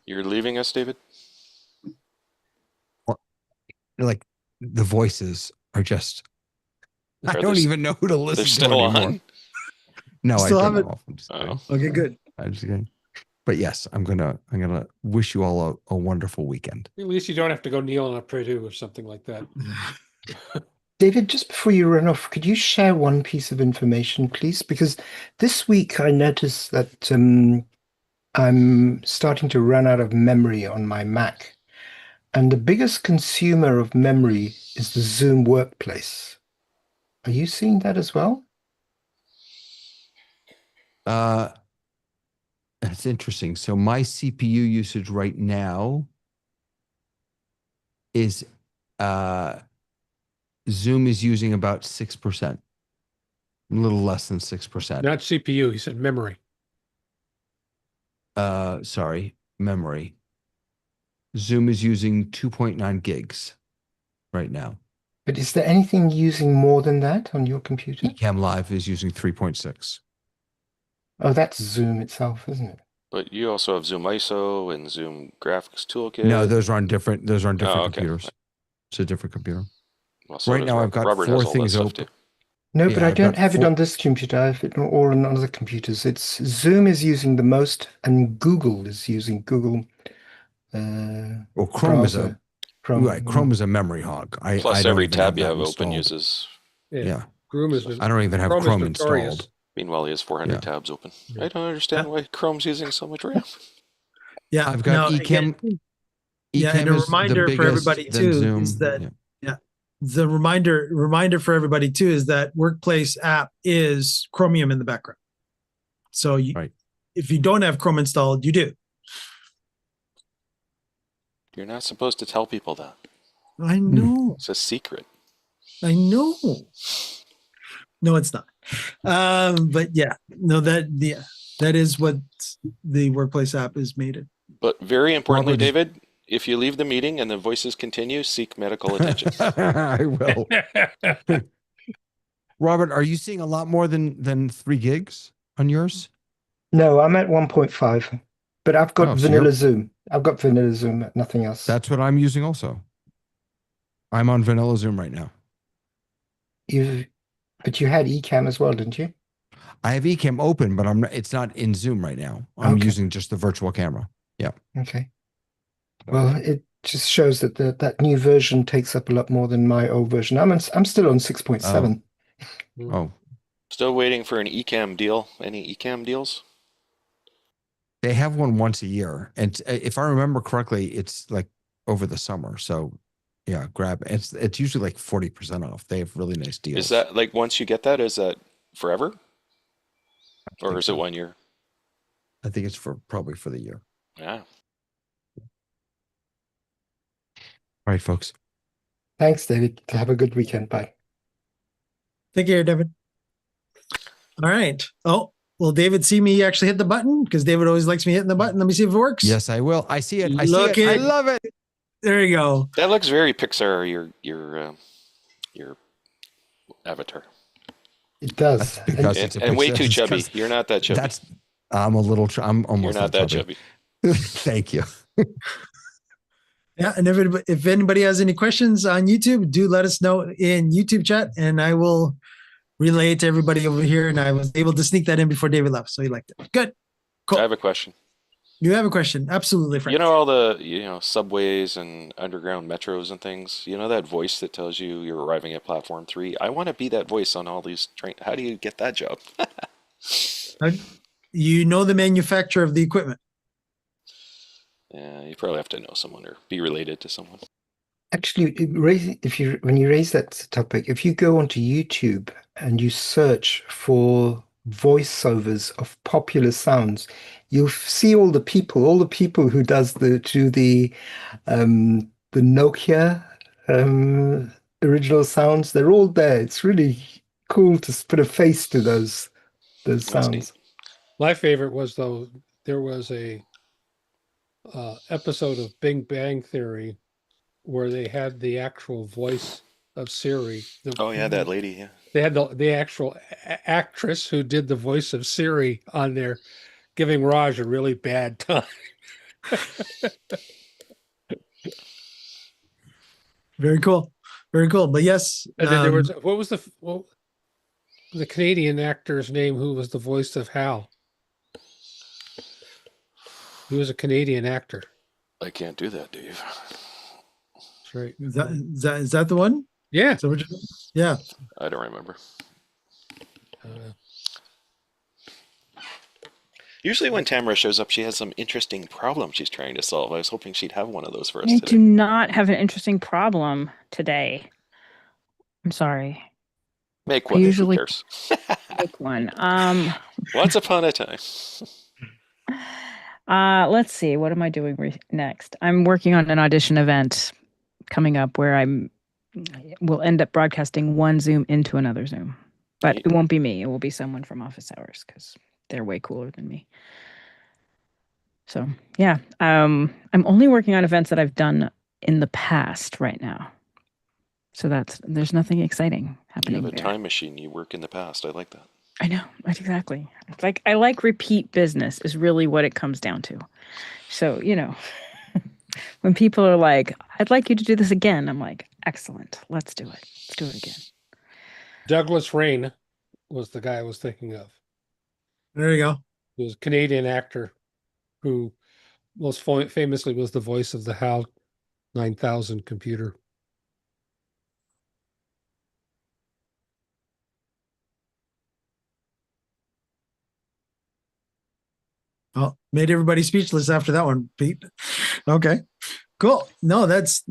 You're leaving us, David? Like the voices are just. I Are don't they- even know who to listen They're to still anymore. on? No, I Still don't have it? know. I'm just Oh. kidding. Okay, good. I'm just kidding. But yes, I'm gonna wish you all a wonderful weekend. At least you don't have to go kneel on a prie-dieu or something like that. David, just before you run off, could you share one piece of information, please? Because this week I noticed that I'm starting to run out of memory on my Mac. And the biggest consumer of memory is the Zoom Workplace. Are you seeing that as well? That's interesting. So my CPU usage right now is Zoom is using about 6%, a little less than 6%. Not CPU, he said memory. Sorry, memory. Zoom is using 2.9 gigs right now. But is there anything using more than that on your computer? Ecamm Live is using 3.6. Oh, that's Zoom itself, isn't it? But you also have Zoom ISO and Zoom Graphics Toolkit. No, those are on different. Those are on different okay. computers. It's a different computer. Well, so Right does now, I've got Robert 4 has all that things stuff open. too. No, Yeah, but I I've don't got have it 4 on this computer. I have it all on other computers. It's Zoom is using the most, and Google is using Google. Well, Chrome is browser. right. Chrome is a memory hog. I Plus, don't every even have tab you that have open installed. uses. Yeah. Chrome is. I don't even have Chrome is Chrome notorious. installed. Meanwhile, he has 400 Yeah. tabs open. Yeah. I don't understand why Chrome's using so much RAM. Yeah, I've got no, Ecamm. yeah, and Ecamm a is the reminder for biggest, everybody then too Zoom. is that Yeah. the reminder for everybody too is that Workplace app is Chromium in the background. So Right. if you don't have Chrome installed, you do. You're not supposed to tell people that. I know. It's a secret. I know. No, it's not. But yeah, no, that is what the Workplace app is made in. But very importantly, Robert, David, if you leave the meeting and the voices continue, seek medical attention. I will. Robert, are you seeing a lot more than 3 gigs on yours? No, I'm at 1.5, but I've got Oh, so vanilla you're- Zoom. I've got vanilla Zoom, nothing else. That's what I'm using also. I'm on vanilla Zoom right now. But you had Ecamm as well, didn't you? I have Ecamm open, but it's not in Zoom right now. I'm Okay. using just the virtual camera. Yeah. Okay. Well, it just shows that that new version takes up a lot more than my old version. I'm still on 6.7. Oh, Still waiting for an Ecamm deal. Any Ecamm deals? they have one once a year, and if I remember correctly, it's like over the summer. So, yeah, grab it. It's usually like 40% off. They have really nice deals. Is that like once you get that, is that forever? Or is it 1 year? I think it's probably for the year. Yeah. All right, folks. Thanks, David. Have a good weekend. Bye. Take care, David. All right. Oh, will David see me actually hit the button? Because David always likes me hitting the button. Let me see if it works. Yes, I will. I see it. I Look see it. I it. love it. There you go. That looks very Pixar, your avatar. It does. That's because And, it's a and way picture. too It's chubby. 'cause You're not that chubby. I'm a little. I'm You're almost not that chubby. Thank you. Yeah, and if anybody has any questions on YouTube, do let us know in YouTube chat, and I will relay it to everybody over here. And I was able to sneak that in before David left, so he liked it. Good, cool. I have a question. You have a question. Absolutely, Frank. You know all the, subways and underground metros and things? You know that voice that tells you you're arriving at platform 3? I want to be that voice on all these trains. How do you get that job? You know the manufacturer of the equipment. Yeah, you probably have to know someone or be related to someone. Actually, when you raise that topic, if you go onto YouTube and you search for voiceovers of popular sounds, you'll see all the people who do the Nokia original sounds. They're all there. It's really cool to put a face to those That's sounds. neat. My favorite was, though, there was a episode of Big Bang Theory where they had the actual voice of Siri. Oh yeah, that lady. Yeah. They had the actual actress who did the voice of Siri on there, giving Raj a really bad time. Very cool. Very cool. But yes. And then there was what was the Canadian actor's name who was the voice of Hal? He was a Canadian actor. I can't do that, Dave. That's right. Is that the one? Yeah. So yeah. I don't remember. Usually when Tamara shows up, she has some interesting problem she's trying to solve. I was hoping she'd have one of those for us I today. do not have an interesting problem today. I'm sorry. Make one. Who cares? Make one. Once upon a time. Let's see. What am I doing next? I'm working on an audition event coming up where we'll end up broadcasting one Zoom into another Zoom, but it won't be me. It will be someone from Office Hours because they're way cooler than me. So yeah, I'm only working on events that I've done in the past right now. So there's nothing exciting happening. You have a time machine. You work in the past. I like that. I know, exactly. It's like I like repeat business is really what it comes down to. So, when people are like, I'd like you to do this again, I'm like, excellent. Let's do it. Let's do it again. Douglas Rain was the guy I was thinking of. There you go. He was a Canadian actor who most famously was the voice of the HAL 9000 computer. Oh, made everybody speechless after that one, Pete. Okay, cool. No, that's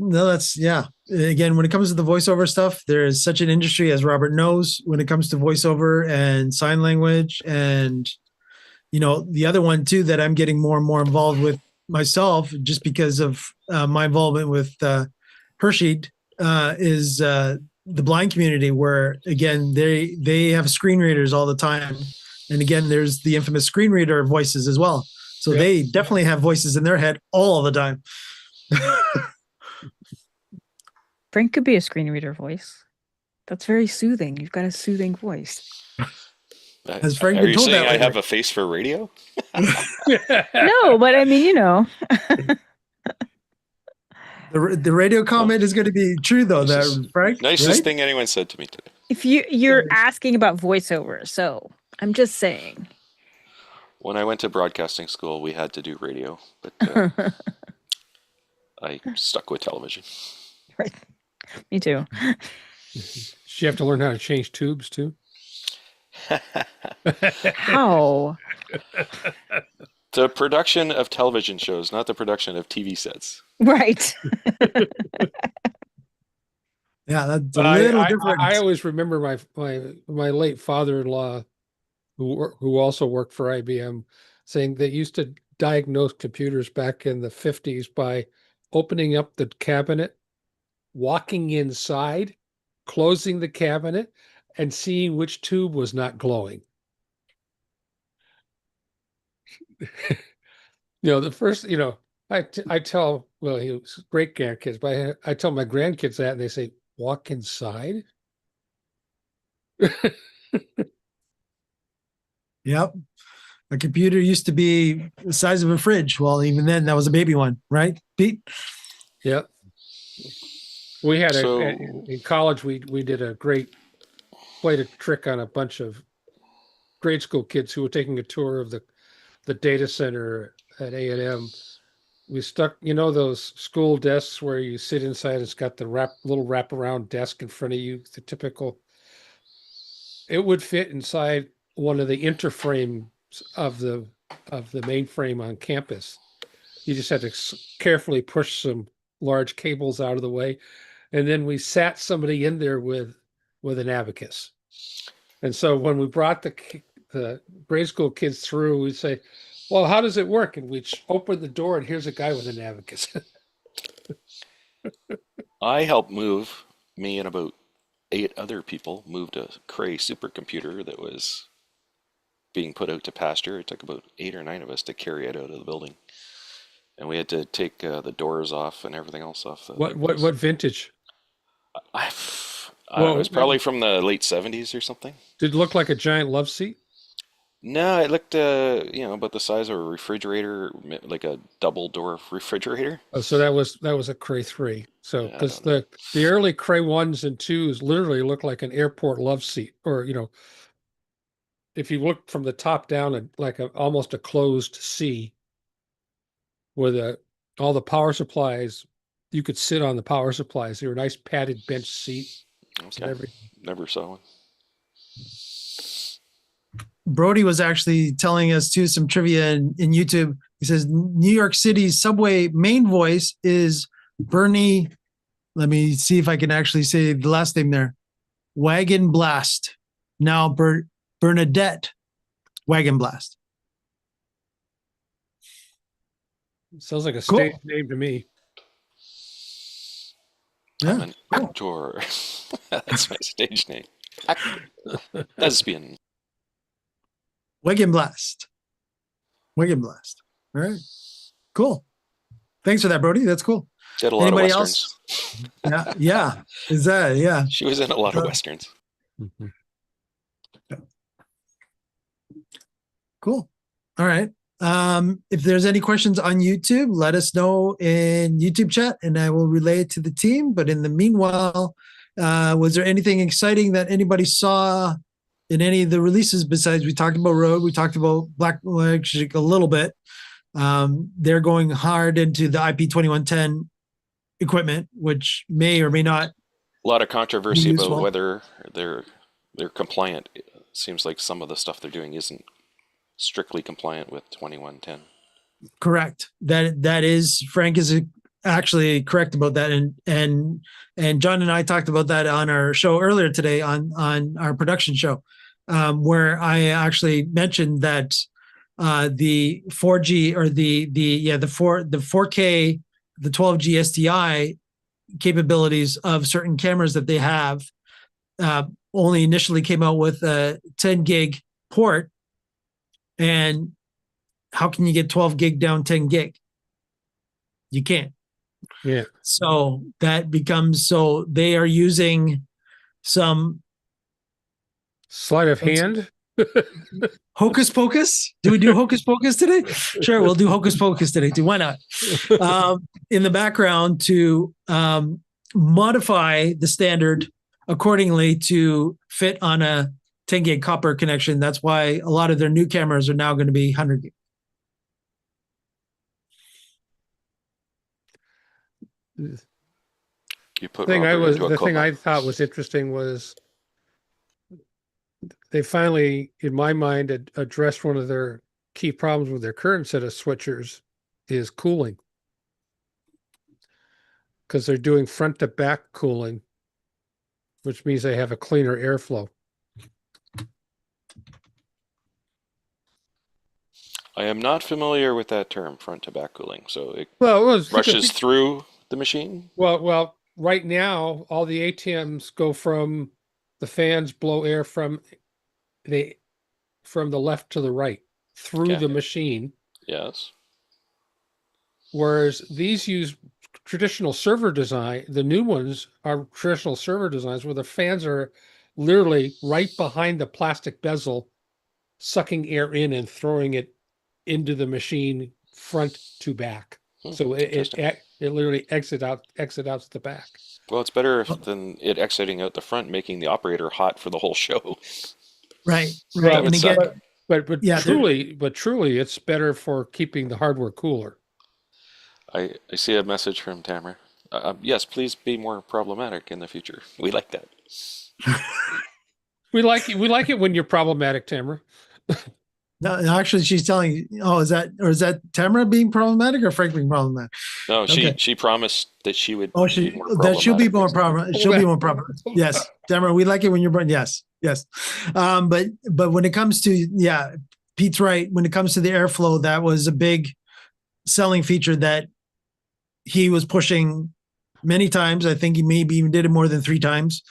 yeah. Again, when it comes to the voiceover stuff, there is such an industry, as Robert knows, when it comes to voiceover and sign language. And, the other one too, that I'm getting more and more involved with myself, just because of my involvement with Hershey, is the blind community, where, again, they have screen readers all the time. And again, there's the infamous screen reader voices as well. So they definitely have voices in their head all the time. Frank could be a screen reader voice. That's very soothing. You've got a soothing voice. As Frank Are you told saying that I have a face for radio? No, but I mean, The radio comment is going to be true, though. That Frank, nicest thing anyone said to me today. If you're asking about voiceover, so I'm just saying. When I went to broadcasting school, we had to do radio, but I stuck with television. Right. Me too. Did you have to learn how to change tubes too? How? The production of television shows, not the production of TV sets. Right. Yeah, that's a little different. I always remember my late father-in-law, who also worked for IBM, saying they used to diagnose computers back in the 50s by opening up the cabinet, walking inside, closing the cabinet, and seeing which tube was not glowing. The first, I tell, well, he was great grandkids, but I tell my grandkids that, and they say, walk inside? Yep. A computer used to be the size of a fridge. Well, even then, that was a baby one, right, Pete? Yep. We had in college, we played a trick on a bunch of grade school kids who were taking a tour of the data center at A&M. We stuck, those school desks where you sit inside. It's got the little wraparound desk in front of you. The typical. It would fit inside one of the interframes of the mainframe on campus. You just had to carefully push some large cables out of the way, and then we sat somebody in there with an abacus. And so when we brought the grade school kids through, we'd say, "Well, how does it work?" And we'd open the door, and here's a guy with an abacus. I helped move, me and about 8 other people moved a Cray supercomputer that was being put out to pasture. It took about 8 or 9 of us to carry it out of the building. And we had to take the doors off and everything else off. What vintage? It was probably from the late 70s or something. Did it look like a giant love seat? No, it looked, about the size of a refrigerator, like a double door refrigerator. Oh, so that was a Cray 3. So because the early Cray 1s and 2s literally looked like an airport love seat, or if you look from the top down, like almost a closed C, with all the power supplies. You could sit on the power supplies. They were a nice padded bench seat. Okay. Never saw one. Brody was actually telling us too some trivia in YouTube. He says New York City's subway main voice is Bernie. Let me see if I can actually say the last name there. Wagon Blast. Now Bernadette Wagon Blast. Sounds like a stage name to me. I'm an actor. That's my stage name. Lesbian. Wagon Blast. Wagon Blast. All right. Cool. Thanks for that, Brody. That's cool. Did a lot Anybody of westerns. Else? Yeah. Is that, yeah. She was in a lot of westerns. Mm-hmm. Cool. All right. If there's any questions on YouTube, let us know in YouTube chat and I will relay it to the team. But in the meanwhile, was there anything exciting that anybody saw in any of the releases besides we talked about Rogue, we talked about Blackmagic a little bit. They're going hard into the IP2110 equipment, which may or may not. A lot of controversy about whether they're compliant. It seems like some of the stuff they're doing isn't strictly compliant with 2110. Correct. That is, Frank is actually correct about that, and John and I talked about that on our show earlier today on our production show, where I actually mentioned that the 4G or the 4K, the 12G SDI capabilities of certain cameras that they have only initially came out with a 10 gig port. And how can you get 12 gig down 10 gig? You can't. Yeah. So that becomes, so they are using some sleight of hand. Hocus pocus. Do we do hocus pocus today? Sure, we'll do hocus pocus today too. Why not? In the background to modify the standard accordingly to fit on a 10 gig copper connection. That's why a lot of their new cameras are now going to be 100 gig. You put the thing I thought was interesting was they finally, in my mind, addressed one of their key problems with their current set of switchers is cooling, because they're doing front to back cooling, which means they have a cleaner airflow. I am not familiar with that term, front to back cooling. So it rushes through the machine? Well, right now, all the ATMs go from the fans blow air from the left to the right through the machine. Yes. Whereas these use traditional server design. The new ones are traditional server designs where the fans are literally right behind the plastic bezel, sucking air in and throwing it into the machine front to back. So it literally exits out the back. Well, it's better than it exiting out the front, making the operator hot for the whole show. Right. And again, But Yeah, truly, it's better for keeping the hardware cooler. I see a message from Tamara. Yes, please be more problematic in the future. We like that. We like it when you're problematic, Tamara. No, actually, she's telling. Oh, is that Tamara being problematic or Frank being problematic? No, Okay. she promised that she would Oh, be more that she'll be problematic more next time. problematic. She'll be more problematic. Yes, Tamara, we like it when you're. Yes, yes. But when it comes to Pete's right. When it comes to the airflow, that was a big selling feature that he was pushing many times. I think he maybe even did it more than 3 times.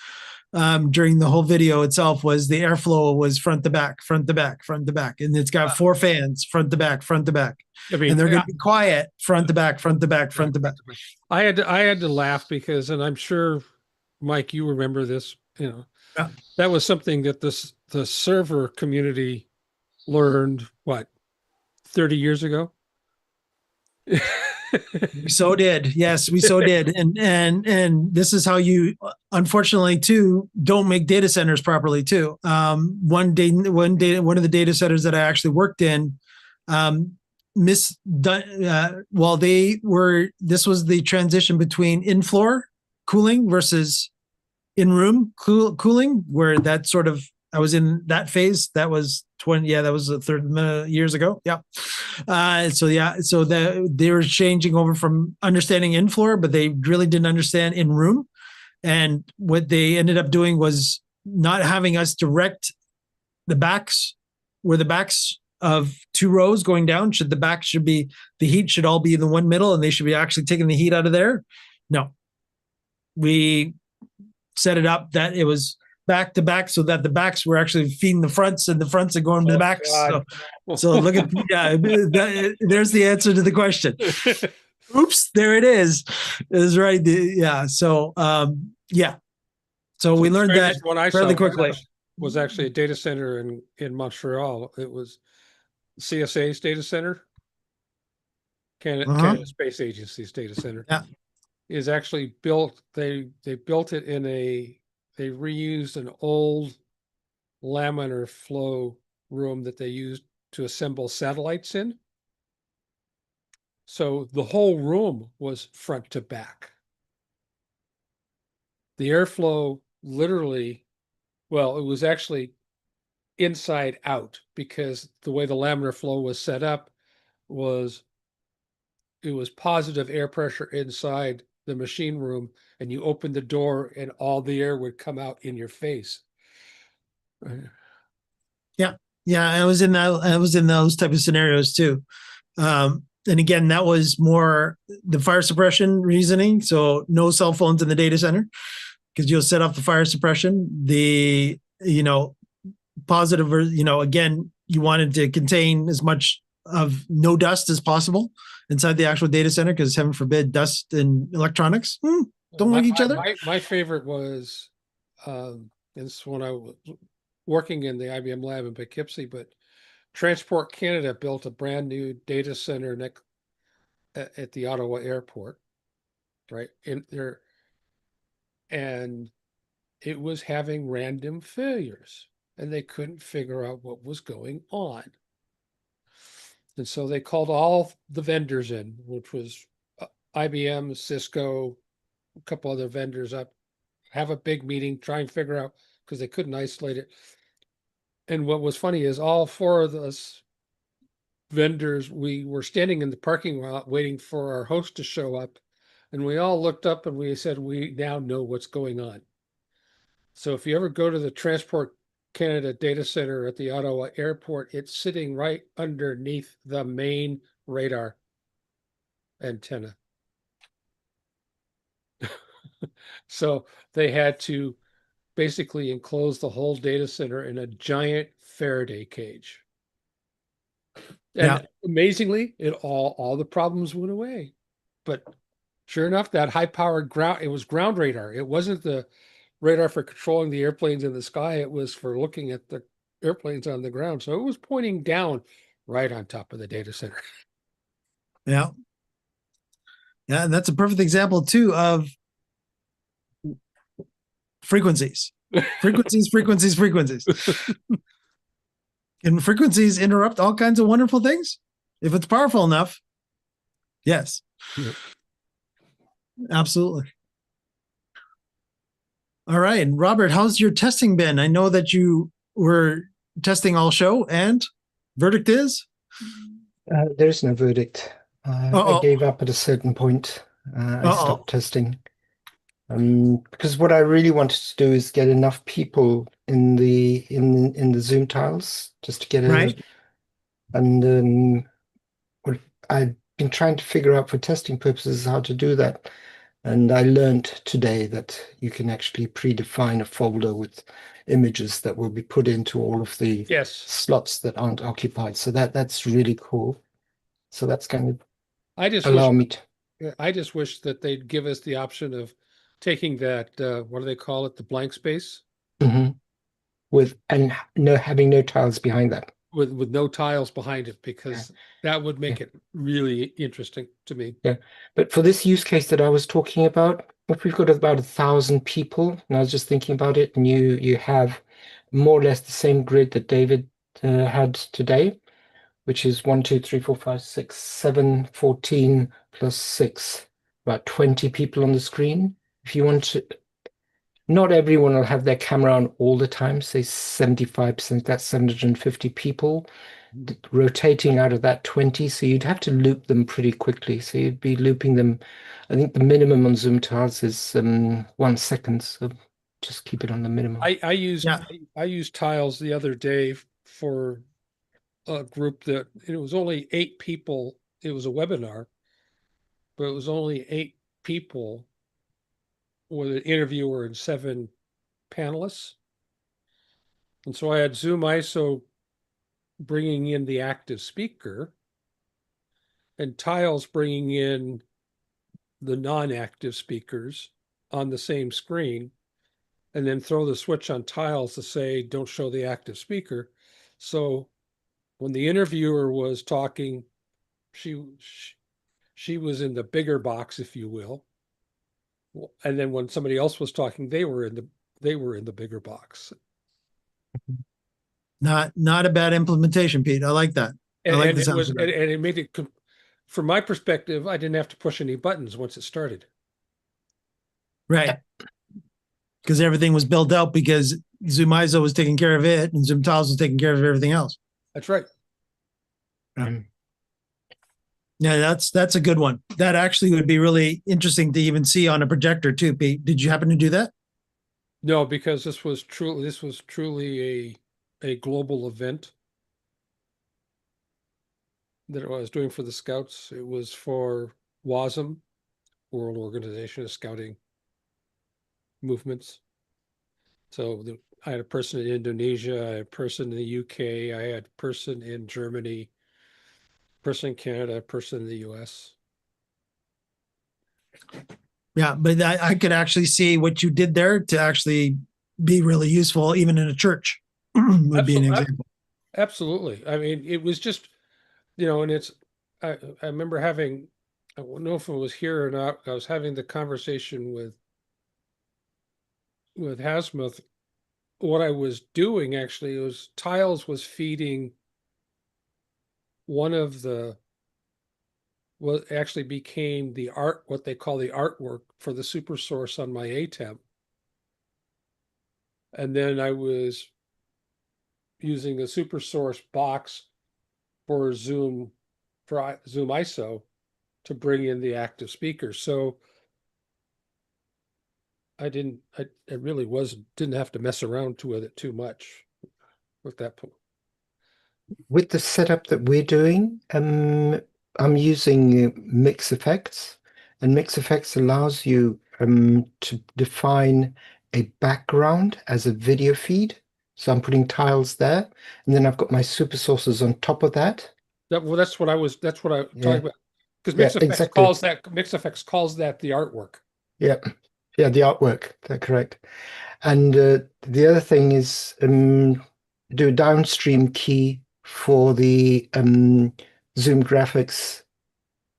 During the whole video itself, was the airflow was front to back, front to back, front to back, and it's got 4 fans, front to back, front to back. I mean, and they're going to be quiet, front to back, front to back, front to back. I had to laugh because, and I'm sure, Mike, you remember this. Yeah. That was something that the server community learned 30 years ago. We so did. Yes, we so did. And this is how you, unfortunately, too, don't make data centers properly too. One of the data centers that I actually worked in, this was the transition between in-floor cooling versus in-room cooling, where that sort of, I was in that phase. That was 20. Yeah, that was 30 years ago. Yeah. So they were changing over from understanding in floor, but they really didn't understand in room. And what they ended up doing was not having us direct the backs, where the backs of 2 rows going down. The heat should all be in the one middle, and they should be actually taking the heat out of there. No, we set it up that it was back to back, so that the backs were actually feeding the fronts, and the fronts are going to the backs. So look at there's the answer to the question. Oops, there it is. Is right. So we learned that fairly quickly. Was actually a data center in Montreal. It was CSA's data center, Canada Space Agency's data center. Yeah. Is actually built. They built it they reused an old laminar flow room that they used to assemble satellites in. So the whole room was front to back. The airflow literally, it was actually inside out, because the way the laminar flow was set up was it was positive air pressure inside the machine room, and you opened the door and all the air would come out in your face. Yeah, I was in those type of scenarios too. And again, that was more the fire suppression reasoning. So no cell phones in the data center, because you'll set off the fire suppression. The positive, again, you wanted to contain as much of no dust as possible inside the actual data center, because heaven forbid dust and electronics don't like each other. My favorite was, it's when I was working in the IBM lab in Poughkeepsie, but Transport Canada built a brand new data center at the Ottawa airport, right in there, and it was having random failures, and they couldn't figure out what was going on. And so they called all the vendors in, which was IBM, Cisco, a couple other vendors up, have a big meeting, try and figure out, because they couldn't isolate it. And what was funny is all 4 of us vendors, we were standing in the parking lot waiting for our host to show up. And we all looked up and we said, we now know what's going on. So if you ever go to the Transport Canada data center at the Ottawa airport, it's sitting right underneath the main radar antenna. So they had to basically enclose the whole data center in a giant Faraday cage. And amazingly, all the problems went away. But sure enough, that high-powered it was ground radar. It wasn't the radar for controlling the airplanes in the sky. It was for looking at the airplanes on the ground. So it was pointing down right on top of the data center. Yeah. Yeah, and that's a perfect example too of frequencies. Can frequencies interrupt all kinds of wonderful things? If it's powerful enough, yes. Yep. Absolutely. All right. And Robert, how's your testing been? I know that you were testing all show, and verdict is? There is no verdict. I Uh-oh. gave up at a certain point. I Uh-oh. stopped testing. Because what I really wanted to do is get enough people in the Zoom tiles just to get Right. what I've been trying to figure out for testing purposes how to do that. And I learned today that you can actually predefine a folder with images that will be put into all of the Yes. slots that aren't occupied. So that's really cool. So that's going to I just allow wish, me to. I just wish that they'd give us the option of taking that, what do they call it? The blank space Mhm. Having no tiles behind that. with no tiles behind it, because that would make it really interesting to me. Yeah, but for this use case that I was talking about, if we've got about 1,000 people, and I was just thinking about it, and you have more or less the same grid that David had today, which is 1, 2, 3, 4, 5, 6, 7, 14 plus 6, about 20 people on the screen. If you want to, not everyone will have their camera on all the time, say 75%, that's 750 people rotating out of that 20, so you'd have to loop them pretty quickly. So you'd be looping them. I think the minimum on Zoom tiles is 1 second, so just keep it on the minimum. I used tiles the other day for a group that it was only 8 people. It was a webinar, but it was only 8 people with an interviewer and 7 panelists. And so I had Zoom ISO bringing in the active speaker and tiles bringing in the non-active speakers on the same screen, and then throw the switch on tiles to say, don't show the active speaker. So when the interviewer was talking, she was in the bigger box, if you will. And then when somebody else was talking, they were in the bigger box. Not a bad implementation, Pete. I like that. And, I like and the it sound was of that. and it made it, from my perspective, I didn't have to push any buttons once it started. Right. Because everything was built out because Zoom ISO was taking care of it and Zoom Tiles was taking care of everything else. That's right. Yeah, that's a good one. That actually would be really interesting to even see on a projector too, Pete. Did you happen to do that? No, because this was truly a global event that I was doing for the Scouts. It was for WASM, World Organization of Scouting Movements. So I had a person in Indonesia, I had a person in the UK, I had a person in Germany, person in Canada, a person in the US. Yeah, but I could actually see what you did there to actually be really useful, even in a church. Would be an example. Absolutely. I mean, it was just, and I remember having, I don't know if it was here or not, I was having the conversation with Hasmuth. What I was doing actually was Tiles was feeding one of the, what actually became the art, what they call the artwork for the super source on my ATEM. And then I was using a super source box for Zoom ISO to bring in the active speaker. So I really didn't have to mess around with it too much with that point. With the setup that we're doing, I'm using Mix Effects, and Mix Effects allows you to define a background as a video feed. So I'm putting tiles there, and then I've got my super sources on top of that. That's what I talking about. Because Mix Effects calls that the artwork. Yeah, yeah, the artwork. That's correct. And the other thing is do a downstream key for the Zoom Graphics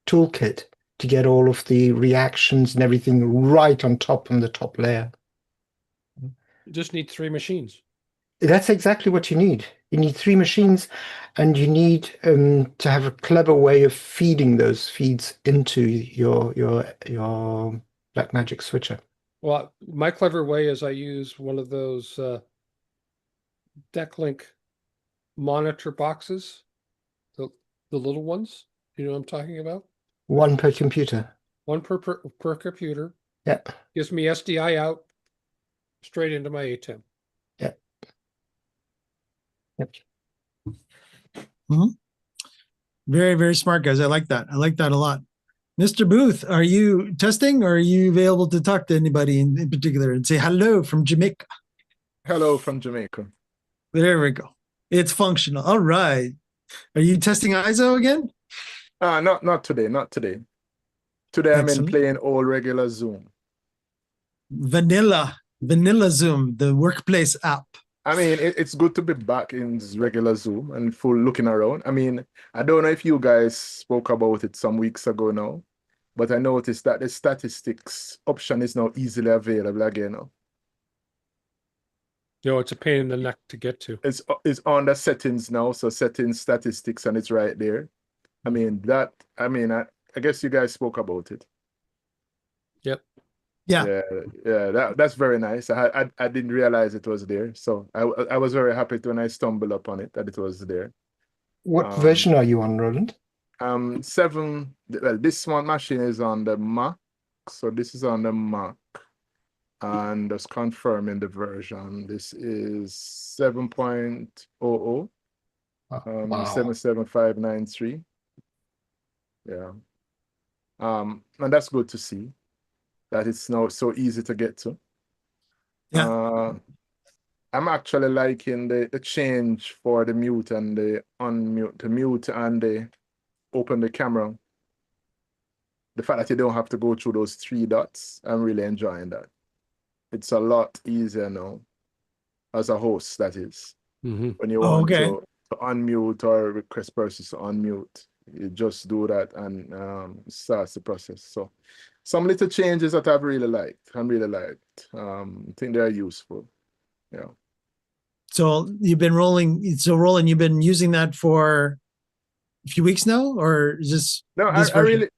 toolkit to get all of the reactions and everything right on the top layer. You just need 3 machines. That's exactly what you need. You need three machines, and you need to have a clever way of feeding those feeds into your Blackmagic switcher. Well, my clever way is I use one of those Decklink monitor boxes, the the little ones. You know what I'm talking about? One per computer. One per computer. Yeah, Gives me SDI out straight into my ATEM. yeah. Yep. Very, very smart guys. I like that. I like that a lot. Mr. Booth, are you testing or are you available to talk to anybody in particular and say hello from Jamaica? Hello from Jamaica. There we go. It's functional. All right. Are you testing ISO again? Not today, not today. Today Excellent. I'm playing all regular Zoom. Vanilla Zoom, the workplace app. I mean, it's good to be back in regular Zoom and full looking around. I mean, I don't know if you guys spoke about it some weeks ago now, but I noticed that the statistics option is now easily available again now. You know, it's a pain in the neck to get to. It's on the settings now, so settings statistics, and it's right there. I mean, I guess you guys spoke about it. Yep. Yeah. That's very nice. I didn't realize it was there, so I was very happy when I stumbled upon it that it was there. What version are you on, Roland? 7. Well, this one machine is on the Mac, so this is on the Mac, and just confirming the version. This is 7.00. Wow. 77593. Yeah. And that's good to see that it's now so easy to get to. Yeah. I'm actually liking the change for the mute and the unmute, the mute and the open the camera. The fact that you don't have to go through those 3 dots, I'm really enjoying that. It's a lot easier now, as a host, that is. When you want to unmute or request persons to unmute, you just do that and starts the process. So some little changes that I've really liked. I think they're useful. Yeah. So you've been rolling. So Roland, you've been using that for a few weeks now, or is this? No, this I really,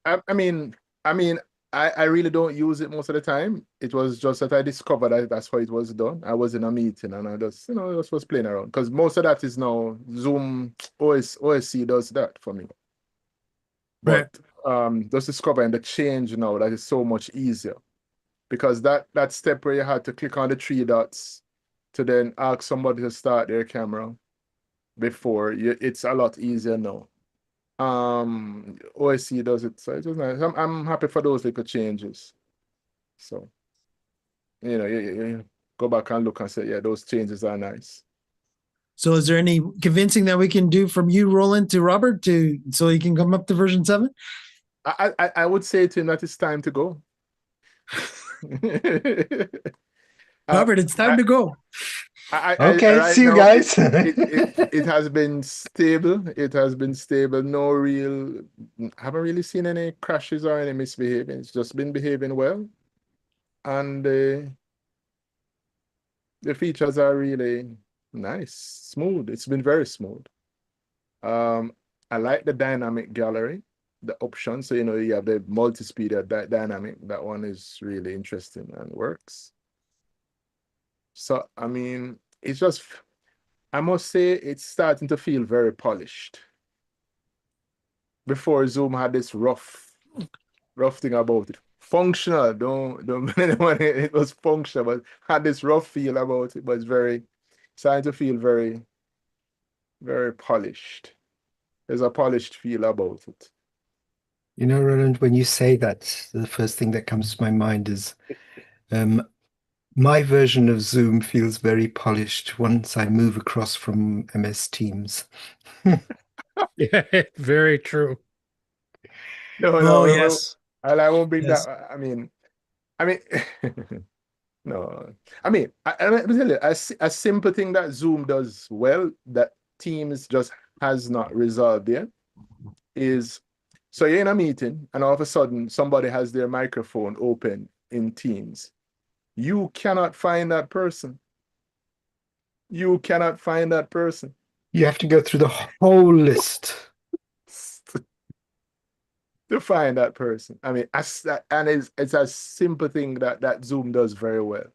I really don't use it most of the time. It was just that I discovered that that's how it was done. I was in a meeting and I just, just was playing around, because most of that is now Zoom. OSC does that for me. But just discovering the change now, that is so much easier, because that step where you had to click on the 3 dots to then ask somebody to start their camera before it's a lot easier now. OSC does it, so it's just nice. I'm happy for those little changes. So you go back and look and say, yeah, those changes are nice. So is there any convincing that we can do from you, Roland, to Robert so he can come up to version 7? I would say to him that it's time to go. Robert, it's time to go. Okay, see you guys. It has been stable. It has been stable. Haven't really seen any crashes or any misbehaving. It's just been behaving well. And the features are really nice, smooth. It's been very smooth. I like the dynamic gallery, the option. So, you have the multi-speed dynamic. That one is really interesting and works. So, I mean, it's just, I must say, it's starting to feel very polished. Before, Zoom had this rough thing about it. Functional, don't it was functional, but had this rough feel about it, but it's starting to feel very, very polished. There's a polished feel about it. Roland, when you say that, the first thing that comes to my mind is my version of Zoom feels very polished once I move across from MS Teams. Yeah, very true. No, yes. I won't bring that. I mean, no. I mean, let me tell you, a simple thing that Zoom does well that Teams just has not resolved yet is, so you're in a meeting and all of a sudden somebody has their microphone open in Teams. You cannot find that person. You cannot find that person. You have to go through the whole list. To find that person. I mean, and it's a simple thing that Zoom does very well.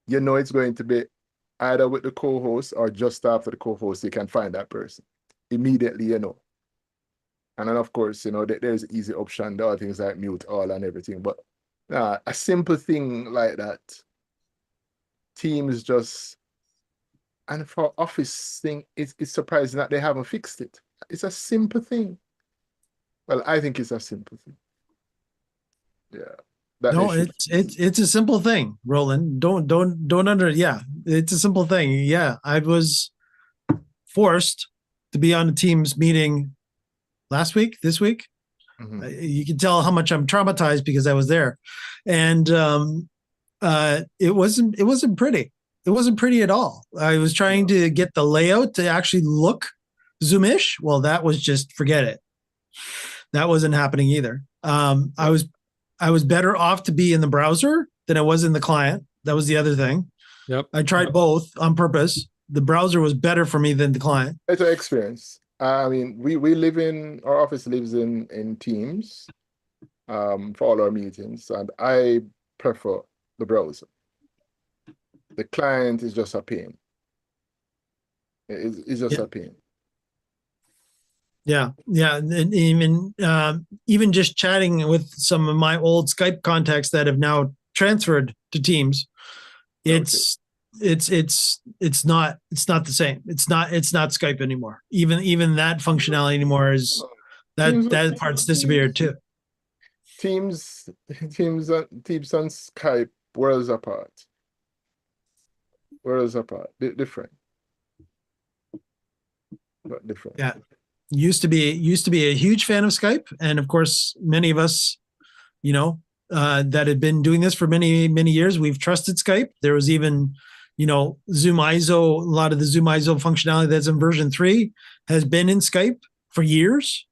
You know it's going to be either with the co-host or just after the co-host, you can find that person. Immediately, you know. And then, of course, you know, there's easy option. There are things like mute all and everything. But a simple thing like that, Teams just, and for Office thing, it's surprising that they haven't fixed it. It's a simple thing. Well, I think it's a simple thing. Yeah. That No, they should. it's a simple thing, Roland. Don't under. Yeah, it's a simple thing. Yeah, I was forced to be on a Teams meeting last week, this week. Mhm. You can tell how much I'm traumatized because I was there, and it wasn't pretty. It wasn't pretty at all. I was trying to get the layout to actually look Zoomish. Well, that was just forget it. That wasn't happening either. I was better off to be in the browser than I was in the client. That was the other thing. Yep. I tried both on purpose. The browser was better for me than the client. Better experience. I mean, we live in, our office lives in Teams for all our meetings, and I prefer the browser. The client is just a pain. It's just a pain. Yeah, and even just chatting with some of my old Skype contacts that have now transferred to Teams, it's not the same. It's not Skype anymore. Even that functionality anymore is that part's disappeared too. Teams and Skype, worlds apart. Worlds apart. Different. But different. Yeah. Used to be a huge fan of Skype, and of course, many of us, that had been doing this for many years, we've trusted Skype. There was even, Zoom ISO. A lot of the Zoom ISO functionality that's in version 3 has been in Skype for years,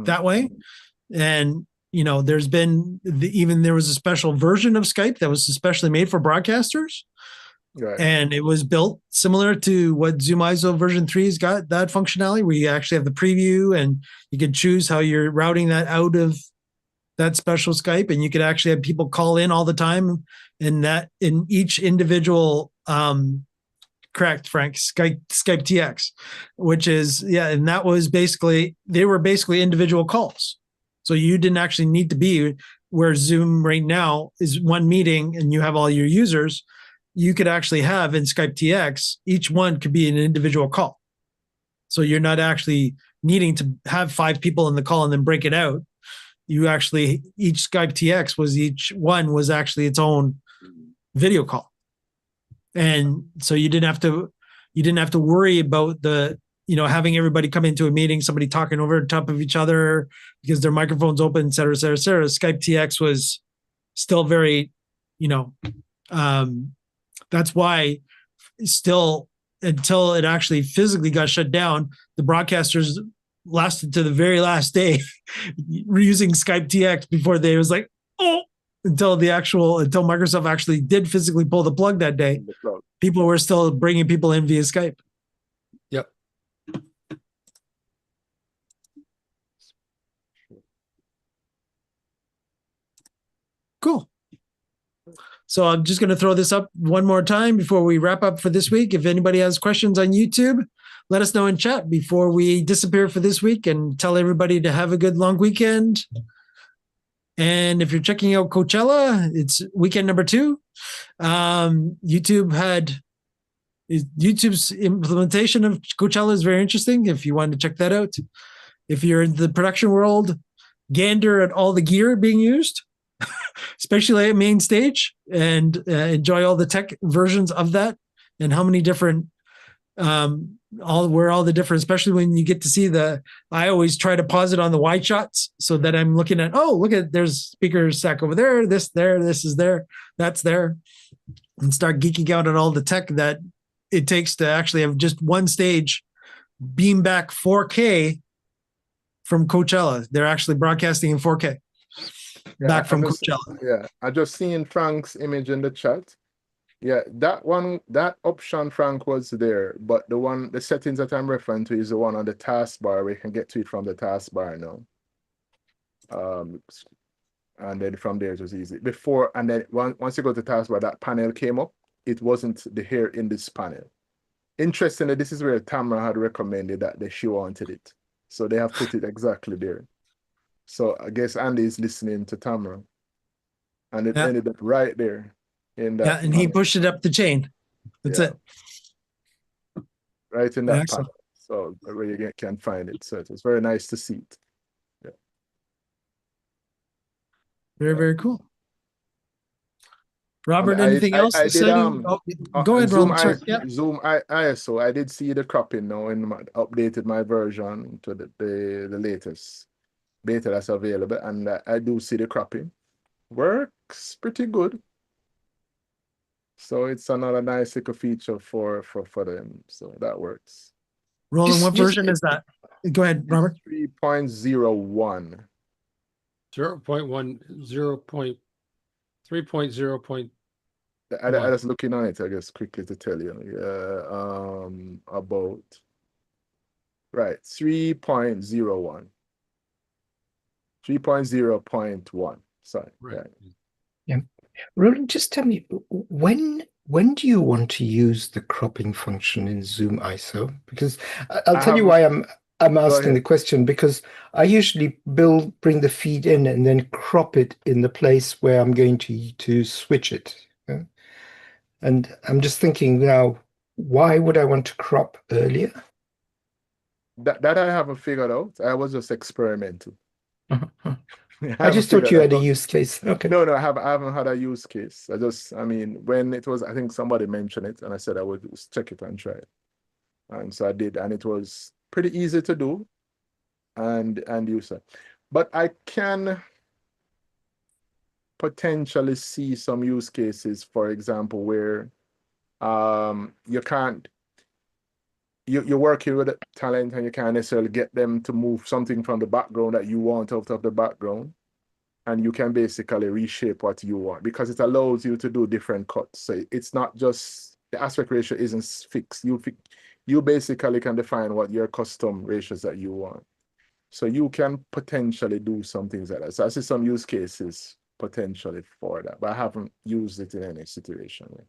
that way. And there's been there was a special version of Skype that was especially made for broadcasters. Right. And it was built similar to what Zoom ISO version 3's got, that functionality where you actually have the preview and you can choose how you're routing that out of that special Skype, and you could actually have people call in all the time, and that in each individual correct, Frank, Skype TX, which is, and that was they were basically individual calls. So you didn't actually need to be where Zoom right now is one meeting and you have all your users. You could actually have in Skype TX, each one could be an individual call. So you're not actually needing to have 5 people in the call and then break it out. You actually, each Skype TX each one was actually its own video call. And so you didn't have to worry about having everybody come into a meeting, somebody talking over the top of each other because their microphone's open, et cetera, et cetera, et cetera. Skype TX was still very, that's why still until it actually physically got shut down, the broadcasters lasted to the very last day using Skype TX before they was like, until Microsoft actually did physically pull the plug that day. People were still bringing people in via Skype. Yep. Cool. So I'm just going to throw this up one more time before we wrap up for this week. If anybody has questions on YouTube, let us know in chat before we disappear for this week, and tell everybody to have a good long weekend. And if you're checking out Coachella, it's weekend number 2. YouTube's implementation of Coachella is very interesting if you want to check that out. If you're in the production world, gander at all the gear being used, especially at main stage, and enjoy all the tech versions of that and how many different all the different, especially when you get to see I always try to pause it on the wide shots so that I'm looking at, look at, there's speaker stack over there, this is there, that's there, and start geeking out at all the tech that it takes to actually have just one stage beam back 4K from Coachella. They're actually broadcasting in 4K. Back from Coachella. Yeah, I just seen Frank's image in the chat. Yeah, that one, that option, Frank, was there, but the settings that I'm referring to is the one on the taskbar. We can get to it from the taskbar now. And then from there it was easy. Before, and then once you go to taskbar, that panel came up. It wasn't here in this panel. Interestingly, this is where Tamara had recommended that she wanted it. So they have put it exactly there. So I guess Andy is listening to Tamara. And it ended up right there in that. Yeah, and he pushed it up the chain. That's it. Right in that Excellent. panel. So where you can find it. So it was very nice to see it. Yeah. Very, very cool. Robert, anything else? I did go ahead, Zoom Robert. Yeah. Zoom ISO. I did see the cropping now and updated my version to the latest beta that's available, and I do see the cropping. Works pretty good. So it's another nice little feature for them. So that works. Roland, what version is that? Go ahead, Robert. 3.01. 0.1, 3.0. I was looking on it, I guess, quickly to tell you. About right, 3.01. 3.0.1. Sorry. Right. Yeah. Roland, just tell me, when do you want to use the cropping function in Zoom ISO? Because I'll tell you why I'm asking the question, because I usually bring the feed in and then crop it in the place where I'm going to switch it. And I'm just thinking now, why would I want to crop earlier? That I haven't figured out. I was just experimenting. I just thought you had a use case. Okay. No, I haven't had a use case. I mean, when it was, I think somebody mentioned it, and I said I would just check it and try it. And so I did, and it was pretty easy to do and use it. But I can potentially see some use cases, for example, where you're working with a talent and you can't necessarily get them to move something from the background that you want out of the background. And you can basically reshape what you want because it allows you to do different cuts. So it's not just the aspect ratio isn't fixed. You basically can define what your custom ratios that you want. So you can potentially do some things like that. So I see some use cases potentially for that, but I haven't used it in any situation yet.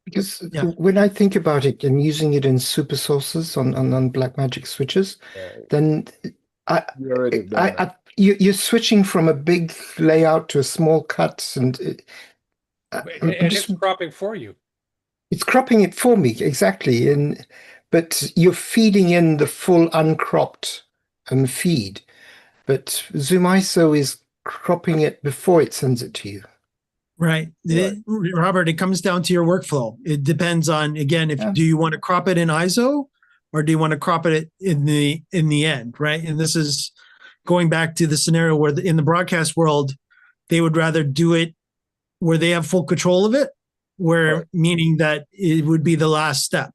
Because when I think about it and using it in super sources on Blackmagic switches, then you're switching from a big layout to a small cut, and it's cropping for you. It's cropping it for me, exactly. But you're feeding in the full uncropped feed. But Zoom ISO is cropping it before it sends it to you. Right. Robert, it comes down to your workflow. It depends on, again, do you want to crop it in ISO or do you want to crop it in the end, right? And this is going back to the scenario where in the broadcast world, they would rather do it where they have full control of it, meaning that it would be the last step,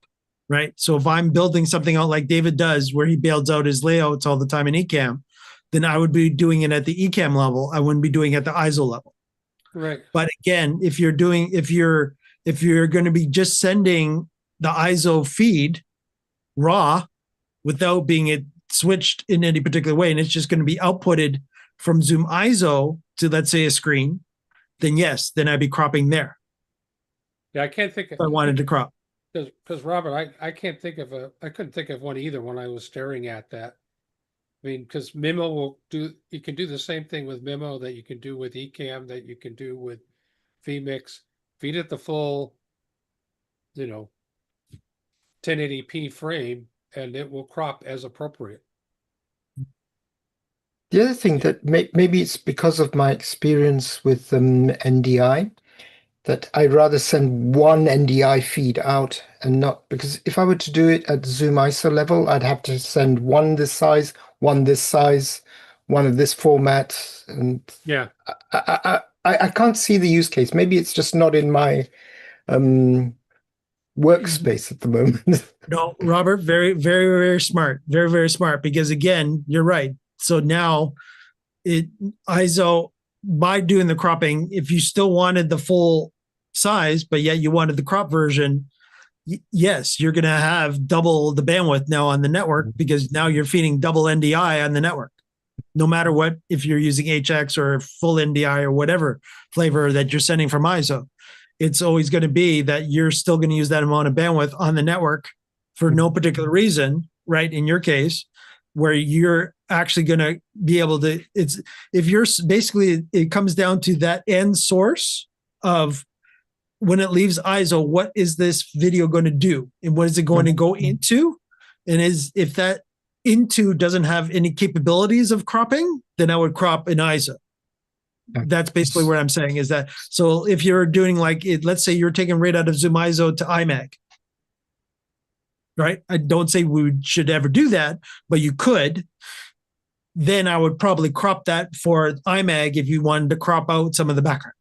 right? So if I'm building something out like David does, where he builds out his layouts all the time in Ecamm, then I would be doing it at the Ecamm level. I wouldn't be doing it at the ISO level. Right. But again, if you're going to be just sending the ISO feed raw without being it switched in any particular way, and it's just going to be outputted from Zoom ISO to, let's say, a screen, then yes, then I'd be cropping there. Yeah, I can't think. If I wanted to crop. Because Robert, I can't think of I couldn't think of one either when I was staring at that. I mean, because Mimo you can do the same thing with Mimo that you can do with Ecamm, that you can do with vMix. Feed it the full, 1080p frame, and it will crop as appropriate. The other thing that maybe it's because of my experience with NDI, that I'd rather send one NDI feed out and not, because if I were to do it at Zoom ISO level, I'd have to send one this size, one this size, one of this format. And yeah, I can't see the use case. Maybe it's just not in my workspace at the moment. No, Robert, very, very, very smart. Very, very smart. Because again, you're right. So now ISO, by doing the cropping, if you still wanted the full size, but yet you wanted the crop version, yes, you're going to have double the bandwidth now on the network because now you're feeding double NDI on the network. No matter what, if you're using HX or full NDI or whatever flavor that you're sending from ISO, it's always going to be that you're still going to use that amount of bandwidth on the network for no particular reason, right? In your case, where you're actually going to be able to, it's, if you're basically, it comes down to that end source of when it leaves ISO, what is this video going to do? And what is it going to go into? And if that into doesn't have any capabilities of cropping, then I would crop in ISO. That's basically what I'm saying is that. So if you're doing like, let's say you're taking right out of Zoom ISO to IMAG, right? I don't say we should ever do that, but you could. Then I would probably crop that for IMAG if you wanted to crop out some of the background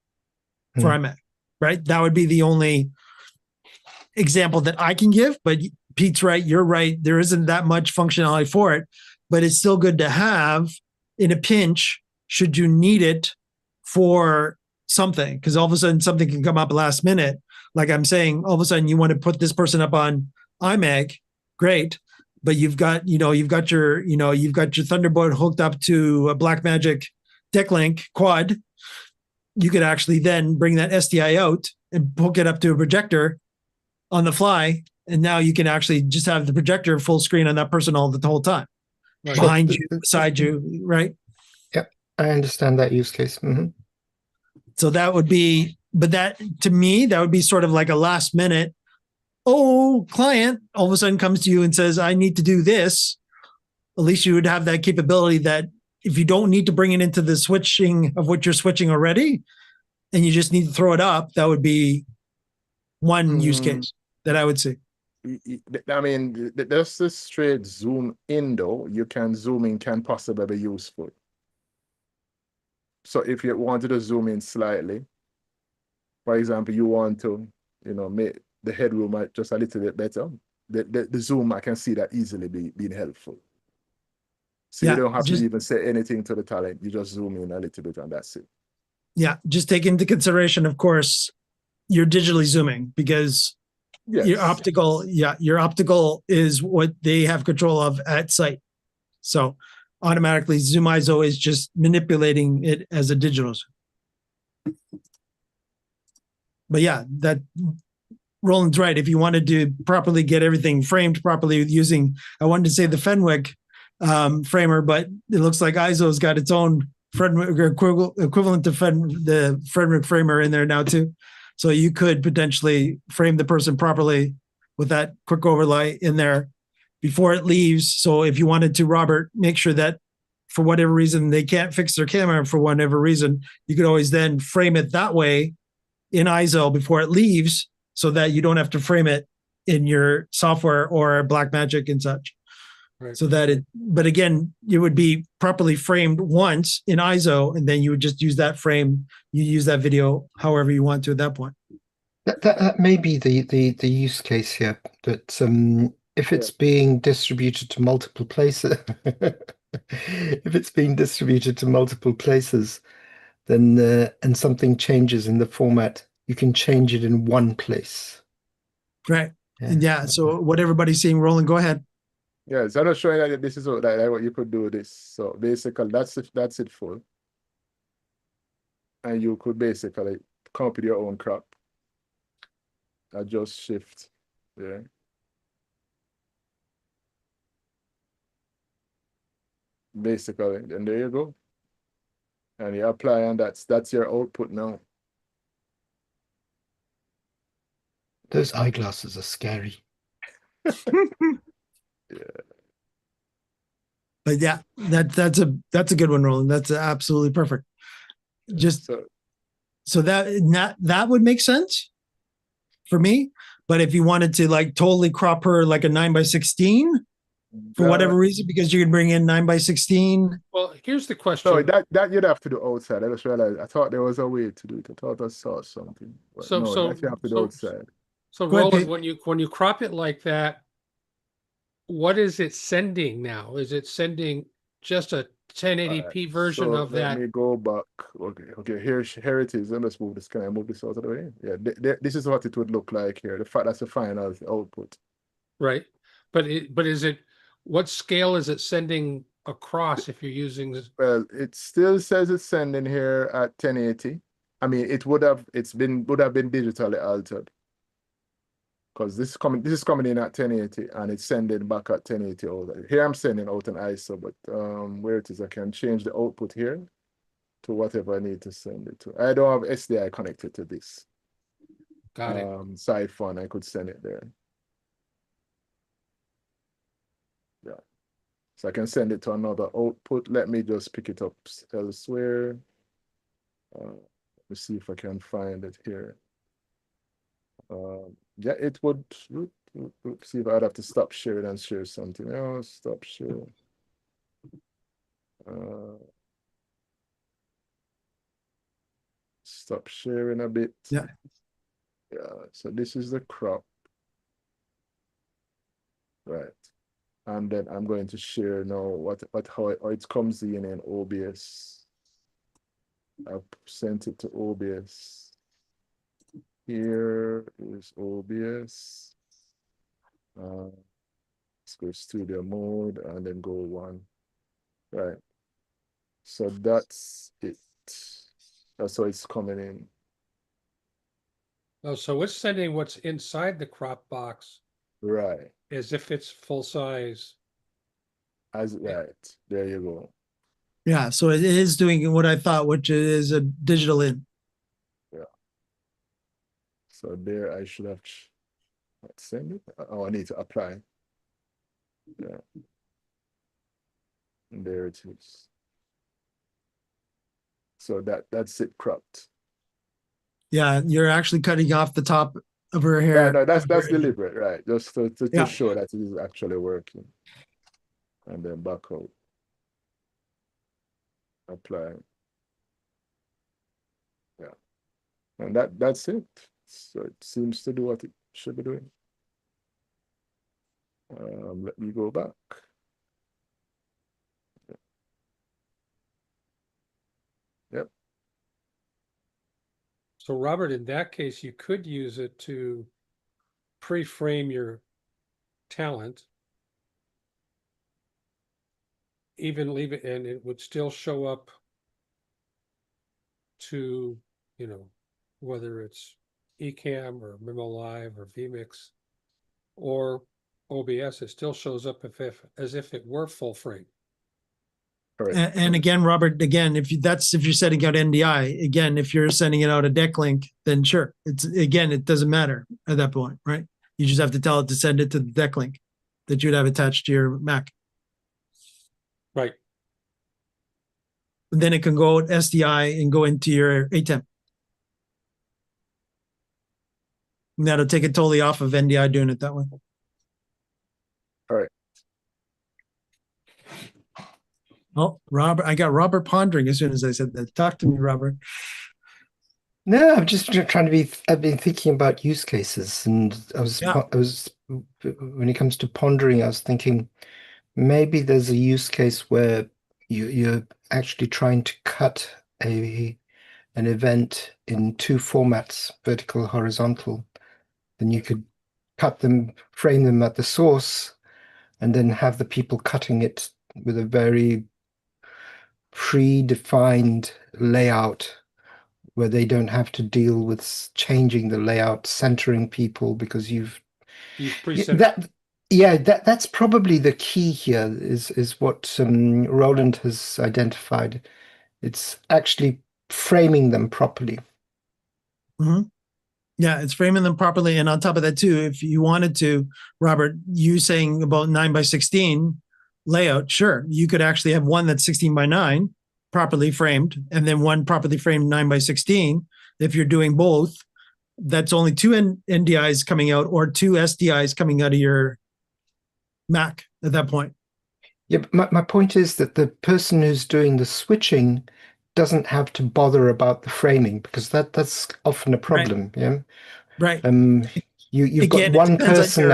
for IMAG, right? That would be the only example that I can give, but Pete's right. You're right. There isn't that much functionality for it, but it's still good to have in a pinch should you need it for something. Because all of a sudden something can come up last minute. Like I'm saying, all of a sudden you want to put this person up on IMAG, great. But you've got your Thunderbolt hooked up to a Blackmagic Decklink quad. You could actually then bring that SDI out and hook it up to a projector on the fly. And now you can actually just have the projector full screen on that person the whole time, Right. behind you, beside you, right? Yeah, I understand that use case. So that would be, but that to me, that would be sort of like a last minute, client all of a sudden comes to you and says, I need to do this. At least you would have that capability that if you don't need to bring it into the switching of what you're switching already, and you just need to throw it up, that would be one use case that I would see. I mean, there's this straight zoom in though. You can zoom in can possibly be useful. So if you wanted to zoom in slightly, for example, you want to, make the headroom just a little bit better. The zoom, I can see that easily being helpful. So you don't have to even say anything to the talent. You just zoom in a little bit and that's it. Yeah, just take into consideration, of course, you're digitally zooming because your optical is what they have control of at site. So automatically Zoom ISO is just manipulating it as a digital zoom. But yeah, that Roland's right. If you wanted to properly get everything framed properly using, I wanted to say the Fenwick framer, but it looks like ISO's got its own equivalent to the Fenwick framer in there now too. So you could potentially frame the person properly with that quick overlay in there before it leaves. So if you wanted to, Robert, make sure that for whatever reason they can't fix their camera for whatever reason, you could always then frame it that way in ISO before it leaves so that you don't have to frame it in your software or Blackmagic and such. Right. So that but again, it would be properly framed once in ISO, and then you would just use that frame. You use that video however you want to at that point. That may be the use case here. That if it's being distributed to multiple places, then and something changes in the format, you can change it in one place. Right. Yeah. So what everybody's seeing, Roland, go ahead. Yeah, so I'm not showing that this is what you could do this. So basically that's it full. And you could basically come up with your own crop. Adjust shift. Yeah. Basically, and there you go. And you apply, and that's your output now. Those eyeglasses are scary. Yeah. But yeah, that's a good one, Roland. That's absolutely perfect. Just so that would make sense for me. But if you wanted to like totally crop her like a 9x16 for whatever reason, because you can bring in 9x16. Well, here's the question. So that you'd have to do outside. I just realized I thought there was a way to do it. I thought I saw something. But So you have to do outside. So Roland, when you crop it like that, what is it sending now? Is it sending just a 1080p version So of let that. me go back. Okay. Here it is. Let's move this. Can I move this out of the way? Yeah, this is what it would look like here. The fact that's the final output. Right. But is it, what scale is it sending across if you're using this? Well, it still says it's sending here at 1080. I mean, would have been digitally altered. Because this is coming in at 1080 and it's sending back at 1080 over. Here I'm sending out an ISO, but where it is, I can change the output here to whatever I need to send it to. I don't have SDI connected to this. Got it. Siphon, I could send it there. Yeah. So I can send it to another output. Let me just pick it up elsewhere. Let me see if I can find it here. Yeah, it would. See if I'd have to stop sharing and share something else. Stop sharing. Stop sharing a bit. Yeah. Yeah. So this is the crop. Right. And then I'm going to share now how it comes in OBS. I've sent it to OBS. Here is OBS. Let's go studio mode and then go one. Right. So that's it. That's how it's coming in. Oh, so it's sending what's inside the crop box Right. as if it's full size. Right. There you go. Yeah. So it is doing what I thought, which is a digital in. Yeah. So there I should have send it. Oh, I need to apply. Yeah. And there it is. So that's it cropped. Yeah, you're actually cutting off the top of her hair. No, that's deliberate, right? Just to show that it is actually working. And then back out. Apply. Yeah. And that's it. So it seems to do what it should be doing. Let me go back. Yep. So Robert, in that case, you could use it to pre-frame your talent, even leave it, and it would still show up to, whether it's Ecamm or Mimo Live or vMix or OBS, it still shows up as if it were full frame. Correct. And again, Robert, if you're setting out NDI, again, if you're sending it out a deck link, then sure, it doesn't matter at that point, right? You just have to tell it to send it to the deck link that you'd have attached to your Mac. Right. And then it can go out SDI and go into your ATEM. And that'll take it totally off of NDI doing it that way. All right. Oh, Robert, I got Robert pondering as soon as I said that. Talk to me, Robert. No, I'm just trying to be. I've been thinking about use cases, and I was when it comes to pondering, I was thinking maybe there's a use case where you're actually trying to cut an event in two formats, vertical, horizontal. Then you could cut them, frame them at the source, and then have the people cutting it with a very predefined layout where they don't have to deal with changing the layout, centering people, because you've preset that's probably the key here is what Roland has identified. It's actually framing them properly. Mm-hmm. Yeah, it's framing them properly. And on top of that, too, if you wanted to, Robert, you saying about 9x16 layout, sure, you could actually have one that's 16x9 properly framed, and then one properly framed 9x16. If you're doing both, that's only two NDIs coming out or two SDIs coming out of your Mac at that point. Yeah, but my point is that the person who's doing the switching doesn't have to bother about the framing, because that's often a problem. Right. Yeah. Right. You've Again, got one person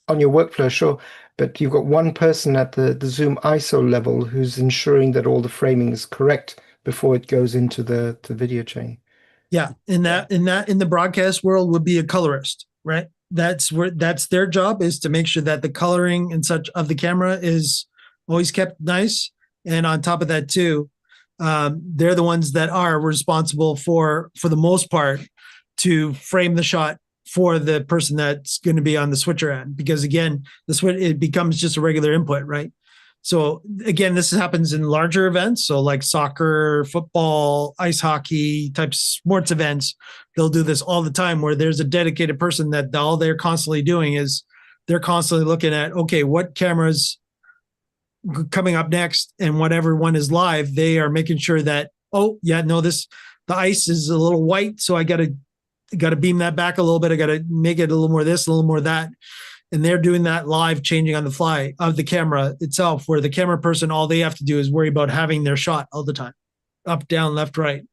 on your workflow, sure, but you've got one person at the Zoom ISO level who's ensuring that all the framing is correct before it goes into the video chain. Yeah, in the broadcast world would be a colorist, right? That's their job, is to make sure that the coloring and such of the camera is always kept nice. And on top of that too, they're the ones that are responsible for the most part, to frame the shot for the person that's going to be on the switcher end, because again, it becomes just a regular input, right? So again, this happens in larger events. So like soccer, football, ice hockey type sports events, they'll do this all the time, where there's a dedicated person that all they're constantly doing is they're constantly looking at, okay, what cameras coming up next, and whatever one is live, they are making sure that, oh yeah, no, the ice is a little white, so I got to beam that back a little bit. I got to make it a little more this, a little more that. And they're doing that live, changing on the fly of the camera itself, where the camera person, all they have to do is worry about having their shot all the time, up, down, left, right,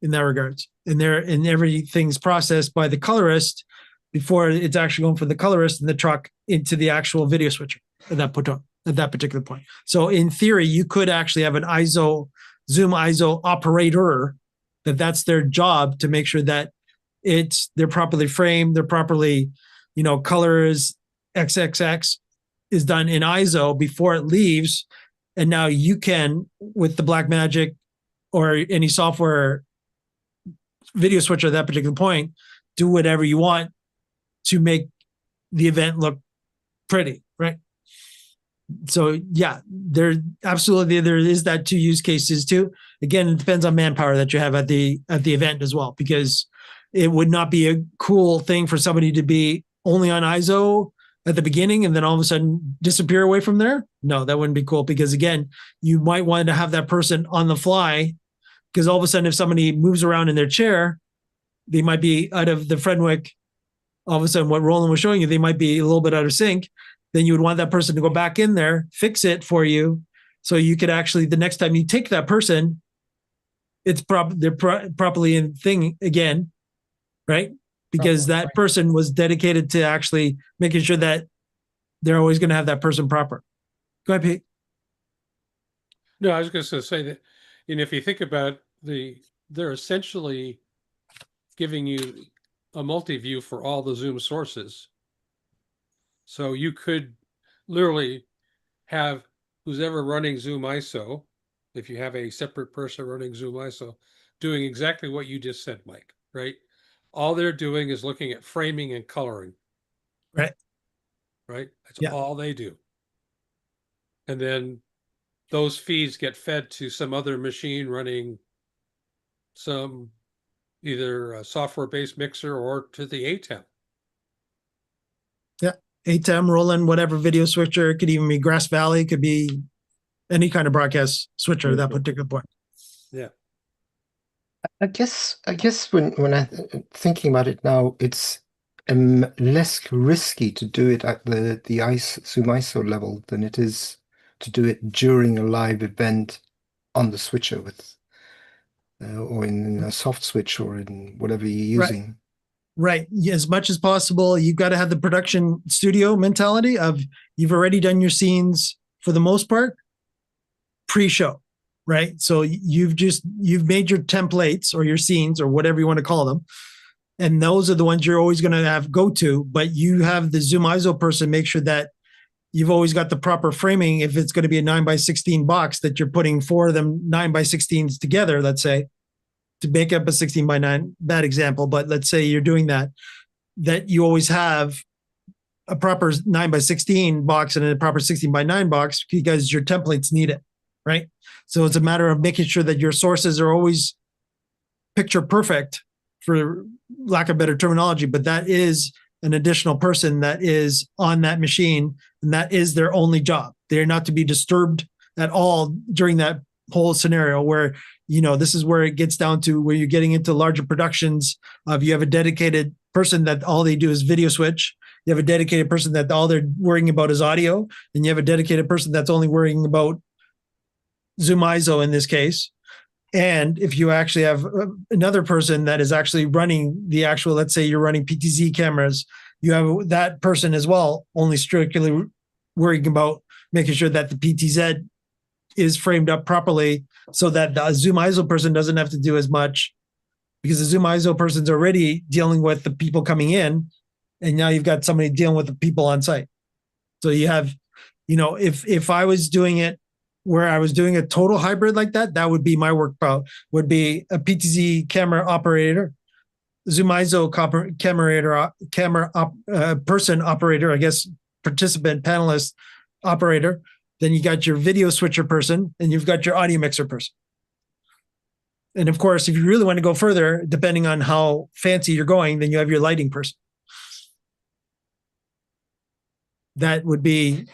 in that regards. And everything's processed by the colorist before it's actually going from the colorist in the truck into the actual video switcher at that particular point. So in theory, you could actually have an Zoom ISO operator that's their job, to make sure that they're properly framed, they're properly, colors, XXX is done in ISO before it leaves. And now you can, with the Blackmagic or any software video switcher at that particular point, do whatever you want to make the event look pretty, right? So yeah, there is that two use cases too. Again, it depends on manpower that you have at the event as well, because it would not be a cool thing for somebody to be only on ISO at the beginning and then all of a sudden disappear away from there. No, that wouldn't be cool, because again, you might want to have that person on the fly, because all of a sudden if somebody moves around in their chair, they might be out of the Frenwick. All of a sudden, what Roland was showing you, they might be a little bit out of sync. Then you would want that person to go back in there, fix it for you, so you could actually, the next time you take that person, they're properly in thing again, right? Because that person was dedicated to actually making sure that they're always going to have that person proper. Go ahead, Pete. No, I was going to say that, if you think about they're essentially giving you a multi-view for all the Zoom sources. So you could literally have who's ever running Zoom ISO, if you have a separate person running Zoom ISO, doing exactly what you just said, Mike, right? All they're doing is looking at framing and coloring. Right. Right? That's all they do. And then those feeds get fed to some other machine running some either a software-based mixer or to the ATEM. Yeah, ATEM, Roland, whatever video switcher. It could even be Grass Valley. It could be any kind of broadcast switcher at that particular point. Yeah. I guess when I thinking about it now, it's less risky to do it at the Zoom ISO level than it is to do it during a live event on the switcher with or in a soft switch or in whatever you're using. Right. As much as possible, you've got to have the production studio mentality of you've already done your scenes for the most part pre-show, right? So you've made your templates or your scenes or whatever you want to call them. And those are the ones you're always going to have go to, but you have the Zoom ISO person make sure that you've always got the proper framing. If it's going to be a 9x16 box, that you're putting 4 of them 9x16s together, let's say, to make up a 16x9, bad example, but let's say you're doing that you always have a proper 9x16 box and a proper 16x9 box because your templates need it, right? So it's a matter of making sure that your sources are always picture perfect, for lack of better terminology, but that is an additional person that is on that machine, and that is their only job. They're not to be disturbed at all during that whole scenario where, this is where it gets down to where you're getting into larger productions of you have a dedicated person that all they do is video switch. You have a dedicated person that all they're worrying about is audio, and you have a dedicated person that's only worrying about Zoom ISO in this case. And if you actually have another person that is actually running the actual, let's say you're running PTZ cameras, you have that person as well, only strictly worrying about making sure that the PTZ is framed up properly so that the Zoom ISO person doesn't have to do as much, because the Zoom ISO person's already dealing with the people coming in, and now you've got somebody dealing with the people on site. So you have, if I was doing it where I was doing a total hybrid like that, that would be my work would be a PTZ camera operator, Zoom ISO person operator, I guess, participant, panelist, operator. Then you got your video switcher person, and you've got your audio mixer person. And of course, if you really want to go further, depending on how fancy you're going, then you have your lighting person. That would be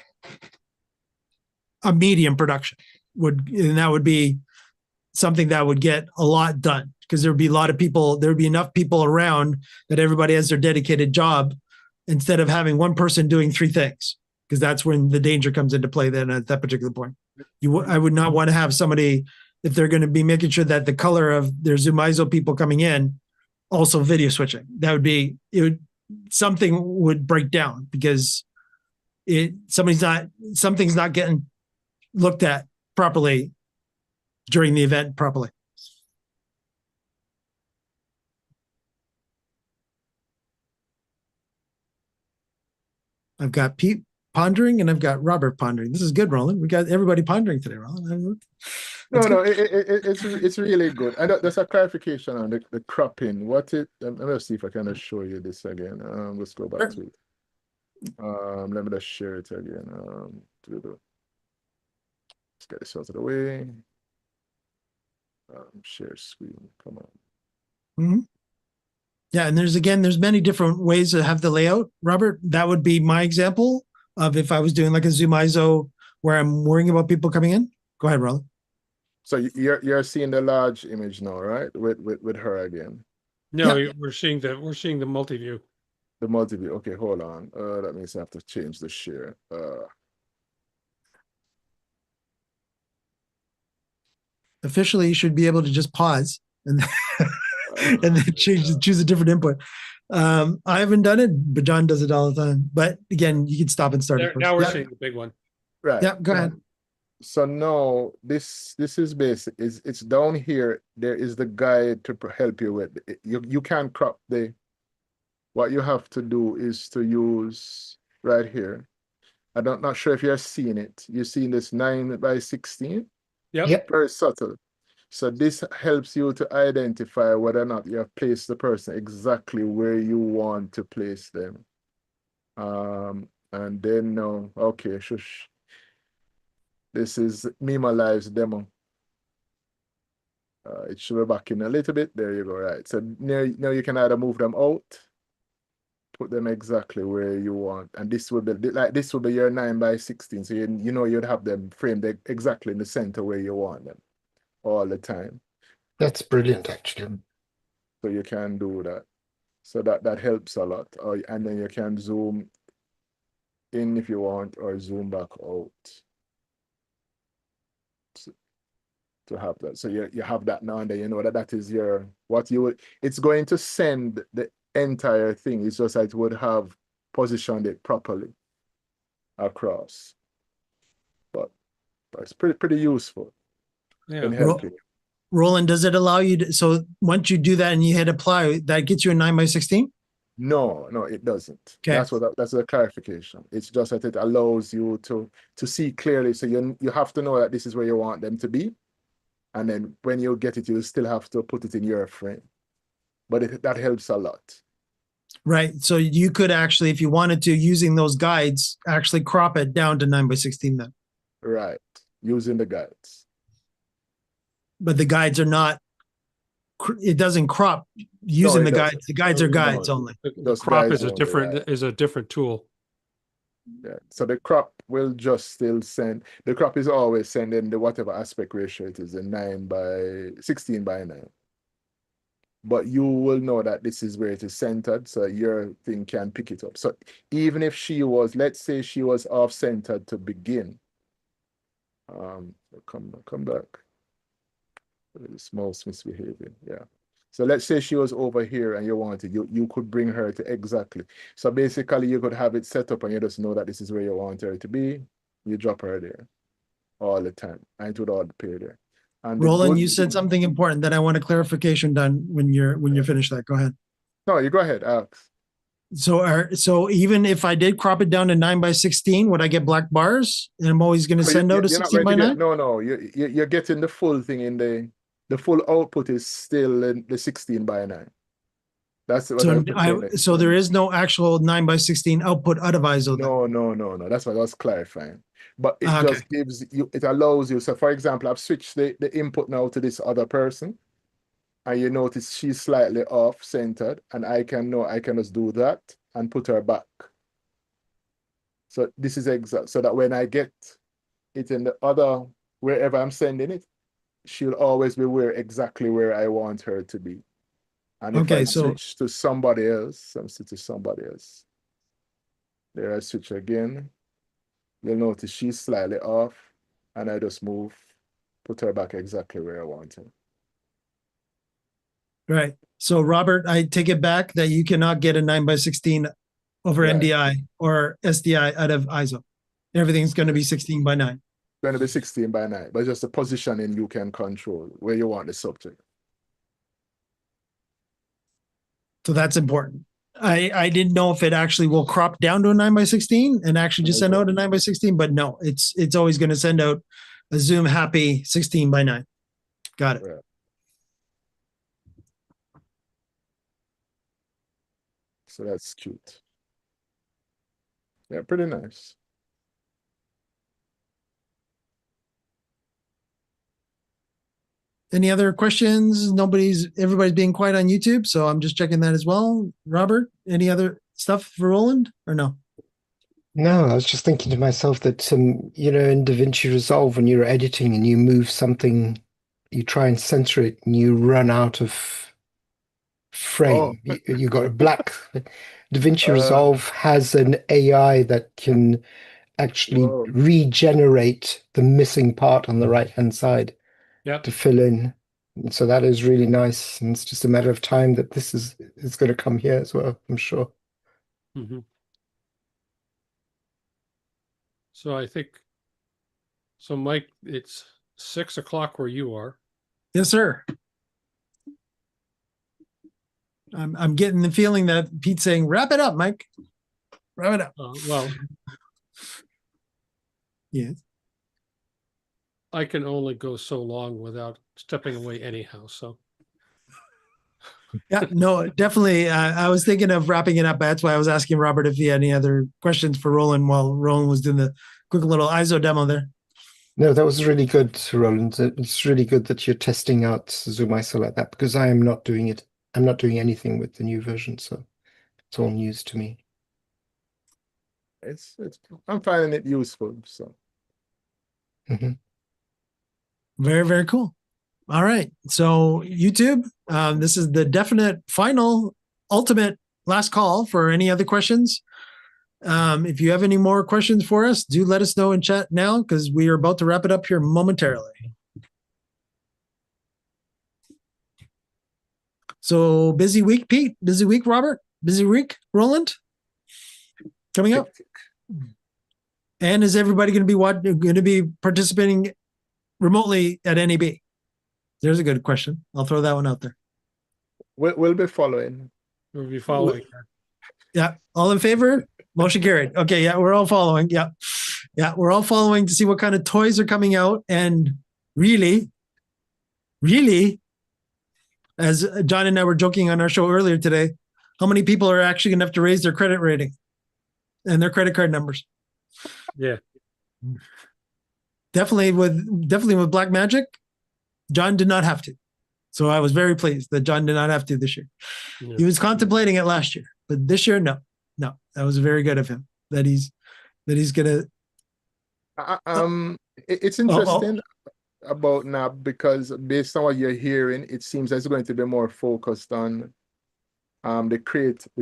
a medium production, and that would be something that would get a lot done, because there would be a lot of people, there would be enough people around that everybody has their dedicated job, instead of having one person doing three things, because that's when the danger comes into play then at that particular point. I would not want to have somebody, if they're going to be making sure that the color of their Zoom ISO people coming in, also video switching. That would be, something would break down, because something's not getting looked at properly during the event properly. I've got Pete pondering and I've got Robert pondering. This is good, Roland. We got everybody pondering today, Roland. It's really good. And there's a clarification on the cropping. Let me see if I can show you this again. Let's go back to it. Let me just share it again. Let's get this out of the way. Share screen. Come on. Mm-hmm. Yeah, and there's many different ways to have the layout, Robert. That would be my example of if I was doing like a Zoom ISO where I'm worrying about people coming in. Go ahead, Roland. So you're seeing the large image now, right? With her again. No, yeah. we're seeing the multi-view. The multi-view. Okay, hold on. That means I have to change the share. Officially, you should be able to just pause and and then choose a different input. I haven't done it, but John does it all the time. But again, you can stop and start. Now we're seeing the big one. Right. Yeah, go ahead. So now this is basic. It's down here. There is the guide to help you with. You can crop what you have to do is to use right here. I'm not sure if you're seeing it. You're seeing this 9:16. Yep. Very subtle. So this helps you to identify whether or not you have placed the person exactly where you want to place them. And then now, okay, shush. This is Mima Live's demo. It should be back in a little bit. There you go. Right. So now you can either move them out, put them exactly where you want, and this will be your 9:16. So you know you'd have them framed exactly in the center where you want them all the time. That's brilliant, actually. So you can do that. So that helps a lot. And then you can zoom in if you want, or zoom back out to have that. So you have that now, and then you know that is it's going to send the entire thing. It's just that it would have positioned it properly across. But it's pretty useful. Yeah. Roland, does it allow you to, so once you do that and you hit apply, that gets you a 9:16? No, it doesn't. Okay. That's the clarification. It's just that it allows you to see clearly. So you have to know that this is where you want them to be. And then when you get it, you still have to put it in your frame. But that helps a lot. Right. So you could actually, if you wanted to, using those guides, actually crop it down to 9:16 then. Right. Using the guides. But the guides are not, it doesn't crop using the guides. The guides are guides only. The crop is a different tool. Yeah. So the crop will just still send, the crop is always sending the whatever aspect ratio it is, a 16:9. But you will know that this is where it is centered, so your thing can pick it up. So even if let's say she was off-centered to begin, come back. This mouse misbehaving, yeah. So let's say she was over here and you wanted, you could bring her to exactly. So basically you could have it set up and you just know that this is where you want her to be. You drop her there all the time. And it would all appear there. And the Roland, good you said something important that I want a clarification done when you're finished that. Go ahead. No, you go ahead, Alex. So even if I did crop it down to 9:16, would I get black bars? And I'm always going to send out a You're not 16 going by to 9? get, no, you're getting the full thing in the full output is still in the 16 by 9. That's what So there is no actual 9:16 output out of ISO then? No. That's what I was clarifying. But it just gives you, it allows you. So for example, I've switched the input now to this other person. And you notice she's slightly off centered, and I can just do that and put her back. So this is exact, so that when I get it in the other, wherever I'm sending it, she'll always be exactly where I want her to be. And if I switch to somebody else, I'm switching to somebody else. There I switch again. You'll notice she's slightly off, and I just put her back exactly where I want her. Right. So Robert, I take it back that you cannot get a 9:16 over NDI or SDI out of ISO. Everything's going to be 16 by 9. Going to be 16 by 9, but just the positioning you can control where you want the subject. So that's important. I didn't know if it actually will crop down to a 9:16 and actually just send out a 9:16, but no, it's always going to send out a Zoom happy 16 by 9. Got it. Right. So that's cute. Yeah, pretty nice. Any other questions? Everybody's being quiet on YouTube, so I'm just checking that as well. Robert, any other stuff for Roland or no? No, I was just thinking to myself that, in DaVinci Resolve, when you're editing and you move something, you try and censor it and you run out of frame. You got a black. DaVinci Resolve has an AI that can actually regenerate the missing part on the right-hand side to fill in. And so that is really nice. And it's just a matter of time that this is going to come here as well, I'm sure. Mm-hmm. So I think, Mike, it's 6 o'clock where you are. Yes, sir. I'm getting the feeling that Pete's saying, wrap it up, Mike. Wrap it up. Well, yes. I can only go so long without stepping away anyhow. So. Yeah, no, definitely. I was thinking of wrapping it up. That's why I was asking Robert if he had any other questions for Roland while Roland was doing the quick little ISO demo there. No, that was really good, Roland. It's really good that you're testing out Zoom ISO like that, because I am not doing it. I'm not doing anything with the new version, so it's all news to me. I'm finding it useful. So. Mm-hmm. Very, very cool. All right. So YouTube, this is the definite final, ultimate last call for any other questions. If you have any more questions for us, do let us know in chat now, because we are about to wrap it up here momentarily. So busy week, Pete. Busy week, Robert. Busy week, Roland. Coming up. And is everybody going to be participating remotely at NAB? There's a good question. I'll throw that one out there. We'll be following. We'll be following. Yeah. All in favor? Motion carried. Okay. Yeah. We're all following. Yeah. Yeah. We're all following to see what kind of toys are coming out. And really, as John and I were joking on our show earlier today, how many people are actually going to have to raise their credit rating and their credit card numbers? Yeah. Definitely with Black Magic, John did not have to. So I was very pleased that John did not have to this year. Yeah. He was contemplating it last year, but this year, no, that was very good of him that he's going to. It's interesting about NAB, because based on what you're hearing, it seems that it's going to be more focused on the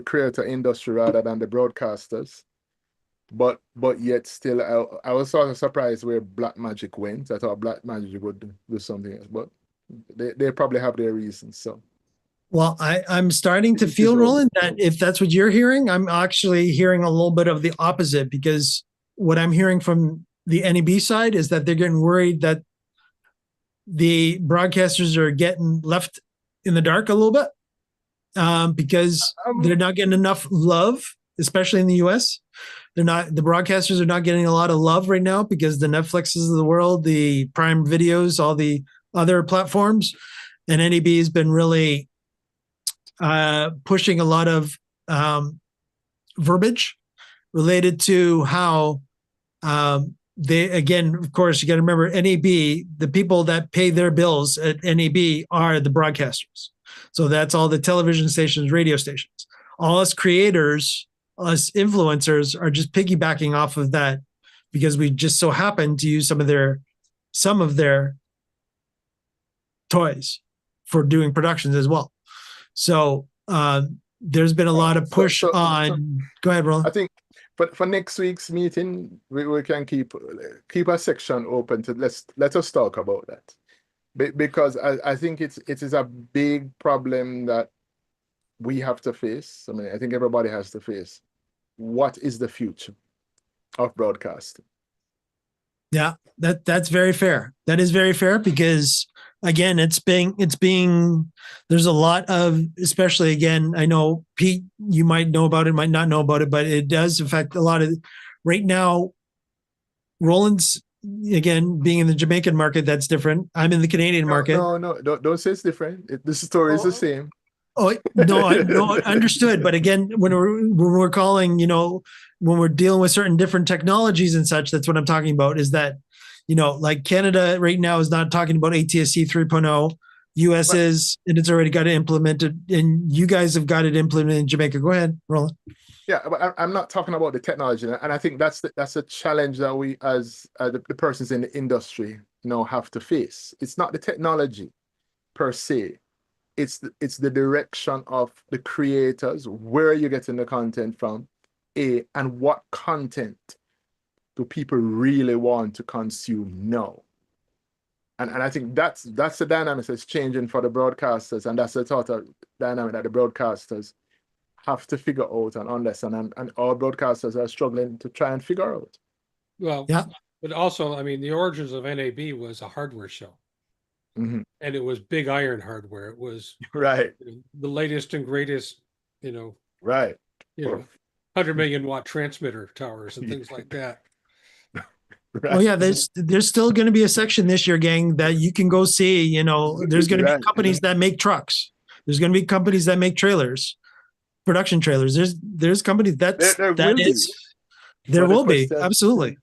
creator industry rather than the broadcasters. But yet still, I was sort of surprised where Black Magic went. I thought Black Magic would do something else, but they probably have their reasons. So Well, I'm starting to feel, Roland, that if that's what you're hearing, I'm actually hearing a little bit of the opposite, because what I'm hearing from the NEB side is that they're getting worried that the broadcasters are getting left in the dark a little bit, because they're not getting enough love, especially in the US. The broadcasters are not getting a lot of love right now because the Netflixes of the world, the Prime Videos, all the other platforms, and NEB has been really pushing a lot of verbiage related to how they, again, of course, you got to remember NEB, the people that pay their bills at NEB are the broadcasters. So that's all the television stations, radio stations. All us creators, us influencers are just piggybacking off of that because we just so happen to use some of their toys for doing productions as well. So there's been a lot of push on. Go ahead, Roland. I think for next week's meeting, we can keep a section open to let us talk about that, because I think it is a big problem that we have to face. I mean, I think everybody has to face. What is the future of broadcasting? Yeah, that's very fair. That is very fair because, again, it's being there's a lot of, especially, again, I know Pete, you might know about it, might not know about it, but it does affect a lot of right now. Roland's, again, being in the Jamaican market, that's different. I'm in the Canadian market. No, don't say it's different. The story is the same. Oh no, understood. But again, when we're calling, when we're dealing with certain different technologies and such, that's what I'm talking about. Is that, like Canada right now is not talking about ATSC 3.0. US is, and it's already got it implemented, and you guys have got it implemented in Jamaica. Go ahead, Roland. Yeah, but I'm not talking about the technology, and I think that's a challenge that we, as the persons in the industry, have to face. It's not the technology per se. It's the direction of the creators. Where are you getting the content from? And what content do people really want to consume now? And I think that's the dynamic that's changing for the broadcasters, and that's the total dynamic that the broadcasters have to figure out and understand, and all broadcasters are struggling to try and figure out. Well, yeah, but also, I mean, the origins of NAB was a hardware show. Mm-hmm. And it was big iron hardware. It was right, the latest and greatest, right, 100 million watt transmitter towers and things like that. Right. Oh yeah, there's still going to be a section this year, gang, that you can go see. There's going to be companies that make trucks. There's going to be companies that make trailers, production trailers. There's companies there will be absolutely.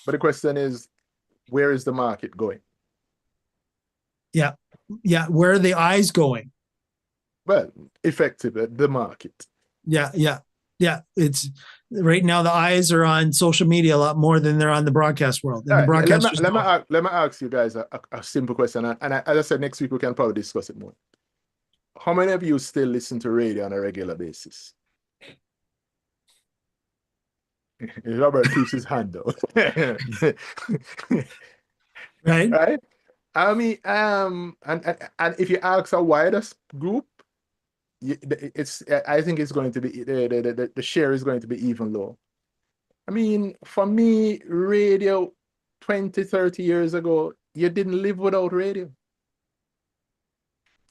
But the question is, where is the market going? Yeah. Where are the eyes going? Well, effectively, the market. Yeah. It's right now the eyes are on social media a lot more than they're on the broadcast world. And let me ask you guys a simple question, and as I said, next week we can probably discuss it more. How many of you still listen to radio on a regular basis? Robert keeps his hand out. Right. I mean, and if you ask a wider group, I think it's going to be the share is going to be even low. I mean, for me, radio 20, 30 years ago, you didn't live without radio.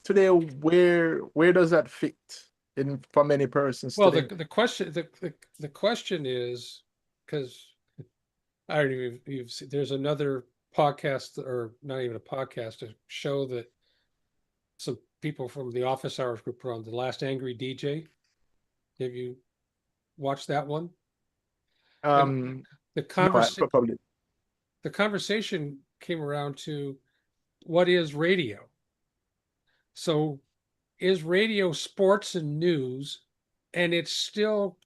Today, where does that fit for many persons? Well, today? the question is, because I don't know if you've seen, there's another podcast, or not even a podcast, a show that some people from the Office Hours group are on, The Last Angry DJ. Have you watched that one? The conversation came around to what is radio. So is radio sports and news? And it's still,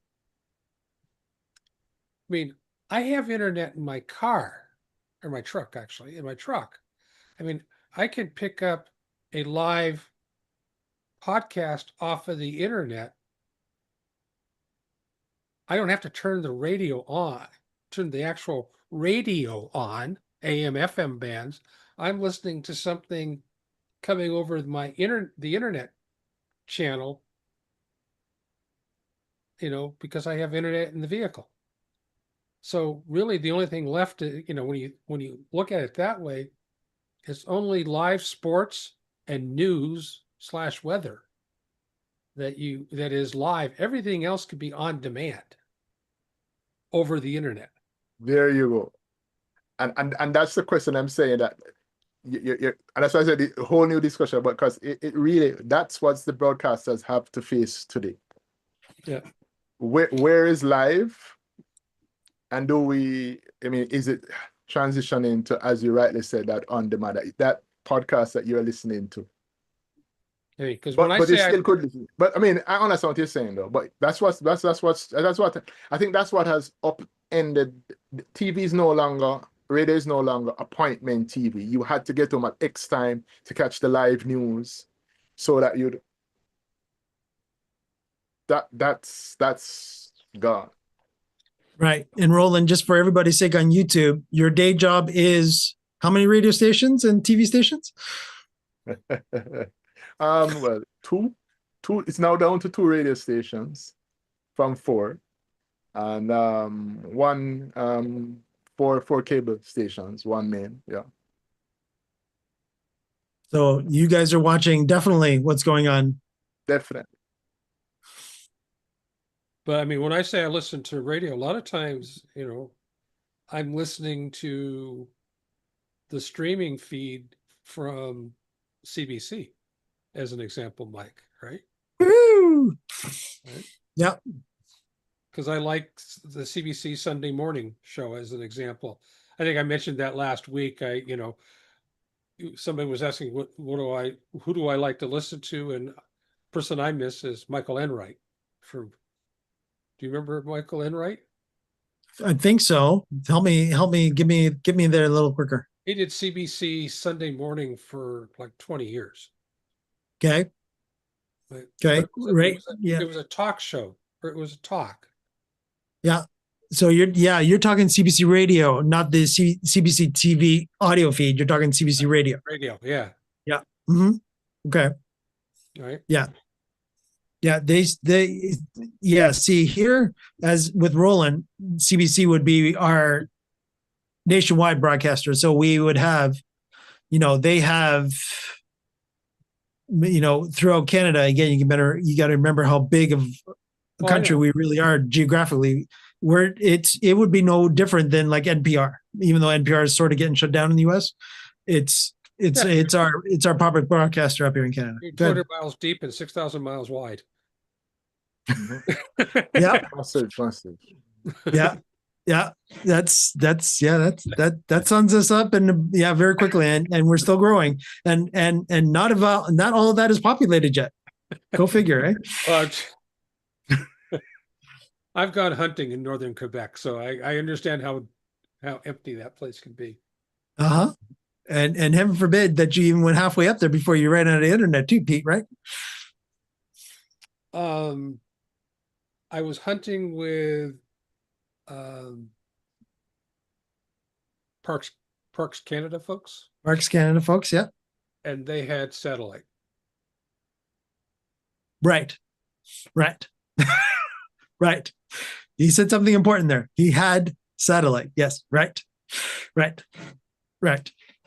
I mean, I have internet in my car, or my truck, actually, in my truck. I mean, I can pick up a live podcast off of the internet. I don't have to turn the radio on, turn the actual radio on, AM, FM bands. I'm listening to something coming over the internet channel, because I have internet in the vehicle. So really the only thing left, when you look at it that way, is only live sports and news/weather that is live. Everything else could be on demand over the internet. There you go. And that's the question I'm saying, that and that's why I said the whole new discussion, because it really, that's what the broadcasters have to face today. Yeah. Where is live? And is it transitioning to, as you rightly said, that on demand, that podcast that you're listening to? Because But when I you say still could listen. But I understand what you're saying though. But that's what I think that's what has upended. TV is no longer, radio is no longer appointment TV. You had to get home at X time to catch the live news, so that that's gone. Right. And Roland, just for everybody's sake on YouTube, your day job is how many radio stations and TV stations? Well, two. It's now down to 2 radio stations from 4, and one four cable stations, 1 main. Yeah. So you guys are watching definitely what's going on. Definitely. But when I say I listen to radio, a lot of times, I'm listening to the streaming feed from CBC as an example, Mike, right? Woo! Right? Yeah. Because I like the CBC Sunday morning show as an example. I think I mentioned that last week. Somebody was asking who do I like to listen to, and person I miss is Michael Enright from. Do you remember Michael Enright? I think so. Help me, give me there a little quicker. He did CBC Sunday morning for like 20 years. Okay. Okay. Right. Yeah. It was a talk show, or it was a talk. Yeah. So you're talking CBC radio, not the CBC TV audio feed. You're talking CBC radio. Radio. Yeah. Yeah. Mm-hmm. Okay. All right. Yeah. Yeah, see here, as with Roland, CBC would be our nationwide broadcaster. So we would have, they have, throughout Canada, again, you got to remember how big of a country we really are geographically, where it would be no different than like NPR, even though NPR is sort of getting shut down in the US. It's our public broadcaster up here in Canada. 200 miles deep and 6,000 miles wide. Yeah. Massive. Yeah. That sums us up, and very quickly, and we're still growing, and not all of that is populated yet. Go figure, eh? I've gone hunting in northern Quebec, so I understand how empty that place can be. And heaven forbid that you even went halfway up there before you ran out of internet too, Pete, right? I was hunting with Parks Canada folks. Parks Canada folks, yeah. And they had satellite. Right. Right. He said something important there. He had satellite. Yes. Right.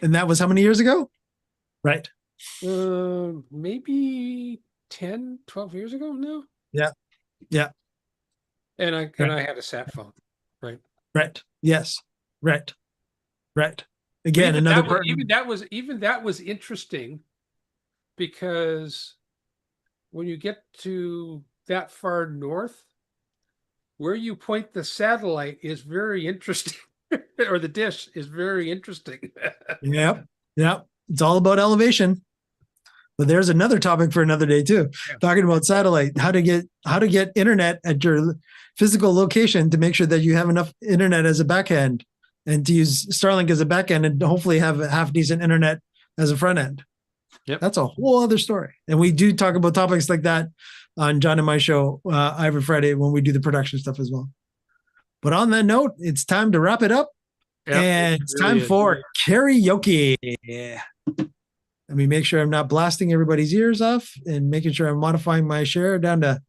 And that was how many years ago? Right. Maybe 10, 12 years ago now. Yeah. And I had a sat phone. Right. Yes. Right. Again, another part. Even that was interesting, because when you get to that far north, where you point the satellite is very interesting. Or the dish is very interesting. Yep. It's all about elevation. But there's another topic for another day too. Yeah. Talking about satellite, how to get internet at your physical location to make sure that you have enough internet as a backend, and to use Starlink as a backend, and hopefully have a half decent internet as a front end. Yep. That's a whole other story. And we do talk about topics like that on John and my show every Friday when we do the production stuff as well. But on that note, it's time to wrap it up. Yep, and it's time for karaoke. Let me make sure I'm not blasting everybody's ears off and making sure I'm modifying my share down to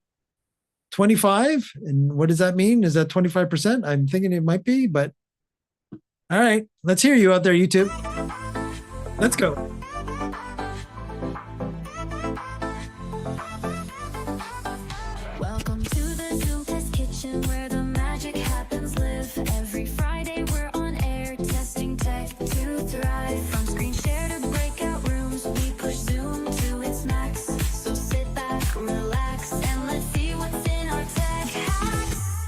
25. And what does that mean? Is that 25%? I'm thinking it might be, but all right, let's hear you out there, YouTube. Let's go. Welcome to the Zoom Test Kitchen where the magic happens live. Every Friday we're on air testing tech to thrive. From screen share to breakout rooms, we push Zoom to its max. So sit back, relax, and let's see what's in our tech hacks.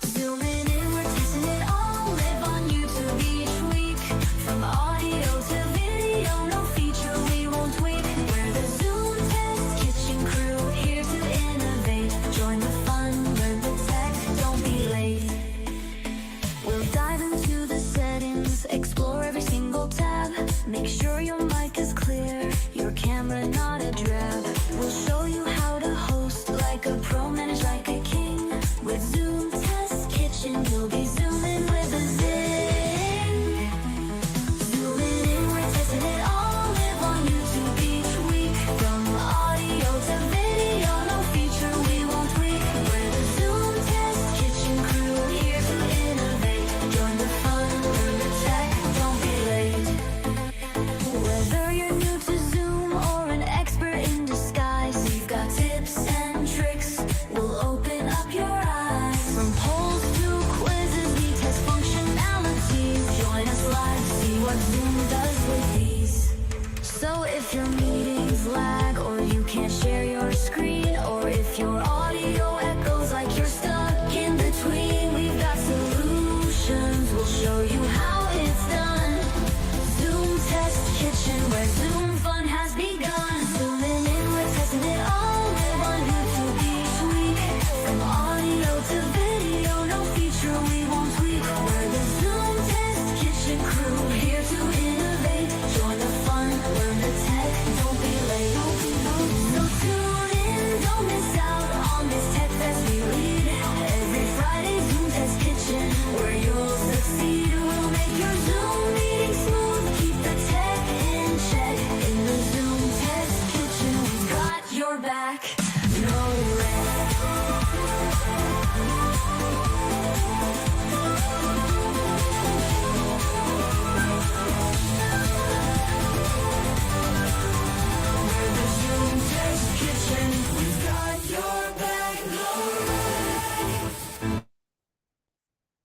Zooming in, we're testing it all. Live on YouTube each week. From audio to video, no feature we won't tweak. We're the Zoom Test Kitchen crew, here to innovate. Join the fun, learn the tech, don't be late. We'll dive into the settings, explore every single tab. Make sure your mic is clear, your camera not a drab. We'll show you how to host like a pro, manage like a king. With Zoom Test Kitchen, you'll be zooming with a zing. Zooming in, we're testing it all. Live on YouTube each week. From audio to video, no feature we won't tweak. We're the Zoom Test Kitchen crew, here to innovate. Join the fun, learn the tech, don't be late. Whether you're new to Zoom or an expert in disguise, we've got tips and tricks, we'll open up your eyes. From polls to quizzes, we test functionalities. Join us live, see what Zoom does with these. So if your meetings lag or you can't share your screen, or if your audio echoes like you're stuck in between, we've got solutions, we'll show you how it's done. Zoom Test Kitchen, where Zoom fun has begun. Zooming in, we're testing it all. Live on YouTube each week. From audio to video, no feature we won't tweak. We're the Zoom Test Kitchen crew, here to innovate. Join the fun, learn the tech, don't be late. So tune in, don't miss out on this tech fest we lead. Every Friday, Zoom Test Kitchen, where you'll succeed. We'll make your Zoom meeting smooth, keep the tech in check. In the Zoom Test Kitchen, we've got your back. No We're the Zoom Test Kitchen, we've got your back. No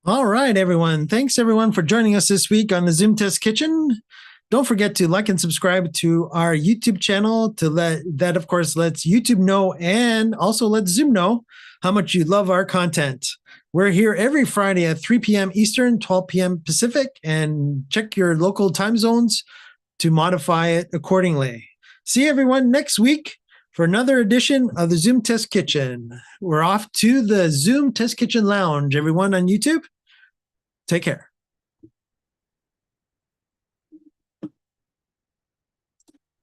All right, everyone. Thanks, everyone, for joining us this week on the Zoom Test Kitchen. Don't forget to like and subscribe to our YouTube channel. That, of course, lets YouTube know and also lets Zoom know how much you love our content. We're here every Friday at 3 p.m. Eastern, 12 p.m. Pacific, and check your local time zones to modify it accordingly. See everyone next week for another edition of the Zoom Test Kitchen. We're off to the Zoom Test Kitchen Lounge, everyone on YouTube. Take care.